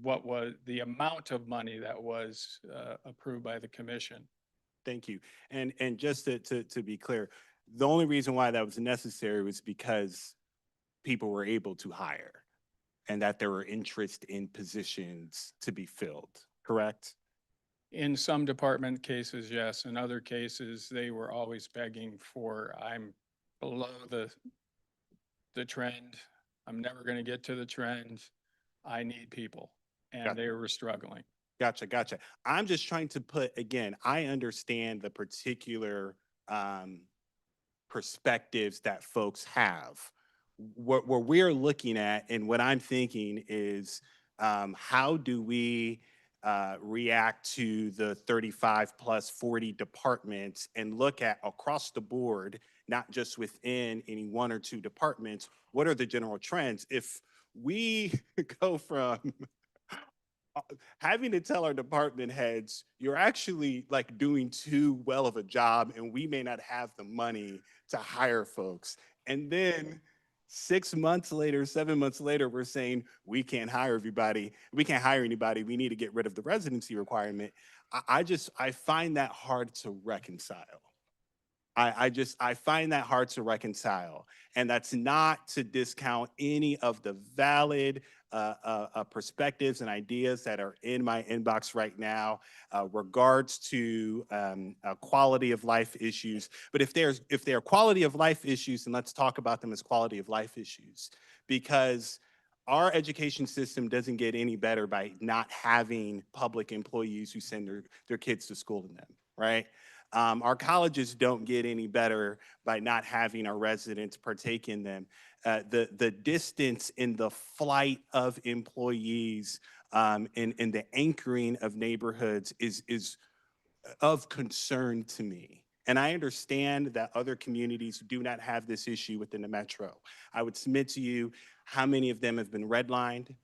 what was the amount of money that was approved by the commission. Thank you. And just to be clear, the only reason why that was necessary was because people were able to hire and that there were interest in positions to be filled, correct? In some department cases, yes. In other cases, they were always begging for, I'm below the trend. I'm never going to get to the trend. I need people. And Got- they were struggling. Gotcha. I'm just trying to put, again, I understand the particular perspectives that folks have. What we're looking at and what I'm thinking is how do we react to the 35 plus 40 departments and look at across the board, not just within any one or two departments, what are the general trends? If we go from having to tell our department heads, you're actually like doing too well of a job and we may not have the money to hire folks. And then 6 months later, 7 months later, we're saying we can't hire everybody. We can't hire anybody. We need to get rid of the residency requirement. I find that hard to reconcile. I find that hard to reconcile. And that's not to discount any of the valid perspectives and ideas that are in my inbox right now, regards to quality of life issues. But if there are quality of life issues, then let's talk about them as quality of life issues, because our education system doesn't get any better by not having public employees who send their kids to school in them, right? Our colleges don't get any better by not having our residents partake in them. The distance in the flight of employees and the anchoring of neighborhoods is of concern to me. And I understand that other communities do not have this issue within the metro. I would submit to you how many of them have been redlined,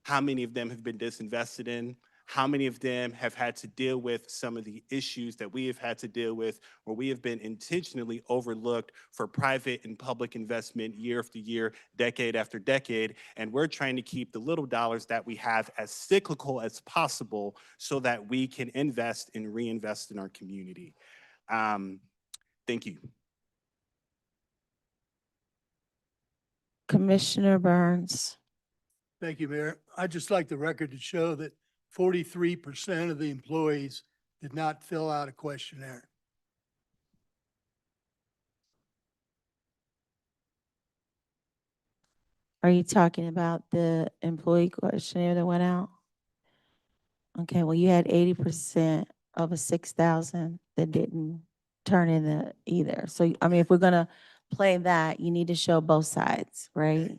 how many of them have been disinvested in, how many of them have had to deal with some of the issues that we have had to deal with, where we have been intentionally overlooked for private and public investment year after year, decade after decade. And we're trying to keep the little dollars that we have as cyclical as possible so that we can invest and reinvest in our community. Thank you. Commissioner Burns. Thank you, Mayor. I'd just like the record to show that 43% of the employees did not fill out a questionnaire. Are you talking about the employee questionnaire that went out? Okay, well, you had 80% of a 6,000 that didn't turn in the either. So, I mean, if we're gonna play that, you need to show both sides, right?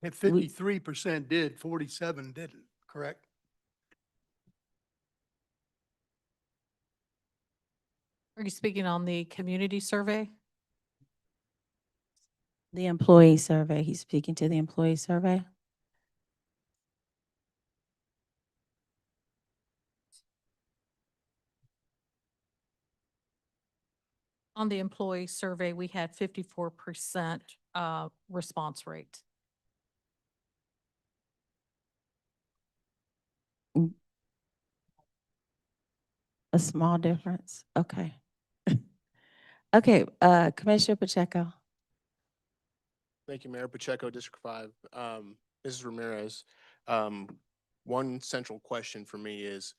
If 53% did, 47 didn't, correct? Are you speaking on the community survey? The employee survey, he's speaking to the employee survey. On the employee survey, we had 54% response rate. A small difference, okay. Okay, Commissioner Pacheco. Thank you, Mayor Pacheco, District 5. Mrs. Ramirez, one central question for me is,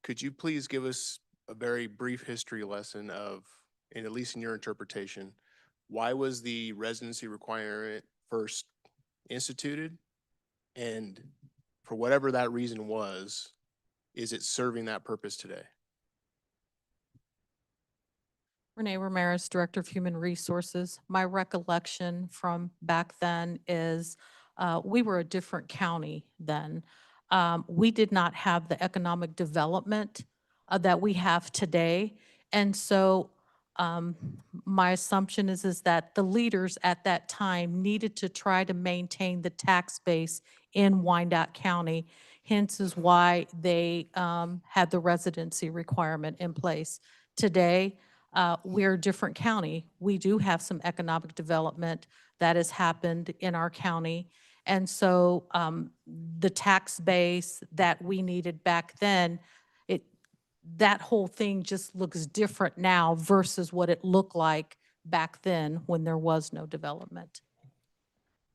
could you please give us a very brief history lesson of, and at least in your interpretation, why was the residency requirement first instituted? And for whatever that reason was, is it serving that purpose today? Renee Ramirez, Director of Human Resources. My recollection from back then is we were a different county then. We did not have the economic development that we have today. And so my assumption is that the leaders at that time needed to try to maintain the tax base in Wyandotte County. Hence is why they had the residency requirement in place. Today, we're a different county. We do have some economic development that has happened in our county. And so the tax base that we needed back then, that whole thing just looks different now versus what it looked like back then when there was no development.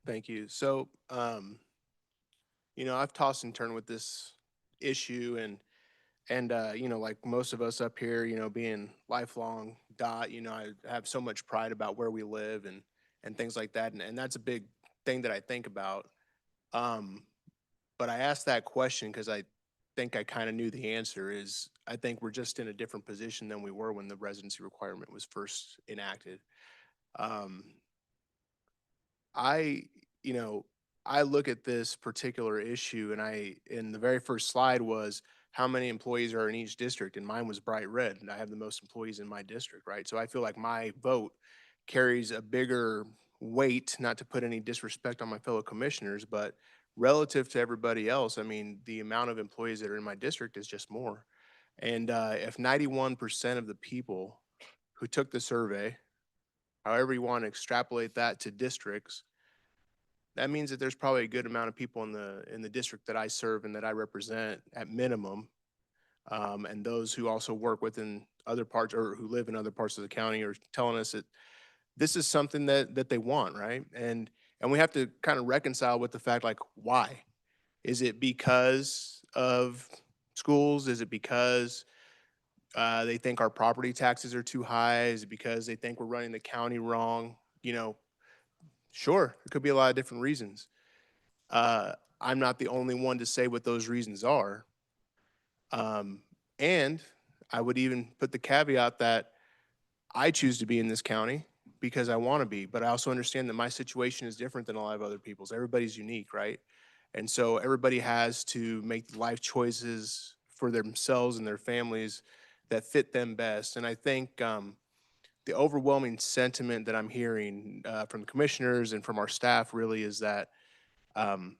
Thank you. So, I've tossed and turned with this issue, and And, like most of us up here, being lifelong dot, I have so much pride about where we live and things like that. And that's a big thing that I think about. Um, but I asked that question because I think I kind of knew the answer is I think we're just in a different position than we were when the residency requirement was first enacted. Um, I, you know, I look at this particular issue and the very first slide was how many employees are in each district, and mine was bright red, and I have the most employees in my district, right? So I feel like my vote carries a bigger weight, not to put any disrespect on my fellow commissioners, but relative to everybody else, I mean, the amount of employees that are in my district is just more. And if 91% of the people who took the survey, however you want to extrapolate that to districts, that means that there's probably a good amount of people in the district that I serve and that I represent at minimum, and those who also work within other parts or who live in other parts of the county are telling us that this is something that they want, right? And we have to kind of reconcile with the fact, like, why? Is it because of schools? Is it because they think our property taxes are too high? Is it because they think we're running the county wrong? Sure, there could be a lot of different reasons. I'm not the only one to say what those reasons are. And I would even put the caveat that I choose to be in this county because I want to be, but I also understand that my situation is different than a lot of other people's. Everybody's unique, right? And so everybody has to make life choices for themselves and their families that fit them best. And I think the overwhelming sentiment that I'm hearing from the commissioners and from our staff really is that um,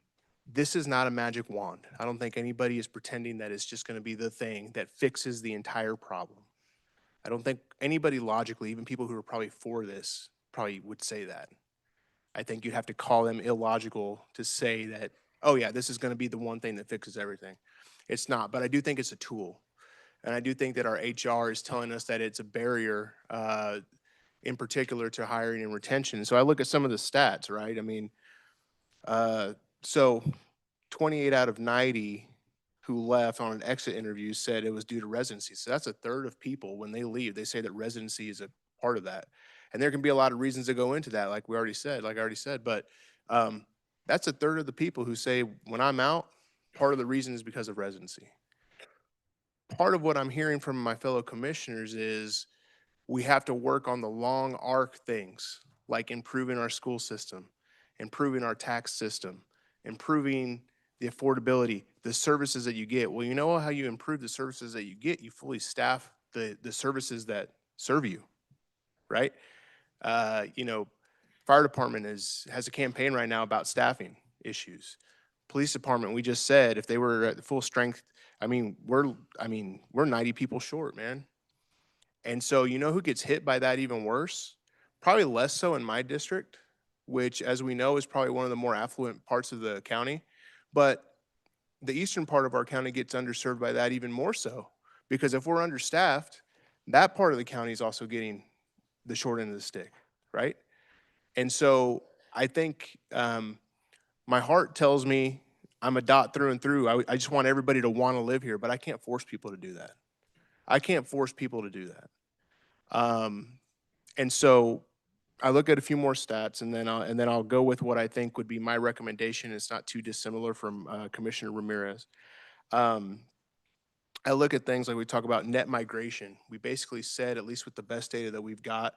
this is not a magic wand. I don't think anybody is pretending that it's just going to be the thing that fixes the entire problem. I don't think anybody logically, even people who are probably for this, probably would say that. I think you'd have to call them illogical to say that, oh yeah, this is going to be the one thing that fixes everything. It's not, but I do think it's a tool. And I do think that our HR is telling us that it's a barrier in particular to hiring and retention. So I look at some of the stats, right? I mean, so 28 out of 90 who left on an exit interview said it was due to residency. So that's a third of people when they leave, they say that residency is a part of that. And there can be a lot of reasons to go into that, like I already said, but that's a third of the people who say when I'm out, part of the reason is because of residency. Part of what I'm hearing from my fellow commissioners is we have to work on the long arc things, like improving our school system, improving our tax system, improving the affordability, the services that you get. Well, you know how you improve the services that you get? You fully staff the services that serve you, right? Fire department has a campaign right now about staffing issues. Police department, we just said if they were at full strength, we're 90 people short, man. And so you know who gets hit by that even worse? Probably less so in my district, which as we know is probably one of the more affluent parts of the county. But the eastern part of our county gets underserved by that even more so. Because if we're understaffed, that part of the county is also getting the short end of the stick, right? And so I think my heart tells me I'm a dot through and through. I just want everybody to want to live here, but I can't force people to do that. I can't force people to do that. And so I look at a few more stats, and then I'll go with what I think would be my recommendation. It's not too dissimilar from Commissioner Ramirez. I look at things like we talk about net migration. We basically said, at least with the best data that we've got,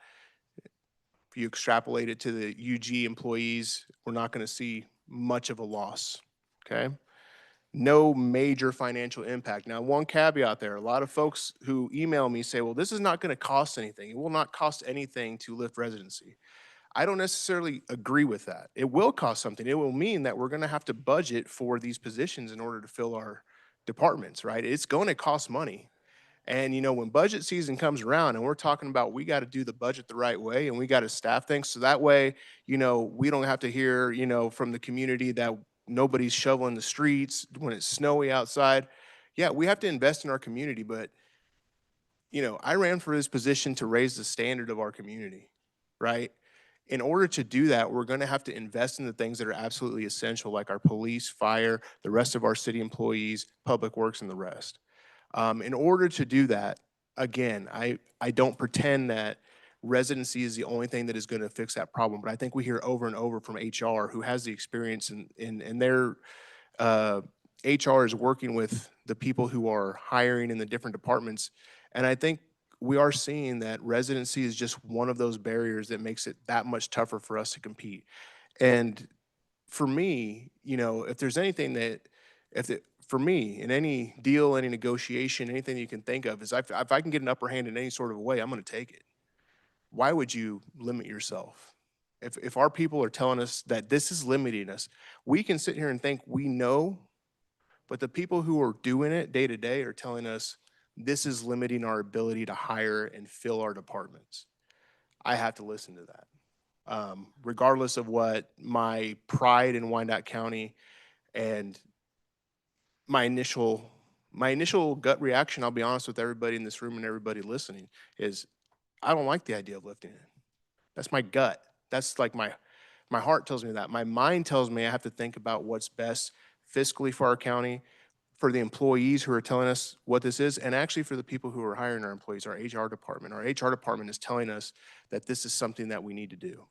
if you extrapolate it to the UG employees, we're not going to see much of a loss. Okay. No major financial impact. Now, one caveat there, a lot of folks who email me say, well, this is not going to cost anything. It will not cost anything to lift residency. I don't necessarily agree with that. It will cost something. It will mean that we're going to have to budget for these positions in order to fill our departments, right? It's going to cost money. And, when budget season comes around and we're talking about we got to do the budget the right way and we got to staff things so that way, we don't have to hear, from the community that nobody's shoveling the streets when it's snowy outside. Yeah, we have to invest in our community, but I ran for this position to raise the standard of our community, right? In order to do that, we're going to have to invest in the things that are absolutely essential, like our police, fire, the rest of our city employees, public works, and the rest. In order to do that, again, I don't pretend that residency is the only thing that is going to fix that problem, but I think we hear over and over from HR, who has the experience in their HR is working with the people who are hiring in the different departments. And I think we are seeing that residency is just one of those barriers that makes it that much tougher for us to compete. And for me, you know, if there's anything that, for me, in any deal, any negotiation, anything you can think of, is if I can get an upper hand in any sort of way, I'm going to take it. Why would you limit yourself? If our people are telling us that this is limiting us, we can sit here and think we know, but the people who are doing it day to day are telling us this is limiting our ability to hire and fill our departments. I have to listen to that. Regardless of what my pride in Wyandotte County and my initial gut reaction, I'll be honest with everybody in this room and everybody listening, is I don't like the idea of lifting it. That's my gut. That's like my heart tells me that. My mind tells me I have to think about what's best fiscally for our county, for the employees who are telling us what this is, and actually for the people who are hiring our employees, our HR department. Our HR department is telling us that this is something that we need to do.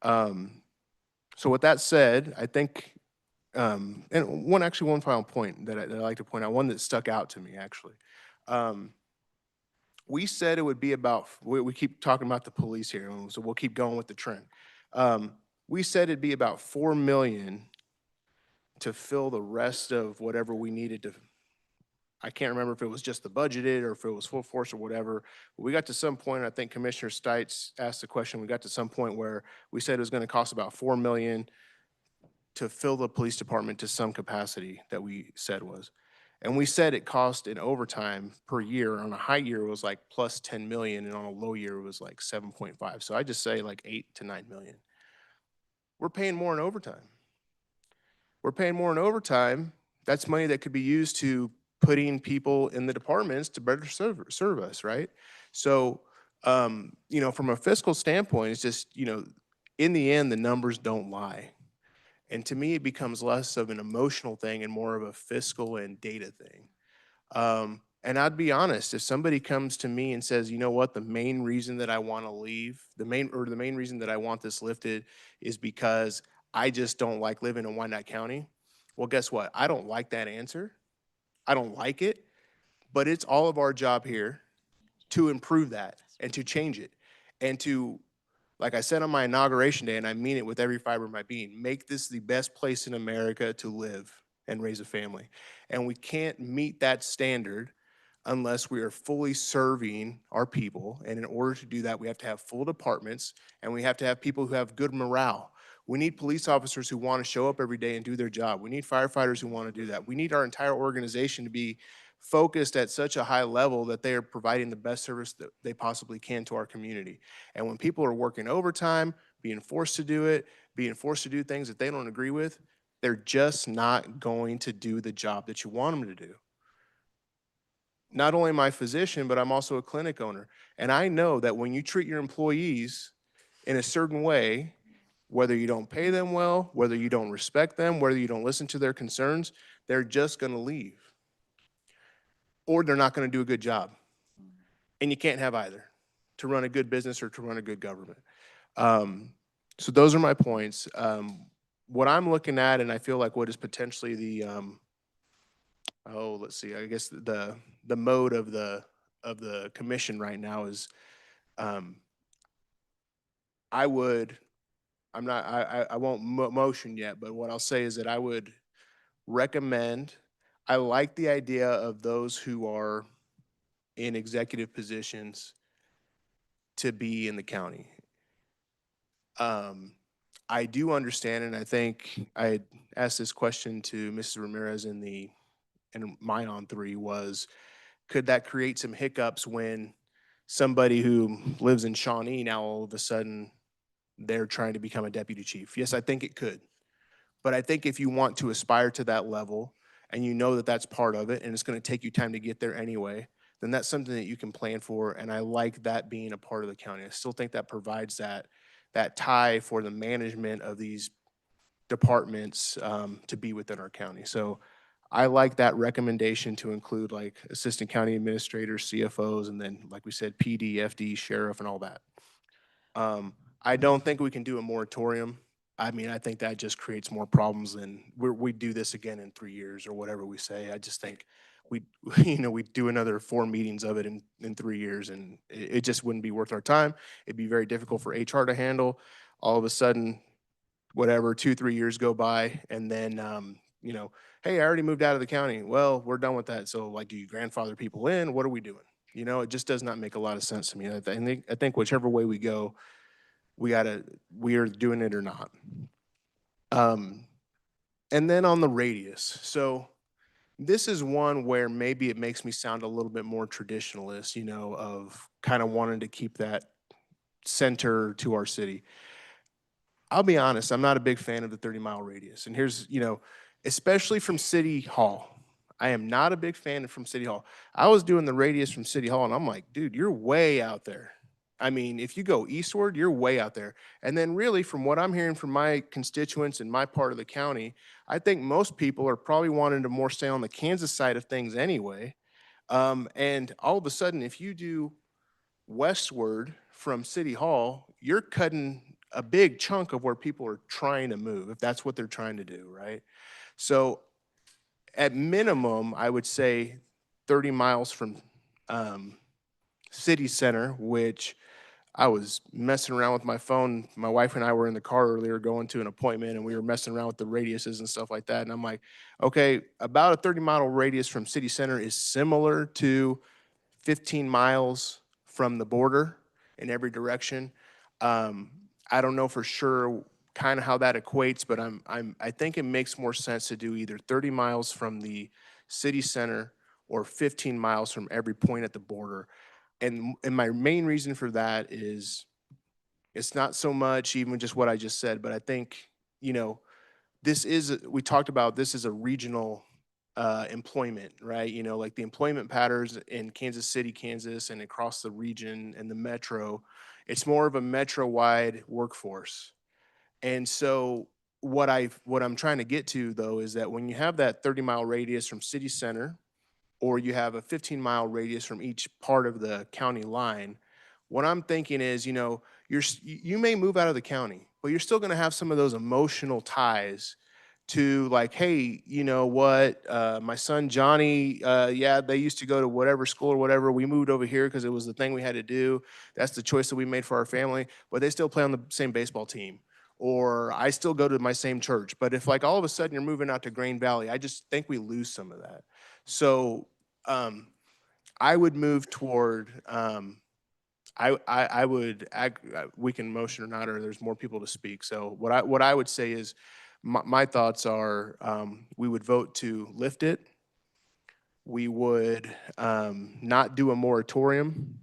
So with that said, I think, and one final point that I'd like to point out, one that stuck out to me actually. We said it would be about, we keep talking about the police here, so we'll keep going with the trend. We said it'd be about 4 million to fill the rest of whatever we needed to. I can't remember if it was just the budgeted or if it was full force or whatever. But we got to some point, I think Commissioner Stites asked the question, we got to some point where we said it was going to cost about 4 million to fill the police department to some capacity that we said was. And we said it cost in overtime per year. On a high year, it was like plus 10 million, and on a low year, it was like 7.5. So I just say like 8 to 9 million. We're paying more in overtime. We're paying more in overtime. That's money that could be used to putting people in the departments to better serve us, right? So, you know, from a fiscal standpoint, it's just, you know, in the end, the numbers don't lie. And to me, it becomes less of an emotional thing and more of a fiscal and data thing. And I'd be honest, if somebody comes to me and says, you know what, the main reason that I want to leave, the main reason that I want this lifted is because I just don't like living in Wyandotte County. Well, guess what? I don't like that answer. I don't like it, but it's all of our job here to improve that and to change it and to, like I said on my inauguration day, and I mean it with every fiber of my being, make this the best place in America to live and raise a family. And we can't meet that standard unless we are fully serving our people. And in order to do that, we have to have full departments and we have to have people who have good morale. We need police officers who want to show up every day and do their job. We need firefighters who want to do that. We need our entire organization to be focused at such a high level that they are providing the best service that they possibly can to our community. And when people are working overtime, being forced to do it, being forced to do things that they don't agree with, they're just not going to do the job that you want them to do. Not only am I a physician, but I'm also a clinic owner. And I know that when you treat your employees in a certain way, whether you don't pay them well, whether you don't respect them, whether you don't listen to their concerns, they're just going to leave. Or they're not going to do a good job. And you can't have either to run a good business or to run a good government. So those are my points. What I'm looking at, and I feel like what is potentially the, let's see, I guess the mode of the commission right now is, I won't motion yet, but what I'll say is that I would recommend, I like the idea of those who are in executive positions to be in the county. I do understand, and I think I asked this question to Mrs. Ramirez in my on three was, could that create some hiccups when somebody who lives in Shawnee now all of a sudden they're trying to become a deputy chief? Yes, I think it could. But I think if you want to aspire to that level and you know that that's part of it and it's going to take you time to get there anyway, then that's something that you can plan for. And I like that being a part of the county. I still think that provides that tie for the management of these departments to be within our county. So I like that recommendation to include like assistant county administrators, CFOs, and then, like we said, PD, FD, sheriff, and all that. I don't think we can do a moratorium. I mean, I think that just creates more problems than we do this again in 3 years or whatever we say. I just think we, we do another 4 meetings of it in 3 years, and it just wouldn't be worth our time. It'd be very difficult for HR to handle. All of a sudden, whatever, 2, 3 years go by, and then, hey, I already moved out of the county. Well, we're done with that. So like, do you grandfather people in? What are we doing? It just does not make a lot of sense to me. I think whichever way we go, we are doing it or not. And then on the radius. So this is one where maybe it makes me sound a little bit more traditionalist, of kind of wanting to keep that center to our city. I'll be honest, I'm not a big fan of the 30-mile radius. And here's, especially from City Hall. I am not a big fan from City Hall. I was doing the radius from City Hall, and I'm like, dude, you're way out there. I mean, if you go eastward, you're way out there. And then really, from what I'm hearing from my constituents in my part of the county, I think most people are probably wanting to more stay on the Kansas side of things anyway. And all of a sudden, if you do westward from City Hall, you're cutting a big chunk of where people are trying to move, if that's what they're trying to do, right? So at minimum, I would say 30 miles from city center, which I was messing around with my phone. My wife and I were in the car earlier going to an appointment, and we were messing around with the radiuses and stuff like that. And I'm like, okay, about a 30-mile radius from city center is similar to 15 miles from the border in every direction. I don't know for sure kind of how that equates, but I think it makes more sense to do either 30 miles from the city center or 15 miles from every point at the border. And my main reason for that is it's not so much even just what I just said, but I think, we talked about this is a regional employment, right? Like the employment patterns in Kansas City, Kansas, and across the region and the metro, it's more of a metro-wide workforce. And so what I'm trying to get to though is that when you have that 30-mile radius from city center, or you have a 15-mile radius from each part of the county line, what I'm thinking is, you may move out of the county, but you're still going to have some of those emotional ties to like, hey, you know what, my son Johnny, yeah, they used to go to whatever school or whatever. We moved over here because it was the thing we had to do. That's the choice that we made for our family, but they still play on the same baseball team. Or I still go to my same church. But if like all of a sudden you're moving out to Grain Valley, I just think we lose some of that. So I would move toward, I would, we can motion or not, or there's more people to speak. So what I would say is, my thoughts are, we would vote to lift it. We would not do a moratorium.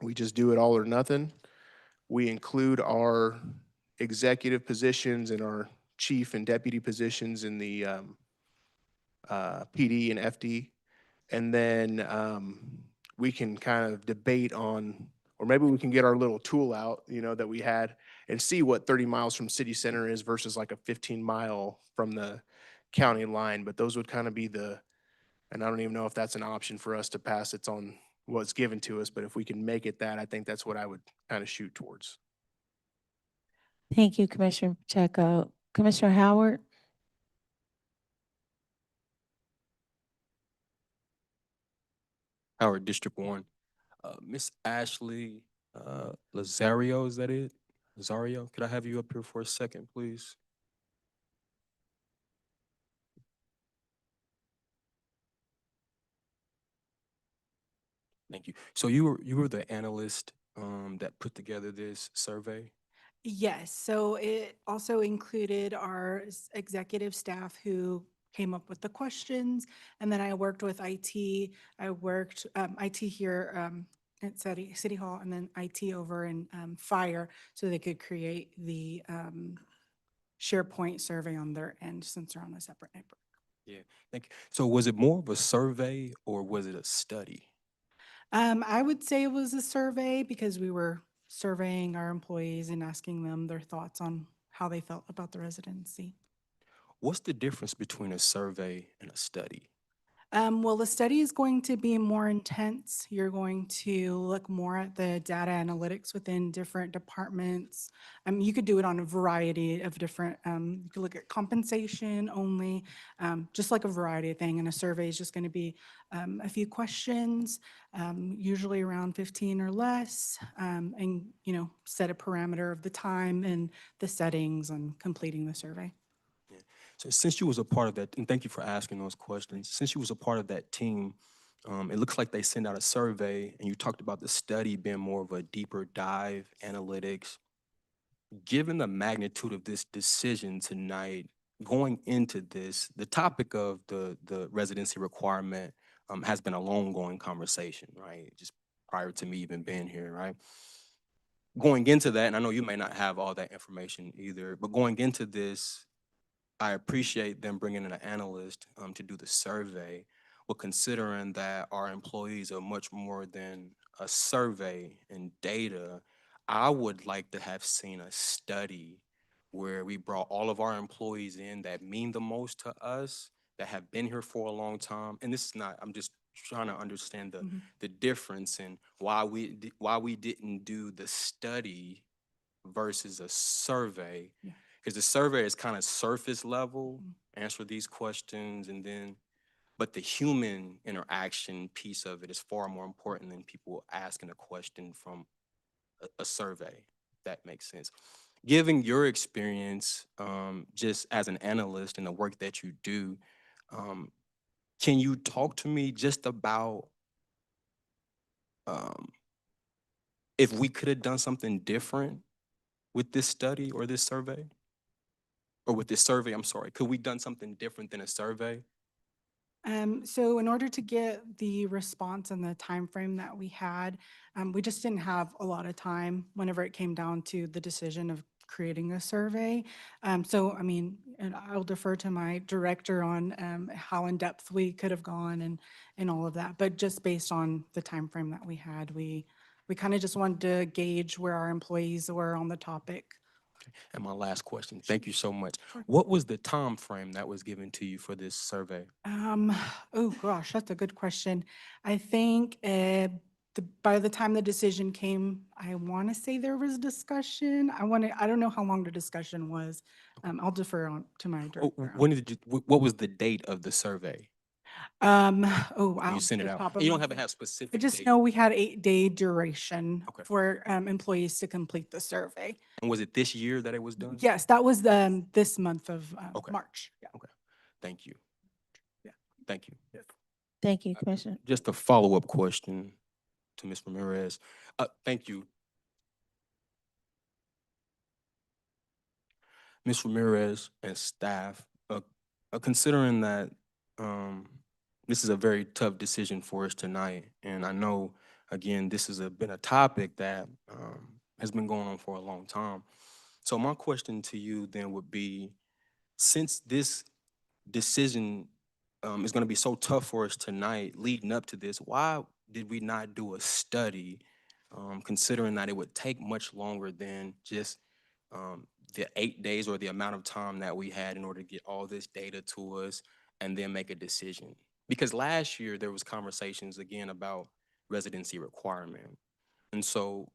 We just do it all or nothing. We include our executive positions and our chief and deputy positions in the PD and FD. And then we can kind of debate on, or maybe we can get our little tool out, that we had and see what 30 miles from city center is versus like a 15-mile from the county line. But those would kind of be and I don't even know if that's an option for us to pass. It's on what's given to us. But if we can make it that, I think that's what I would kind of shoot towards. Thank you, Commissioner Pacheco. Commissioner Howard? Howard, District 1. Miss Ashley Lazario, is that it? Lazario, could I have you up here for a second, please? Thank you. So you were the analyst that put together this survey? Yes, so it also included our executive staff who came up with the questions, and then I worked with IT. I worked IT here at City Hall, and then IT over in Fire, so they could create the SharePoint survey on their end since they're on a separate network. Yeah, thank you. So was it more of a survey or was it a study? I would say it was a survey because we were surveying our employees and asking them their thoughts on how they felt about the residency. What's the difference between a survey and a study? Well, the study is going to be more intense. You're going to look more at the data analytics within different departments. You could do it on a variety of different, you could look at compensation only, just like a variety of thing. And a survey is just going to be a few questions, usually around 15 or less, and, you know, set a parameter of the time and the settings on completing the survey. So since you was a part of that, and thank you for asking those questions, since you was a part of that team, it looks like they sent out a survey and you talked about the study being more of a deeper dive analytics. Given the magnitude of this decision tonight, going into this, the topic of the residency requirement has been a long-going conversation, right? Just prior to me even being here, right? Going into that, and I know you may not have all that information either, but going into this, I appreciate them bringing in an analyst to do the survey. But considering that our employees are much more than a survey and data, I would like to have seen a study where we brought all of our employees in that mean the most to us, that have been here for a long time. And this is not, I'm just trying to understand the difference in why we didn't do the study versus a survey. Yeah. Because the survey is kind of surface level, answer these questions, and then, but the human interaction piece of it is far more important than people asking a question from a survey, if that makes sense. Given your experience, just as an analyst and the work that you do, can you talk to me just about if we could have done something different with this study or this survey? Or with this survey, I'm sorry, could we done something different than a survey? So in order to get the response and the time frame that we had, we just didn't have a lot of time whenever it came down to the decision of creating a survey. So, I mean, and I'll defer to my director on how in depth we could have gone and all of that. But just based on the time frame that we had, we kind of just wanted to gauge where our employees were on the topic. And my last question, thank you so much. What was the time frame that was given to you for this survey? Oh gosh, that's a good question. I think by the time the decision came, I want to say there was discussion. I don't know how long the discussion was. I'll defer on to my director. When did you, what was the date of the survey? Oh wow. You send it the out. top of And you don't my have to head. have specific I just date. know we had 8-day duration Okay. for employees to complete the survey. And was it this year that it was done? Yes, that was this month of Okay. March. Yeah. Okay. Thank you. Yeah. Thank you. Thank you, Commissioner. Just a follow-up question to Ms. Ramirez. Thank you. Ms. Ramirez and staff, considering that this is a very tough decision for us tonight, and I know, again, this has been a topic that has been going on for a long time. So my question to you then would be, since this decision is going to be so tough for us tonight, leading up to this, why did we not do a study, considering that it would take much longer than just the 8 days or the amount of time that we had in order to get all this data to us and then make a decision? Because last year there was conversations again about residency requirement. And so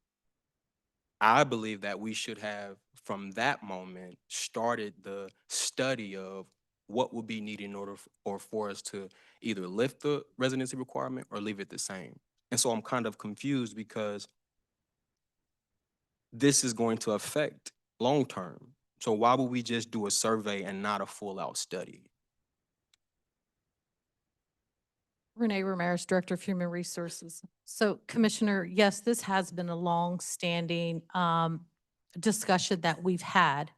I believe that we should have, from that moment, started the study of what would be needed in order or for us to either lift the residency requirement or leave it the same. And so I'm kind of confused because this is going to affect long term. So why would we just do a survey and not a full out study? Renee Ramirez, Director of Human Resources. So Commissioner, yes, this has been a long-standing discussion that we've had.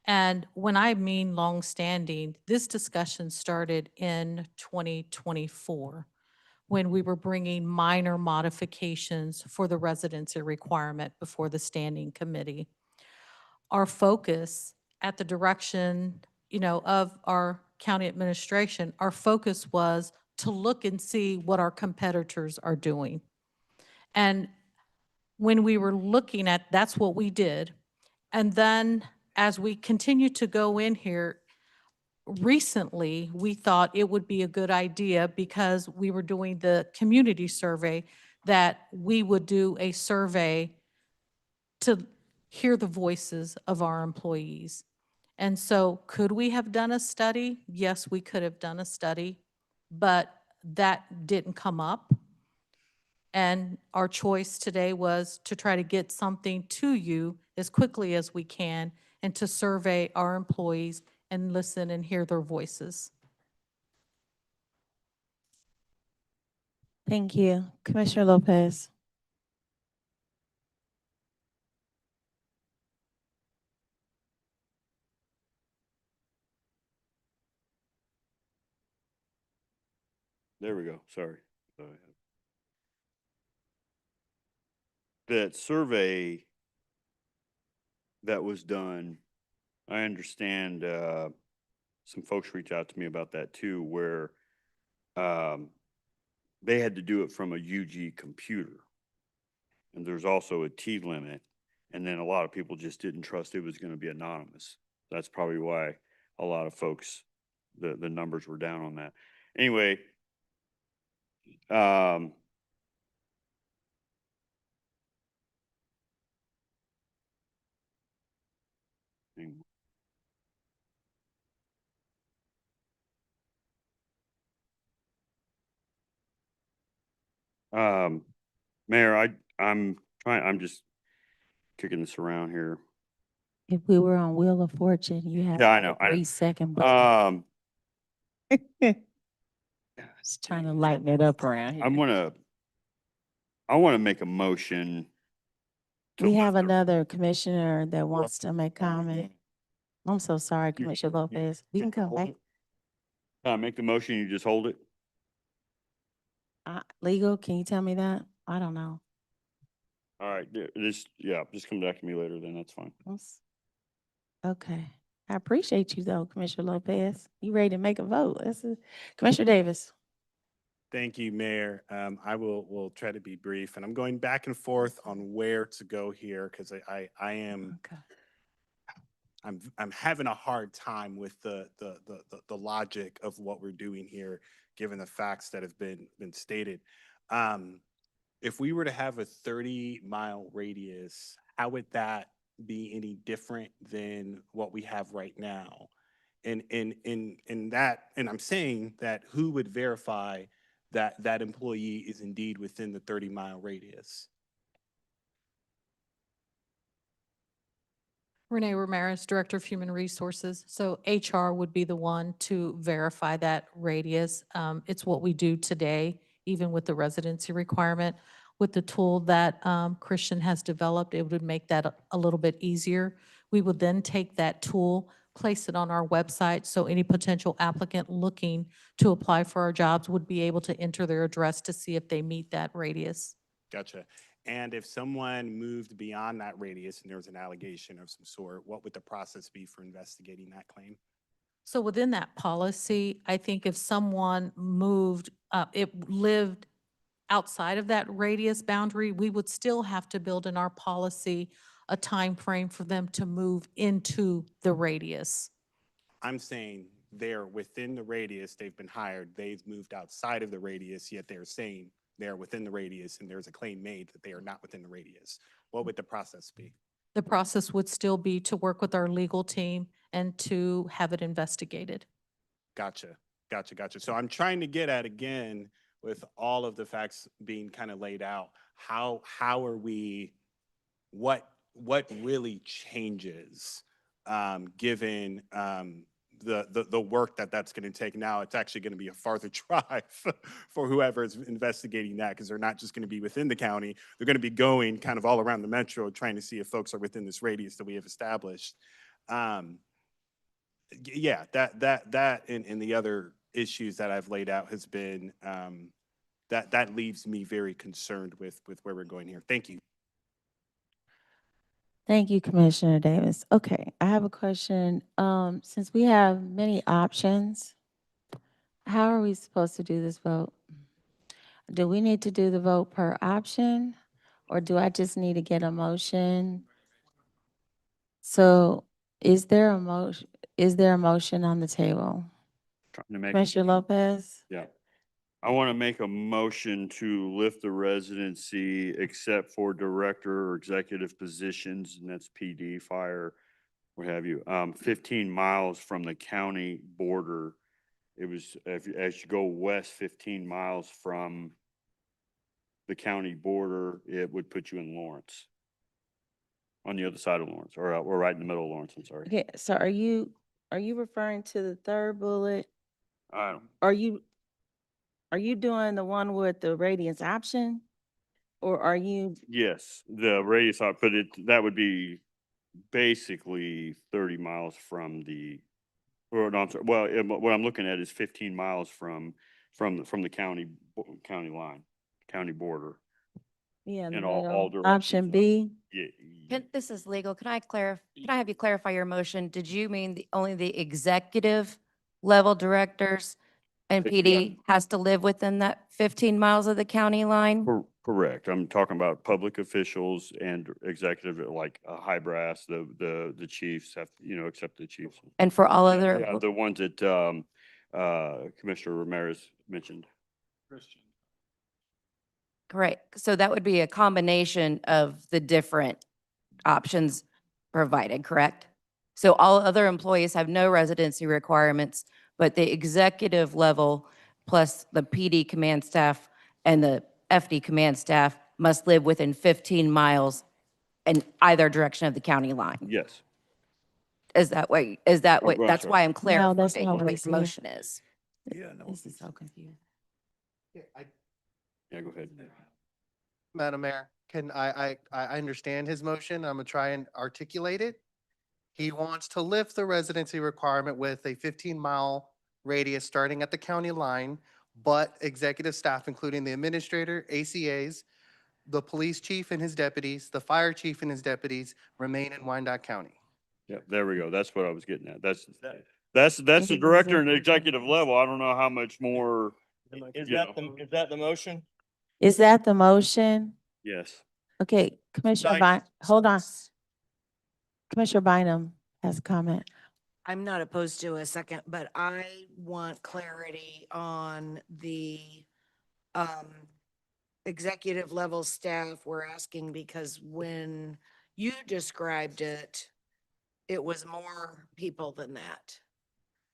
And when I mean long-standing, this discussion started in 2024 when we were bringing minor modifications for the residency requirement before the standing committee. Our focus at the direction, of our county administration, our focus was to look and see what our competitors are doing. And when we were looking at, that's what we did. And then as we continue to go in here, recently, we thought it would be a good idea because we were doing the community survey, that we would do a survey to hear the voices of our employees. And so could we have done a study? Yes, we could have done a study, but that didn't come up. And our choice today was to try to get something to you as quickly as we can and to survey our employees and listen and hear their voices. Thank you. Commissioner Lopez. There we go. Sorry. That survey that was done, I understand, some folks reached out to me about that too, where, they had to do it from a UG computer. And there's also a T limit. And then a lot of people just didn't trust it was going to be anonymous. That's probably why a lot of folks, the numbers were down on that. Anyway, Mayor, I'm just kicking this around here. If we were on Wheel of Fortune, you have Yeah, I know. a 3-second button. Just trying to lighten it up around here. I want to make a motion. We have another commissioner that wants to make comment. I'm so sorry, Commissioner Lopez. We can come back. Can I make the motion? You just hold it? Legal, can you tell me that? I don't know. All right, just come back to me later, then that's fine. Okay. I appreciate you though, Commissioner Lopez. You ready to make a vote? Commissioner Davis. Thank you, Mayor. I will try to be brief, and I'm going back and forth on where to go here because I am. Okay. I'm having a hard time with the logic of what we're doing here, given the facts that have been stated. If we were to have a 30-mile radius, how would that be any different than what we have right now? And I'm saying that who would verify that that employee is indeed within the 30-mile radius? Renee Ramirez, Director of Human Resources. So HR would be the one to verify that radius. It's what we do today, even with the residency requirement. With the tool that Christian has developed, it would make that a little bit easier. We would then take that tool, place it on our website, so any potential applicant looking to apply for our jobs would be able to enter their address to see if they meet that radius. Gotcha. And if someone moved beyond that radius and there was an allegation of some sort, what would the process be for investigating that claim? So within that policy, I think if someone moved, it lived outside of that radius boundary, we would still have to build in our policy a time frame for them to move into the radius. I'm saying they're within the radius, they've been hired, they've moved outside of the radius, yet they're saying they're within the radius and there's a claim made that they are not within the radius. What would the process be? The process would still be to work with our legal team and to have it investigated. Gotcha. So I'm trying to get at, again, with all of the facts being kind of laid out, how are we, what really changes given the work that's going to take? Now it's actually going to be a farther drive for whoever is investigating that, because they're not just going to be within the county, they're going to be going kind of all around the metro trying to see if folks are within this radius that we have established. Yeah, that and the other issues that I've laid out has been that leaves me very concerned with where we're going here. Thank you. Thank you, Commissioner Davis. Okay, I have a question. Since we have many options, how are we supposed to do this vote? Do we need to do the vote per option, or do I just need to get a motion? So is there a motion? Is there a motion on the table? Trying to make. Commissioner Lopez? Yeah. I want to make a motion to lift the residency except for director or executive positions, and that's PD, fire, what have you, 15 miles from the county border. It was, as you go west 15 miles from the county border, it would put you in Lawrence. On the other side of Lawrence, or right in the middle of Lawrence, I'm sorry. Okay, so are you referring to the third bullet? I don't, Are you doing the one with the radius option? Or are you, yes, the radius, but that would be basically 30 miles from the, or no, I'm sorry, well, what I'm looking at is 15 miles from the county line, county border. yeah, in the In all middle. directions. Option B? Yeah, This is legal. Can I have you clarify your motion? Did you mean only the executive level directors and PD has to live within that 15 miles of the county line? correct. I'm talking about public officials and executive, like high brass, the chiefs have, except the chiefs. And for all other, Yeah, the ones that Commissioner Ramirez mentioned. correct. So that would be a combination of the different options provided, correct? So all other employees have no residency requirements, but the executive level plus the PD command staff and the FD command staff must live within 15 miles in either direction of the county line. Yes. Is that what, I'm that's sorry. why I'm No, that's clarifying not what what his it said. motion is. Yeah, no. This is so confusing. Yeah, go ahead. Madam Mayor, I understand his motion. I'm gonna try and articulate it. He wants to lift the residency requirement with a 15-mile radius starting at the county line, but executive staff, including the administrator, ACAs, the police chief and his deputies, the fire chief and his deputies, remain in Wyandotte County. Yeah, there we go. That's what I was getting at. That's the director and executive level. I don't know how much more. Is you that know. is that the motion? Is that the motion? Yes. Okay, Commissioner hold on. Commissioner Bynum has a comment. I'm not opposed to a second, but I want clarity on the executive level staff. We're asking because when you described it, it was more people than that.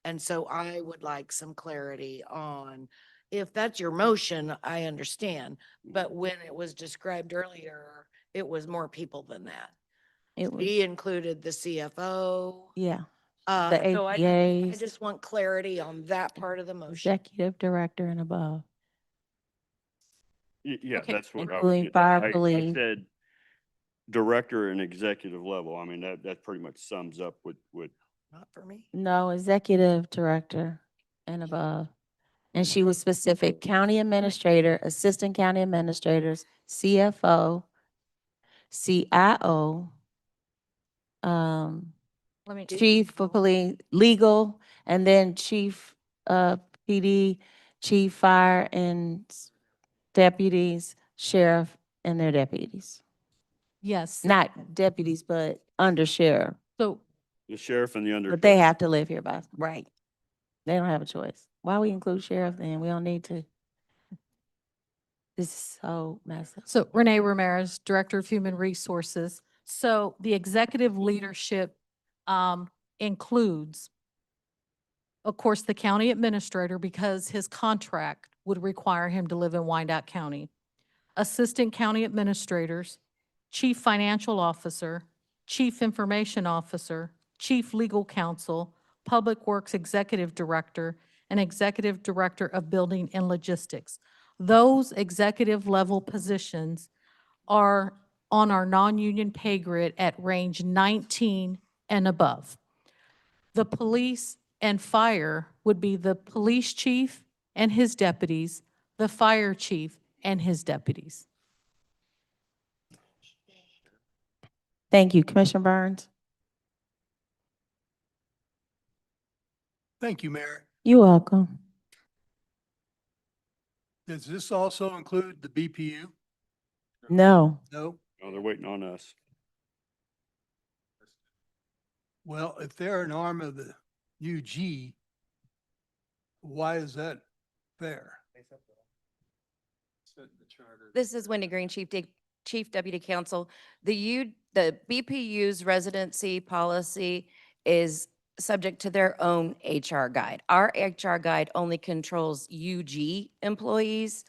And so I would like some clarity on, if that's your motion, I understand. But when it was described earlier, it was more people than that. It was, He included the CFO. yeah, So I APAs, just want clarity on that part of the motion. executive director and above. Yeah, Okay. that's what I was Including getting fire, at. I police. said director and executive level. I mean, that pretty much sums up what Not for me. No, executive director and above. And she was specific, county administrator, assistant county administrators, CFO, CIO, chief for police, legal, and then chief, PD, chief fire and deputies, sheriff and their deputies. Yes. Not deputies, but under sheriff, So the sheriff and the under. but they have to live here by, right. They don't have a choice. Why we include sheriff then? We don't need to. This is so messed up. So Renee Ramirez, Director of Human Resources. So the executive leadership includes, of course, the county administrator, because his contract would require him to live in Wyandotte County. Assistant county administrators, chief financial officer, chief information officer, chief legal counsel, public works executive director, and executive director of building and logistics. Those executive level positions are on our non-union pay grid at range 19 and above. The police and fire would be the police chief and his deputies, the fire chief and his deputies. Thank you, Commissioner Burns. Thank you, Mayor. You're welcome. Does this also include the BPU? No, No? No, they're waiting on us. Well, if they're an arm of the UG, why is that fair? This is Wendy Green, Chief Deputy Counsel. The BPU's residency policy is subject to their own HR guide. Our HR guide only controls UG employees.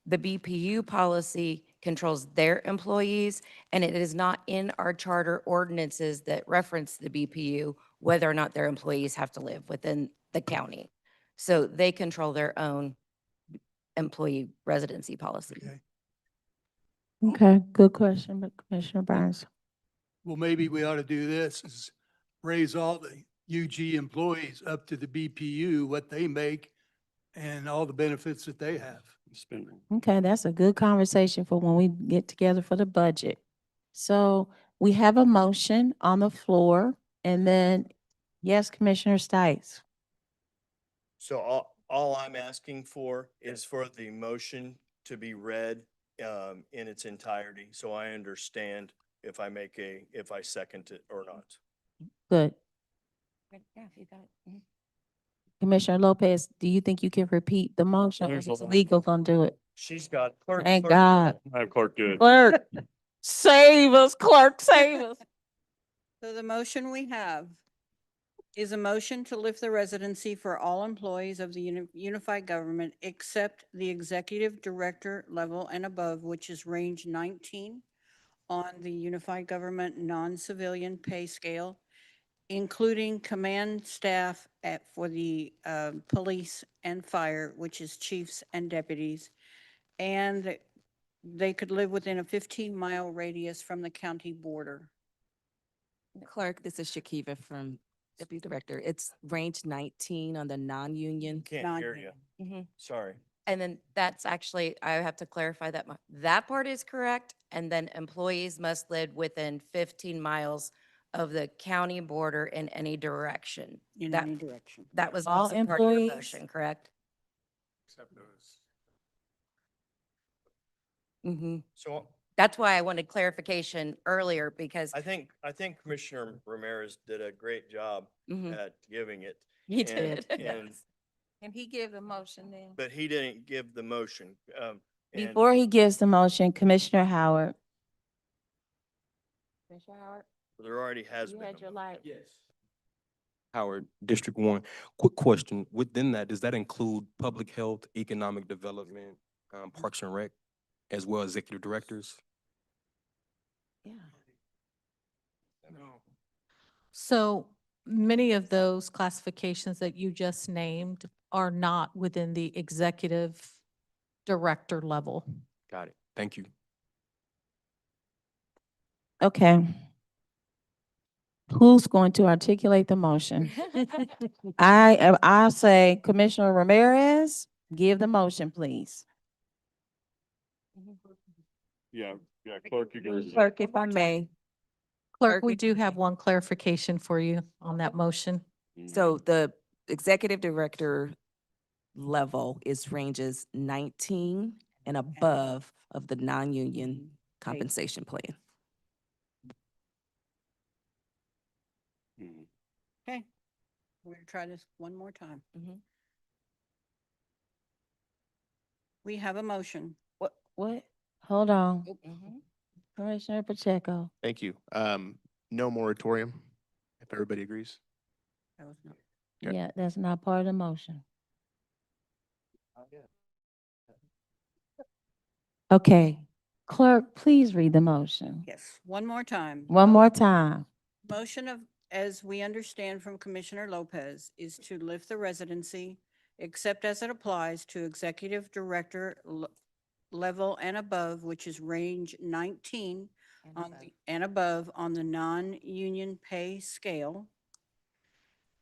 The BPU policy controls their employees, and it is not in our charter ordinances that reference the BPU, whether or not their employees have to live within the county. So they control their own employee residency policy. Okay. Okay, good question, but Commissioner Burns. Well, maybe we ought to do this, is raise all the UG employees up to the BPU, what they make and all the benefits that they have. Spending. Okay, that's a good conversation for when we get together for the budget. So we have a motion on the floor, and then, yes, Commissioner Stites. So all I'm asking for is for the motion to be read in its entirety, so I understand if I second it or not. Good. Yeah, if you got it. Mhm. Commissioner Lopez, do you think you can repeat the motion, or There's is a lot. legal gonna do it? She's got clerk. Thank clerk- God. I have clerk do it. Clerk, save us, clerk, save us. So the motion we have is a motion to lift the residency for all employees of the unified government except the executive director level and above, which is range 19 on the unified government non-civilian pay scale, including command staff for the police and fire, which is chiefs and deputies. And they could live within a 15-mile radius from the county border. Clerk, this is Shakiva from Deputy Director. It's range 19 on the non-union. Can't hear you. Mhm. Sorry. And then that's actually, I have to clarify that, that part is correct. And then employees must live within 15 miles of the county border in any direction. In That- any direction. That was All also part of your employees? motion, correct? Except those. Mm-hmm. So That's why I wanted clarification earlier, because I think Commissioner Ramirez did a great job Mhm. at giving it. he and- did. And, Can he give the motion then? but he didn't give the motion. And Before he gives the motion, Commissioner Howard. Commissioner Howard, there already has you been. had your light. Howard, District 1. Quick question. Within that, does that include public health, economic development, Parks and Rec, as well as executive directors? Yeah. No. So many of those classifications that you just named are not within the executive director level. Got it. Thank you. Okay. Who's going to articulate the motion? I'll say Commissioner Ramirez, give the motion, please. Yeah, clerk, you can. Clerk, if I may. Clerk, we do have one clarification for you on that motion. So the executive director level is ranges 19 and above of the non-union compensation plan. Mhm. Okay, we're gonna try this one more time. Mhm. We have a motion. What? Hold on. Mhm. Commissioner Pacheco. Thank you. No moratorium, if everybody agrees. That was not- Okay. Yeah, that's not part of the motion. Okay, clerk, please read the motion. Yes, one more time. One more time. Motion of, as we understand from Commissioner Lopez, is to lift the residency, except as it applies to executive director level and above, which is range 19 and above on the non-union pay scale.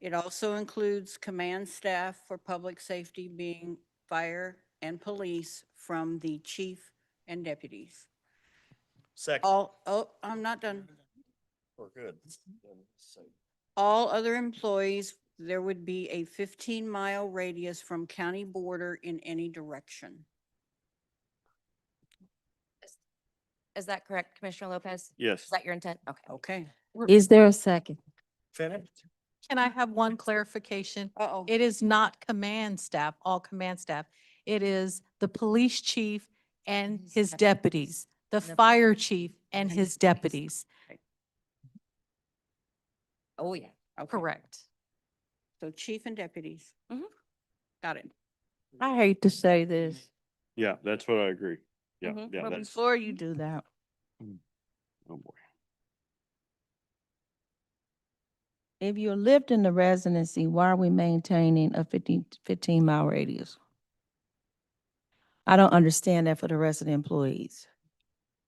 It also includes command staff for public safety being fire and police from the chief and deputies. Second, I'm not done. we're good. All other employees, there would be a 15-mile radius from county border in any direction. Is that correct, Commissioner Lopez? Yes. Is that your intent? Okay. Okay. Is there a second? Finished? Can I have one clarification? Uh-oh. It is not command staff, all command staff. It is the police chief and his deputies, the fire chief and his deputies. Oh, yeah. Okay. Correct. So chief and deputies. Mhm. Got it. I hate to say this, Yeah, that's what I agree. Yeah, Mhm. yeah, but that's, before you do that, oh boy. if you're lifting the residency, why are we maintaining a 15-mile radius? I don't understand that for the rest of the employees.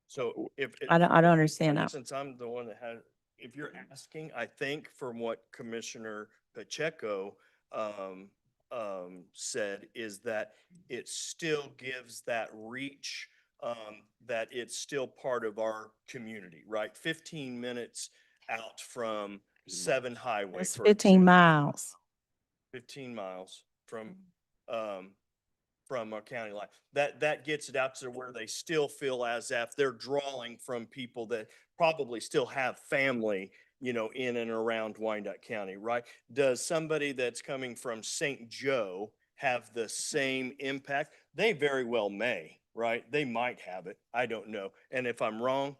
So if. I don't understand that. Since I'm the one that had, if you're asking, I think from what Commissioner Pacheco, said is that it still gives that reach, that it's still part of our community, right? 15 minutes out from 7 Highway. It's for 15 example. miles. 15 miles from our county line. That gets it out to where they still feel as if they're drawing from people that probably still have family, in and around Wyandotte County, right? Does somebody that's coming from St. Joe have the same impact? They very well may, right? They might have it. I don't know. And if I'm wrong,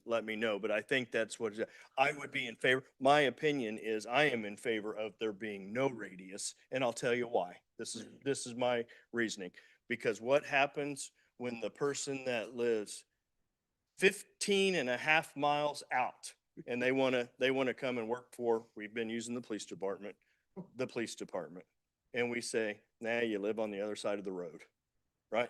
let me know. But I think that's what I would be in favor. My opinion is I am in favor of there being no radius, and I'll tell you why. This is my reasoning. Because what happens when the person that lives 15 and a half miles out and they want to come and work for, we've been using the police department. And we say, nah, you live on the other side of the road, right?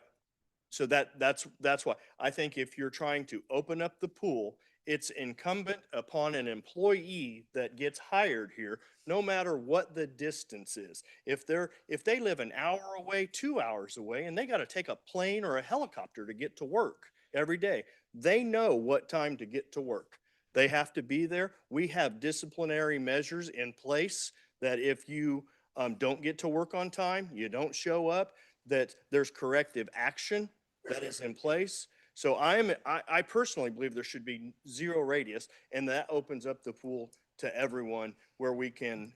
So that's why I think if you're trying to open up the pool, it's incumbent upon an employee that gets hired here, no matter what the distance is. If they live an hour away, 2 hours away, and they got to take a plane or a helicopter to get to work every day, they know what time to get to work. They have to be there. We have disciplinary measures in place that if you don't get to work on time, you don't show up, that there's corrective action that is in place. So I personally believe there should be zero radius, and that opens up the pool to everyone where we can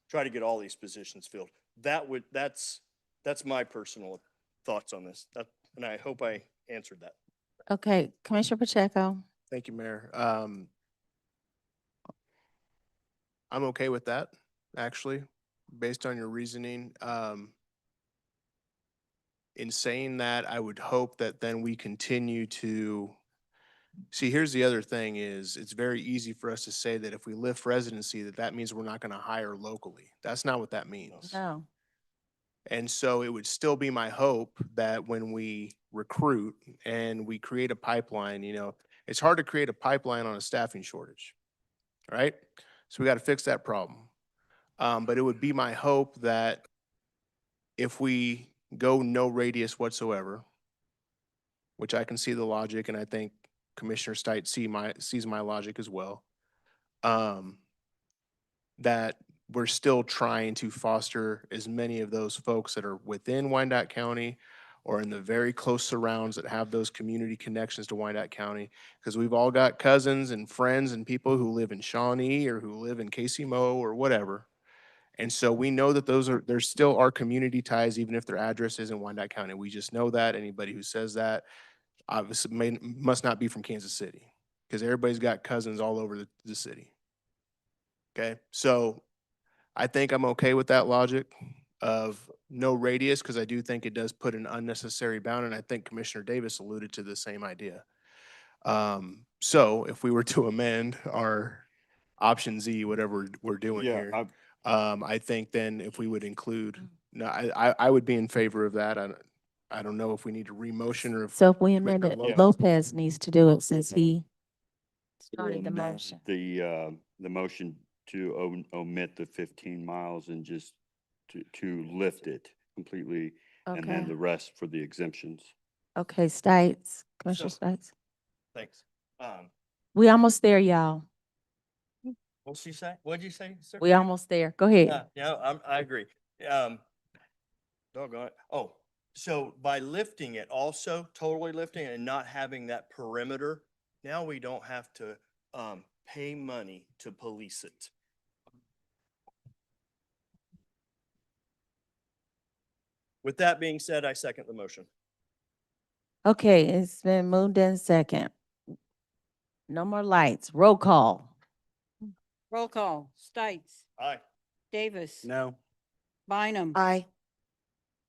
try to get all these positions filled. That's my personal thoughts on this. And I hope I answered that. Okay, Commissioner Pacheco. Thank you, Mayor. I'm okay with that, actually, based on your reasoning. In saying that, I would hope that then we continue to, see, here's the other thing is, it's very easy for us to say that if we lift residency, that means we're not gonna hire locally. That's not what that means. No. And so it would still be my hope that when we recruit and we create a pipeline, it's hard to create a pipeline on a staffing shortage, right? So we got to fix that problem. But it would be my hope that if we go no radius whatsoever, which I can see the logic, and I think Commissioner Stites sees my logic as well, that we're still trying to foster as many of those folks that are within Wyandotte County or in the very close surrounds that have those community connections to Wyandotte County. Because we've all got cousins and friends and people who live in Shawnee or who live in Casey Mo or whatever. And so we know that there's still our community ties, even if their address is in Wyandotte County. We just know that. Anybody who says that obviously must not be from Kansas City, because everybody's got cousins all over the city. Okay, so I think I'm okay with that logic of no radius, because I do think it does put an unnecessary bound, and I think Commissioner Davis alluded to the same idea. So if we were to amend our option Z, whatever we're doing Yeah, here, I think then if we would include, no, I would be in favor of that. I don't know if we need to remotion or if. So if we amend Commissioner it, Lopez- Lopez needs to do it since he started the motion. The motion to omit the 15 miles and just to lift it completely, and then Okay. the rest for the exemptions. Okay, Stites, Commissioner So- Stites. Thanks. We almost there, y'all. What'd she say? What'd you say, sir? We almost there. Go ahead. I agree. Doggone it. Oh, so by lifting it also, totally lifting it and not having that perimeter, now we don't have to pay money to police it. With that being said, I second the motion. Okay, it's been moved in second. No more lights. Roll call. Roll call. Stites, Aye. Davis, No. Bynum, Aye.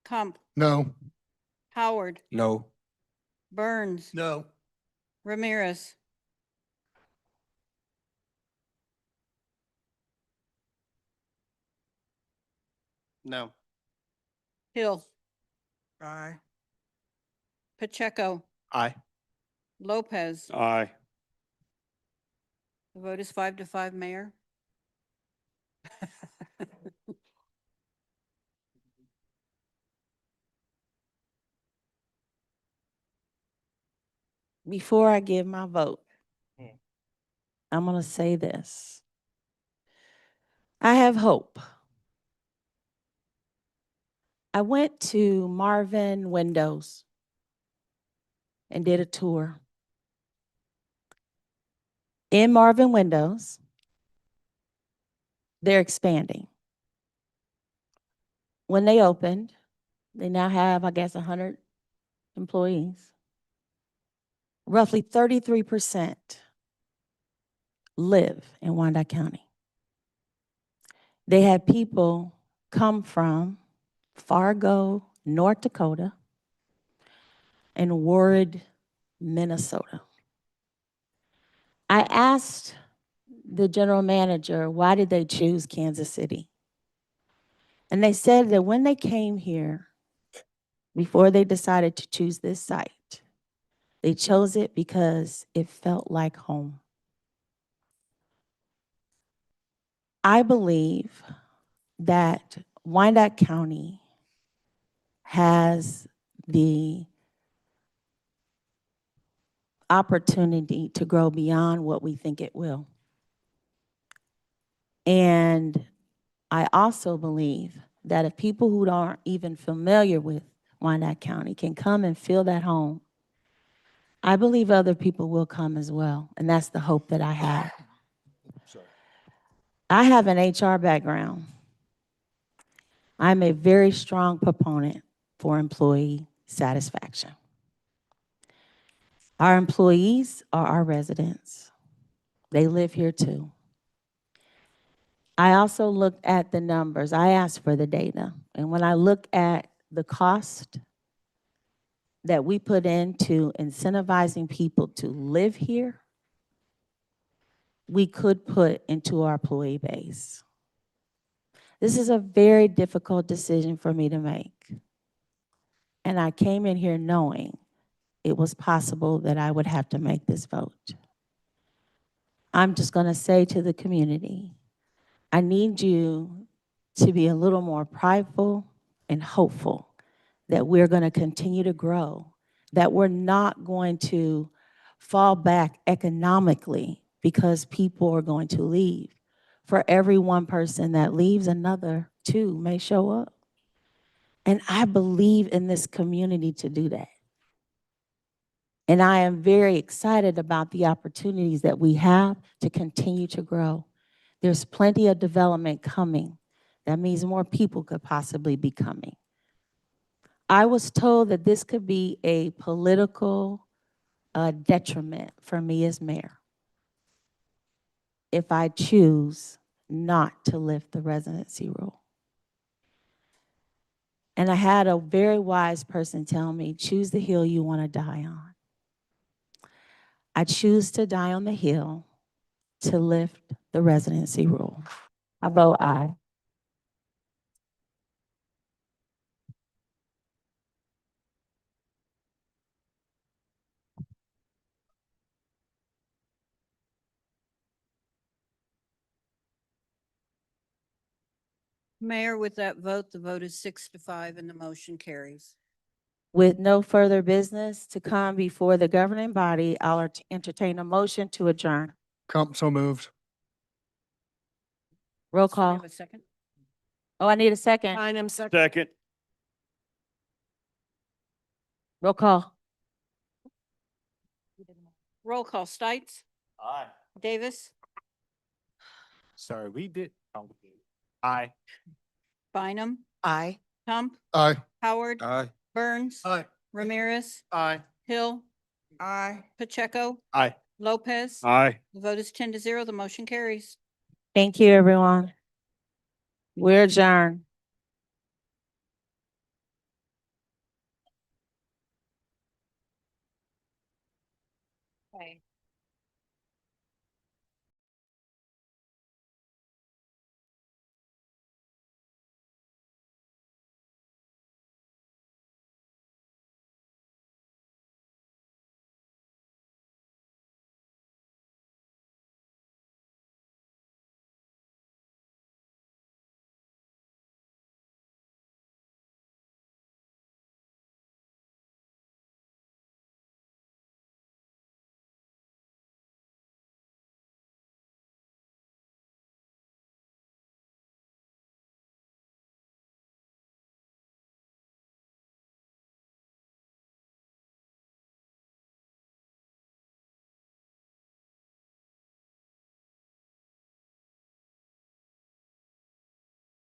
Comp, No. Howard, No. Burns, No. Ramirez. No. Hill, Aye. Pacheco, Aye. Lopez. Aye. The vote is 5-5, Mayor. Before I give my vote, I'm going to say this. I have hope. I went to Marvin Windows and did a tour. In Marvin Windows, they're expanding. When they opened, they now have, I guess, 100 employees. Roughly 33% live in Wyandotte County. They had people come from Fargo, North Dakota, and Ward, Minnesota. I asked the general manager, why did they choose Kansas City? And they said that when they came here, before they decided to choose this site, they chose it because it felt like home. I believe that Wyandotte County has the opportunity to grow beyond what we think it will. And I also believe that if people who aren't even familiar with Wyandotte County can come and feel that home, I believe other people will come as well. And that's the hope that I have. I have an HR background. I'm a very strong proponent for employee satisfaction. Our employees are our residents. They live here too. I also looked at the numbers. I asked for the data. And when I look at the cost that we put into incentivizing people to live here, we could put into our employee base. This is a very difficult decision for me to make. And I came in here knowing it was possible that I would have to make this vote. I'm just going to say to the community, I need you to be a little more prideful and hopeful that we're going to continue to grow, that we're not going to fall back economically because people are going to leave. For every one person that leaves, another two may show up. And I believe in this community to do that. And I am very excited about the opportunities that we have to continue to grow. There's plenty of development coming. That means more people could possibly be coming. I was told that this could be a political detriment for me as mayor if I choose not to lift the residency rule. And I had a very wise person tell me, choose the hill you want to die on. I choose to die on the hill to lift the residency rule. I vote aye. Mayor, with that vote, the vote is 6-5 and the motion carries. With no further business to come before the governing body, I'll entertain a motion to adjourn. Comp, so moved. Roll Do we call. have a second? Oh, I need a second. Bynum, second. Second. Roll call. Roll call. Stites, Aye. Davis, Sorry, we did. Oh, aye. Bynum, Aye. Comp, Aye. Howard, Aye. Burns, Aye. Ramirez, Aye. Hill, Aye. Pacheco, Aye. Lopez. Aye. The vote is 10-0. The motion carries. Thank you, everyone. We're adjourned. Okay.